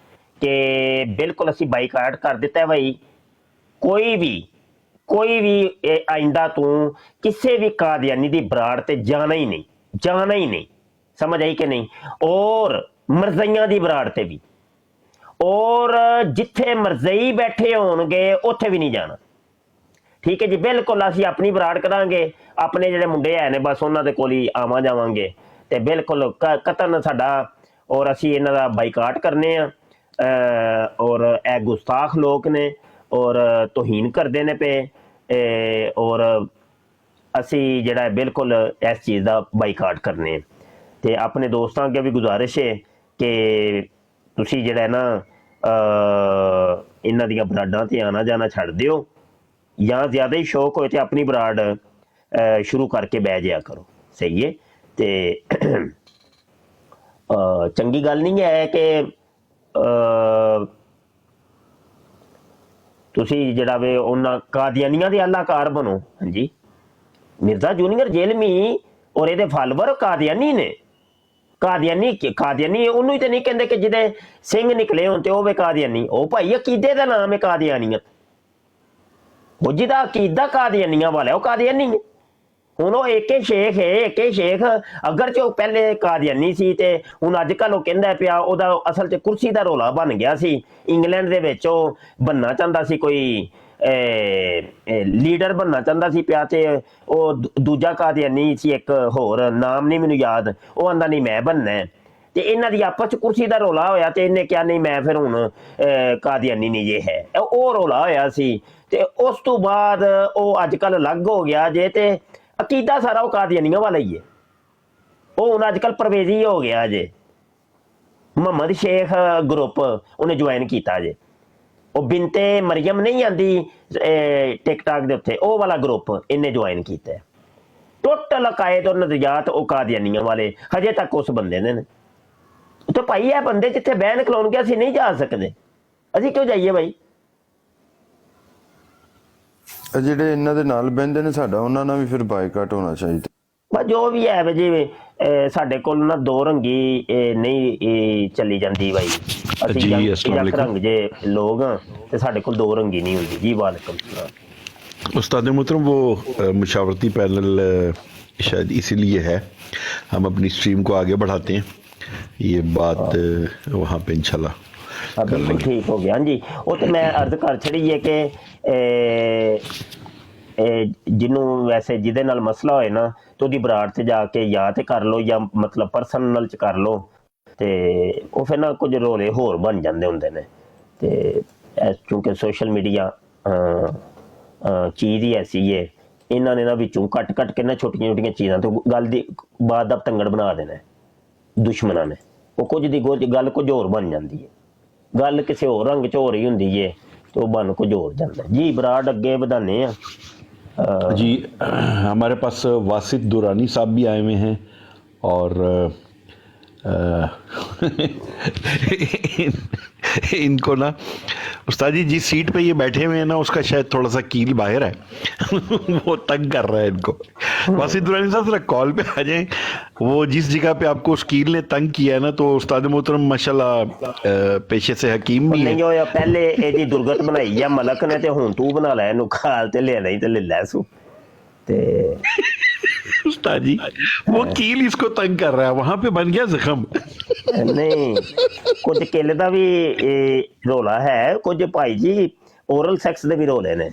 ਕਿ ਬਿਲਕੁਲ ਅਸੀਂ ਬਾਈਕਾਟ ਕਰ ਦਿੱਤਾ ਬਈ। ਕੋਈ ਵੀ ਆਇੰਦਾ ਤੂੰ ਕਿਸੇ ਵੀ ਕਾਦੀਆਨੀ ਦੀ ਬਰਾੜ ਤੇ ਜਾਣਾ ਹੀ ਨਹੀਂ, ਸਮਝ ਆਈ ਕਿ ਨਹੀਂ। ਔਰ ਮਰਜ਼ਈਆਂ ਦੀ ਬਰਾੜ ਤੇ ਵੀ, ਔਰ ਜਿੱਥੇ ਮਰਜ਼ਈ ਬੈਠੇ ਹੋਣਗੇ ਉੱਥੇ ਵੀ ਨਹੀਂ ਜਾਣਾ, ਠੀਕ ਹੈ ਜੀ। ਬਿਲਕੁਲ ਅਸੀਂ ਆਪਣੀ ਬਰਾੜ ਕਰਾਂਗੇ, ਆਪਣੇ ਜਿਹੜੇ ਮੁੰਡੇ ਹੈ ਨੇ ਬਸ ਉਹਨਾਂ ਦੇ ਕੋਲ ਹੀ ਆਵਾਂ ਜਾਵਾਂਗੇ, ਤੇ ਬਿਲਕੁਲ ਕਤਨ ਸਾਡਾ, ਔਰ ਅਸੀਂ ਇਹਨਾਂ ਦਾ ਬਾਈਕਾਟ ਕਰਨੇ ਆ। ਔਰ ਇਹ ਗੁਸਤਾਖ ਲੋਕ ਨੇ, ਔਰ ਤੋਹੀਨ ਕਰਦੇ ਨੇ ਪਏ, ਔਰ ਅਸੀਂ ਜਿਹੜਾ ਬਿਲਕੁਲ ਇਸ ਚੀਜ਼ ਦਾ ਬਾਈਕਾਟ ਕਰਨੇ ਆ। ਤੇ ਆਪਣੇ ਦੋਸਤਾਂ ਅੱਗੇ ਵੀ ਗੁਜ਼ਾਰਿਸ਼ ਹੈ ਕਿ ਤੁਸੀਂ ਜਿਹੜਾ ਨਾ ਇਹਨਾਂ ਦੀਆਂ ਬਰਾਡਾਂ ਤੇ ਆਣਾ ਜਾਣਾ ਛੱਡ ਦਿਓ, ਜਾਂ ਜ਼ਿਆਦਾ ਹੀ ਸ਼ੌਕ ਹੋਏ ਤੇ ਆਪਣੀ ਬਰਾਡ ਸ਼ੁਰੂ ਕਰਕੇ ਬਹਿ ਜਾਇਆ ਕਰੋ, ਸਹੀ ਹੈ। ਤੇ ਚੰਗੀ ਗੱਲ ਨਹੀਂ ਹੈ ਕਿ ਤੁਸੀਂ ਜਿਹੜਾ ਵੇ ਉਹਨਾਂ ਕਾਦੀਆਨੀਆਂ ਦੇ ਅਲਾਕਾਰ ਬਣੋ। ਹਾਂਜੀ, ਮਿਰਜ਼ਾ ਜੂਨੀਅਰ ਜੇਲਮੀ ਔਰ ਇਹਦੇ ਫਾਲੋਵਰ ਕਾਦੀਆਨੀ ਨੇ। ਕਾਦੀਆਨੀ ਉਹਨੂੰ ਹੀ ਤੇ ਨਹੀਂ ਕਹਿੰਦੇ ਕਿ ਜਿਹਦੇ ਸਿੰਘ ਨਿਕਲੇ ਹੋਣ ਤੇ ਉਹ ਵੇ ਕਾਦੀਆਨੀ। ਉਹ ਭਾਈ ਅਕੀਦੇ ਦਾ ਨਾਮ ਹੈ ਕਾਦੀਆਨੀਅਤ। ਉਹ ਜਿਹਦਾ ਅਕੀਦਾ ਕਾਦੀਆਨੀਆਂ ਵਾਲਾ ਉਹ ਕਾਦੀਆਨੀ ਹੈ। ਹੁਣ ਉਹ ਏਕੇ ਸ਼ੇਖ ਹੈ, ਏਕੇ ਸ਼ੇਖ ਅਗਰ ਚ ਉਹ ਪਹਿਲੇ ਕਾਦੀਆਨੀ ਸੀ ਤੇ ਹੁਣ ਅੱਜ ਕੱਲ੍ਹ ਉਹ ਕਹਿੰਦਾ ਪਿਆ ਉਹਦਾ ਅਸਲ 'ਚ ਕੁਰਸੀ ਦਾ ਰੌਲਾ ਬਣ ਗਿਆ ਸੀ। ਇੰਗਲੈਂਡ ਦੇ ਵਿੱਚ ਉਹ ਬਣਨਾ ਚਾਹੁੰਦਾ ਸੀ, ਕੋਈ ਲੀਡਰ ਬਣਨਾ ਚਾਹੁੰਦਾ ਸੀ ਪਿਆ, ਤੇ ਉਹ ਦੂਜਾ ਕਾਦੀਆਨੀ ਸੀ ਇੱਕ ਹੋਰ, ਨਾਮ ਨਹੀਂ ਮੈਨੂੰ ਯਾਦ, ਉਹ ਆਂਦਾ ਨਹੀਂ ਮੈਂ ਬਣਨਾ। ਤੇ ਇਹਨਾਂ ਦੀ ਆਪਸ 'ਚ ਕੁਰਸੀ ਦਾ ਰੌਲਾ ਹੋਇਆ ਤੇ ਇਹਨੇ ਕਿਹਾ ਨਹੀਂ ਮੈਂ ਫਿਰ ਹੁਣ ਕਾਦੀਆਨੀ ਨਹੀਂ ਜੇ ਹੈ, ਉਹ ਰੌਲਾ ਹੋਇਆ ਸੀ। ਤੇ ਉਸ ਤੋਂ ਬਾਅਦ ਉਹ ਅੱਜ ਕੱਲ੍ਹ ਅਲੱਗ ਹੋ ਗਿਆ ਜੇ, ਤੇ ਅਕੀਦਾ ਸਾਰਾ ਉਹ ਕਾਦੀਆਨੀਆਂ ਵਾਲਾ ਹੀ ਹੈ। ਉਹ ਹੁਣ ਅੱਜ ਕੱਲ੍ਹ ਪਰਵੇਜ਼ੀ ਹੋ ਗਿਆ ਜੇ। ਮੁਹੰਮਦ ਸ਼ੇਖ ਗਰੁੱਪ ਉਹਨੇ ਜੁਆਇਨ ਕੀਤਾ ਜੇ। ਉਹ ਬਿਨਤੇ ਮਰੀਮ ਨਹੀਂ ਆਂਦੀ ਟਿਕਟਾਕ ਦੇ ਉੱਤੇ, ਉਹ ਵਾਲਾ ਗਰੁੱਪ ਇਹਨੇ ਜੁਆਇਨ ਕੀਤਾ। ਟੋਟਲ ਅਕਾਇਦ ਔਰ ਨਜ਼ਰੀਆਤ ਉਹ ਕਾਦੀਆਨੀਆਂ ਵਾਲੇ ਹਜੇ ਤੱਕ ਉਸ ਬੰਦੇ ਨੇ। ਤੇ ਭਾਈ ਇਹ ਬੰਦੇ ਜਿੱਥੇ ਬਹਿਣ ਖਲੋਣਗੇ ਅਸੀਂ ਨਹੀਂ ਜਾ ਸਕਦੇ, ਅਸੀਂ ਕਿਉਂ ਜਾਈਏ ਭਾਈ? ਜਿਹੜੇ ਇਹਨਾਂ ਦੇ ਨਾਲ ਬਹਿੰਦੇ ਨੇ ਸਾਡਾ ਉਹਨਾਂ ਨਾਲ ਵੀ ਫਿਰ ਬਾਈਕਾਟ ਹੋਣਾ ਚਾਹੀਦਾ। ਬਸ ਜੋ ਵੀ ਹੈ ਜਿਵੇਂ ਸਾਡੇ ਕੋਲ ਨਾ ਦੋ ਰੰਗੀ ਨਹੀਂ ਚੱਲੀ ਜਾਂਦੀ ਬਾਈ। ਅਸੀਂ ਇੱਕ ਰੰਗ ਜੇ ਲੋਕ ਹਾਂ ਤੇ ਸਾਡੇ ਕੋਲ ਦੋ ਰੰਗੀ ਨਹੀਂ ਹੁੰਦੀ ਜੀ। ਵਾਲੇकुम सलाम। उस्ताद मोहतरम, वो मशावरती पैनल शायद इसीलिए है, हम अपनी स्ट्रीम को आगे बढ़ाते हैं, ये बात वहाँ पे इंशाल्लाह बिल्कुल ठीक हो गया। हाँ जी, वो तो मैं अर्ज कर छड़ी है कि ਜਿਹਨੂੰ ਵੈਸੇ ਜਿਹਦੇ ਨਾਲ ਮਸਲਾ ਹੋਏ ਨਾ ਤੇ ਉਹਦੀ ਬਰਾੜ ਤੇ ਜਾ ਕੇ ਜਾਂ ਤੇ ਕਰ ਲਓ ਜਾਂ ਮਤਲਬ ਪਰਸਨਲ ਚ ਕਰ ਲਓ, ਤੇ ਉਹ ਫਿਰ ਨਾ ਕੁਝ ਰੋਲੇ ਹੋਰ ਬਣ ਜਾਂਦੇ ਹੁੰਦੇ ਨੇ। ਤੇ ਕਿਉਂਕਿ ਸੋਸ਼ਲ ਮੀਡੀਆ ਚੀਜ਼ ਹੀ ਐਸੀ ਹੈ, ਇਹਨਾਂ ਨੇ ਨਾ ਵਿੱਚੋਂ ਕੱਟ ਕੇ ਨਾ ਛੋਟੀਆਂ ਛੋਟੀਆਂ ਚੀਜ਼ਾਂ ਤੋਂ ਗੱਲ ਦੀ ਬਾਤ ਦਾ ਪਤੰਗੜ ਬਣਾ ਦੇਣਾ ਦੁਸ਼ਮਣਾਂ ਨੇ। ਉਹ ਕੁਝ ਦੀ ਗੱਲ ਕੁਝ ਹੋਰ ਬਣ ਜਾਂਦੀ ਹੈ, ਗੱਲ ਕਿਸੇ ਹੋਰ ਰੰਗ ਚ ਹੋ ਰਹੀ ਹੁੰਦੀ ਹੈ ਤੇ ਉਹ ਬਣ ਕੁਝ ਹੋਰ ਜਾਂਦਾ ਜੀ। ਬਰਾੜ ਅੱਗੇ ਵਧਾਨੇ ਆ जी। हमारे पास वासिद दुरानी साहब भी आए हुए हैं और इनको ना उस्ताद जी जिस सीट पे ये बैठे हुए हैं ना उसका शायद थोड़ा सा कील बाहर है वो तंग कर रहा है इनको। वासिद दुरानी साहब जरा कॉल पे आ जाएं, वो जिस जगह पे आपको उस कील ने तंग किया है ना, तो उस्ताद मोहतरम माशाल्लाह पेशे से हकीम भी है। नहीं होया पहले ਇਹਦੀ ਦੁਰਗਤ ਬਣਾਈ ਆ ਮਲਕ ਨੇ ਤੇ ਹੁਣ ਤੂੰ ਬਣਾ ਲੈ ਇਹਨੂੰ ਖਾਲ ਤੇ ਲੈ ਨਹੀਂ ਤੇ ਲੈ ਲੈ ਸੂ ਤੇ उस्ताद जी वो कील इसको तंग कर रहा है, वहां पे बन गया जख्म। नहीं कुछ किल ਦਾ ਵੀ ਰੋਲਾ ਹੈ, ਕੁਝ ਭਾਈ ਜੀ ओरल सेक्स ਦੇ ਵੀ ਰੋਲੇ ਨੇ,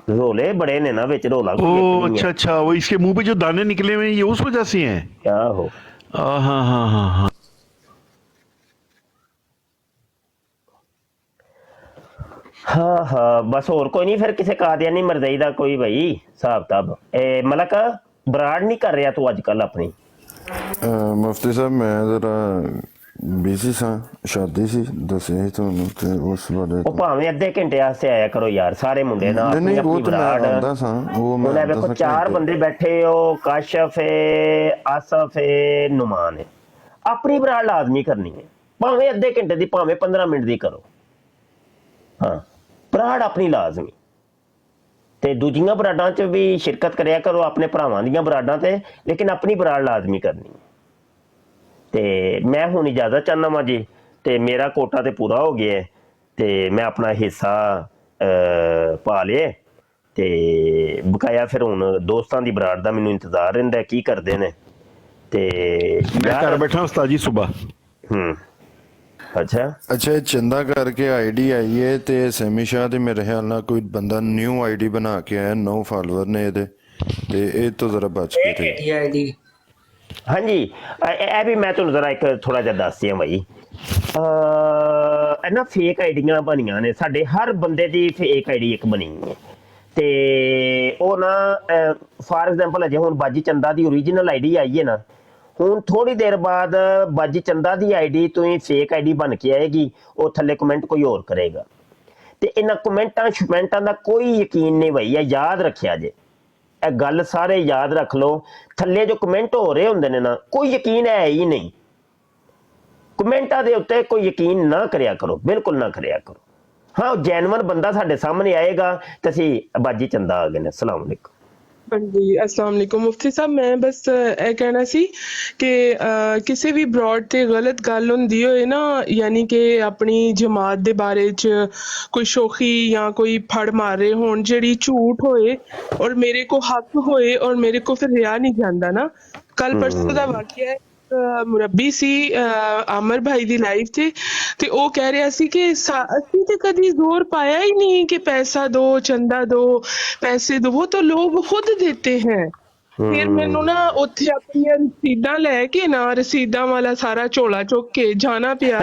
रोले बड़े ने ना विच रोला। अच्छा अच्छा, वो इसके मुंह पे जो दाने निकले हुए हैं ये उस वजह से हैं। क्या हो? हाँ हाँ हाँ हाँ। हाँ हाँ बस और कोई नहीं, फिर किसी कादियानी मरदई दा कोई भाई हिसाब किताब। मलक बराड़ नहीं कर रहा तू अजकल अपनी? मुफ्ती साहब मैं जरा बिजी सा, शादी सी दसे ही ਤੁਹਾਨੂੰ ਤੇ ਉਸ ਬਾਰੇ ਉਹ ਭਾਵੇਂ ਅੱਧੇ ਘੰਟੇ ਵਾਸਤੇ ਆਇਆ ਕਰੋ ਯਾਰ, ਸਾਰੇ ਮੁੰਡੇ ਨਾਲ ਆਪਣੀ ਆਪਣੀ ਬਰਾੜ। ਉਹਨੇ ਵੇਖੋ ਚਾਰ ਬੰਦੇ ਬੈਠੇ ਹੋ, ਕਾਸ਼ਫ ਹੈ, ਆਸਫ ਹੈ, ਨੁਮਾਨ ਹੈ, ਆਪਣੀ ਬਰਾੜ ਲਾਜ਼ਮੀ ਕਰਨੀ ਹੈ, ਭਾਵੇਂ ਅੱਧੇ ਘੰਟੇ ਦੀ ਭਾਵੇਂ 15 ਮਿੰਟ ਦੀ ਕਰੋ। ਹਾਂ ਬਰਾੜ ਆਪਣੀ ਲਾਜ਼ਮੀ, ਤੇ ਦੂਜੀਆਂ ਬਰਾਡਾਂ 'ਚ ਵੀ ਸ਼ਿਰਕਤ ਕਰਿਆ ਕਰੋ ਆਪਣੇ ਭਰਾਵਾਂ ਦੀਆਂ ਬਰਾਡਾਂ ਤੇ, ਲੇਕਿਨ ਆਪਣੀ ਬਰਾੜ ਲਾਜ਼ਮੀ ਕਰਨੀ ਹੈ। ਤੇ ਮੈਂ ਹੁਣ ਇਜਾਜ਼ਤ ਚਾਹੁੰਦਾ ਵਾਂ ਜੀ, ਤੇ ਮੇਰਾ ਕੋਟਾ ਤੇ ਪੂਰਾ ਹੋ ਗਿਆ ਤੇ ਮੈਂ ਆਪਣਾ ਹਿੱਸਾ ਪਾ ਲਿਆ, ਤੇ ਬਕਾਇਆ ਫਿਰ ਹੁਣ ਦੋਸਤਾਂ ਦੀ ਬਰਾੜ ਦਾ ਮੈਨੂੰ ਇੰਤਜ਼ਾਰ ਰਹਿੰਦਾ ਕੀ ਕਰਦੇ ਨੇ। ਤੇ ਮੈਂ ਘਰ ਬੈਠਾ ਉਸਤਾਦ ਜੀ ਸੁਬਾ। ਅੱਛਾ ਇਹ ਚੰਦਾ ਕਰਕੇ ਆਈਡੀ ਆਈ ਹੈ ਤੇ ਸੈਮੀ ਸ਼ਾਹ ਦੇ ਮੇਰੇ ਖਿਆਲ ਨਾਲ ਕੋਈ ਬੰਦਾ ਨਿਊ ਆਈਡੀ ਬਣਾ ਕੇ ਆਇਆ, 9 ਫਾਲੋਅਰ ਨੇ ਇਹਦੇ, ਤੇ ਇਹ ਤੋਂ ਜ਼ਰਾ ਬਚ ਕੇ ਤੇ ਆਈਡੀ। ਹਾਂਜੀ ਇਹ ਵੀ ਮੈਂ ਤੁਹਾਨੂੰ ਜ਼ਰਾ ਇੱਕ ਥੋੜਾ ਜਿਹਾ ਦੱਸਦੀ ਹਾਂ ਭਾਈ। ਇਹ ਨਾ ਫੇਕ ਆਈਡੀਆਂ ਬਣੀਆਂ ਨੇ ਸਾਡੇ, ਹਰ ਬੰਦੇ ਦੀ ਫੇਕ ਆਈਡੀ ਇੱਕ ਬਣੀ ਹੈ, ਤੇ ਉਹ ਨਾ ਫਾਰ ਐਗਜ਼ਾਮਪਲ ਅਜੇ ਹੁਣ ਬਾਜੀ ਚੰਦਾ ਦੀ ਓਰੀਜਨਲ ਆਈਡੀ ਆਈ ਹੈ ਨਾ, ਹੁਣ ਥੋੜੀ ਦੇਰ ਬਾਅਦ ਬਾਜੀ ਚੰਦਾ ਦੀ ਆਈਡੀ ਤੋਂ ਹੀ ਫੇਕ ਆਈਡੀ ਬਣ ਕੇ ਆਏਗੀ, ਉਹ ਥੱਲੇ ਕਮੈਂਟ ਕੋਈ ਹੋਰ ਕਰੇਗਾ। ਤੇ ਇਹਨਾਂ ਕਮੈਂਟਾਂ ਦਾ ਕੋਈ ਯਕੀਨ ਨਹੀਂ ਭਾਈ, ਇਹ ਯਾਦ ਰੱਖਿਆ ਜੇ, ਇਹ ਗੱਲ ਸਾਰੇ ਯਾਦ ਰੱਖ ਲਓ। ਥੱਲੇ ਜੋ ਕਮੈਂਟ ਹੋ ਰਹੇ ਹੁੰਦੇ ਨੇ ਨਾ, ਕੋਈ ਯਕੀਨ ਹੈ ਹੀ ਨਹੀਂ, ਕਮੈਂਟਾਂ ਦੇ ਉੱਤੇ ਕੋਈ ਯਕੀਨ ਨਾ ਕਰਿਆ ਕਰੋ, ਬਿਲਕੁਲ ਨਾ ਕਰਿਆ ਕਰੋ। ਹਾਂ ਜੈਨੂਅਨ ਬੰਦਾ ਸਾਡੇ ਸਾਹਮਣੇ ਆਏਗਾ ਤੇ ਅਸੀਂ ਬਾਜੀ ਚੰਦਾ ਆ ਗਏ ਨੇ। ਅਸਲਾਮ ਵਾਲੇਕੁਮ। ਹਾਂਜੀ ਅਸਲਾਮ ਵਾਲੇਕੁਮ ਮੁਫਤੀ ਸਾਹਿਬ, ਮੈਂ ਬਸ ਇਹ ਕਹਿਣਾ ਸੀ ਕਿ ਕਿਸੇ ਵੀ ਬਰੋਡ ਤੇ ਗਲਤ ਗੱਲ ਹੁੰਦੀ ਹੋਏ ਨਾ, ਯਾਨੀ ਕਿ ਆਪਣੀ ਜਮਾਤ ਦੇ ਬਾਰੇ ਚ ਕੋਈ ਸ਼ੋਖੀ ਜਾਂ ਕੋਈ ਫੜ ਮਾਰ ਰਹੇ ਹੋਣ ਜਿਹੜੀ ਝੂਠ ਹੋਏ ਔਰ ਮੇਰੇ ਕੋ ਹੱਕ ਹੋਏ ਔਰ ਮੇਰੇ ਕੋ ਫਿਰ ਰਿਹਾ ਨਹੀਂ ਜਾਂਦਾ ਨਾ। ਕੱਲ ਪਰਸੋਂ ਦਾ ਵਾਕਿਆ ਹੈ, ਮੁਰੱਬੀ ਸੀ ਆਮਰ ਭਾਈ ਦੀ ਲਾਈਵ ਤੇ ਉਹ ਕਹਿ ਰਿਹਾ ਸੀ ਕਿ ਅਸੀਂ ਤੇ ਕਦੀ ਜ਼ੋਰ ਪਾਇਆ ਹੀ ਨਹੀਂ ਕਿ ਪੈਸਾ दो चंदा दो पैसे दो, वो तो लोग खुद देते हैं। ਫਿਰ ਮੈਨੂੰ ਨਾ ਉੱਥੇ ਆਪਣੀਆਂ ਰਸੀਦਾਂ ਲੈ ਕੇ ਨਾ ਰਸੀਦਾਂ ਵਾਲਾ ਸਾਰਾ ਝੋਲਾ ਚੁੱਕ ਕੇ ਜਾਣਾ ਪਿਆ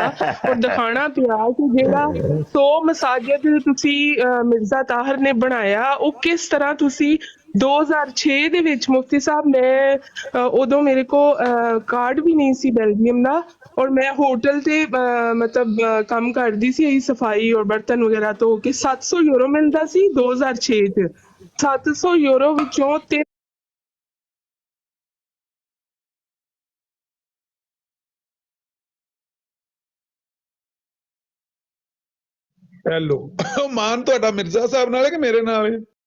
ਔਰ ਦਿਖਾਣਾ ਪਿਆ ਕਿ ਜਿਹੜਾ 100 ਮਸਾਜਿਦ ਤੁਸੀਂ ਮਿਰਜ਼ਾ ਤਾਹਰ ਨੇ ਬਣਾਇਆ ਉਹ ਕਿਸ ਤਰ੍ਹਾਂ ਤੁਸੀਂ 2006 ਦੇ ਵਿੱਚ ਮੁਫਤੀ ਸਾਹਿਬ, ਮੈਂ ਉਦੋਂ ਮੇਰੇ ਕੋ ਕਾਰਡ ਵੀ ਨਹੀਂ ਸੀ ਬੈਲਜੀਅਮ ਦਾ ਔਰ ਮੈਂ ਹੋਟਲ ਤੇ ਮਤਲਬ ਕੰਮ ਕਰਦੀ ਸੀ ਸਫਾਈ ਔਰ ਬਰਤਨ ਵਗੈਰਾ ਧੋ ਕੇ। 700 ਯੂਰੋ ਮਿਲਦਾ ਸੀ 2006 ਚ। 700 ਯੂਰੋ ਵਿੱਚੋਂ ਤੇ ਹੈਲੋ, ਮਾਨ ਤੁਹਾਡਾ ਮਿਰਜ਼ਾ ਸਾਹਿਬ ਨਾਲ ਹੈ ਕਿ ਮੇਰੇ ਨਾਲ ਹੈ?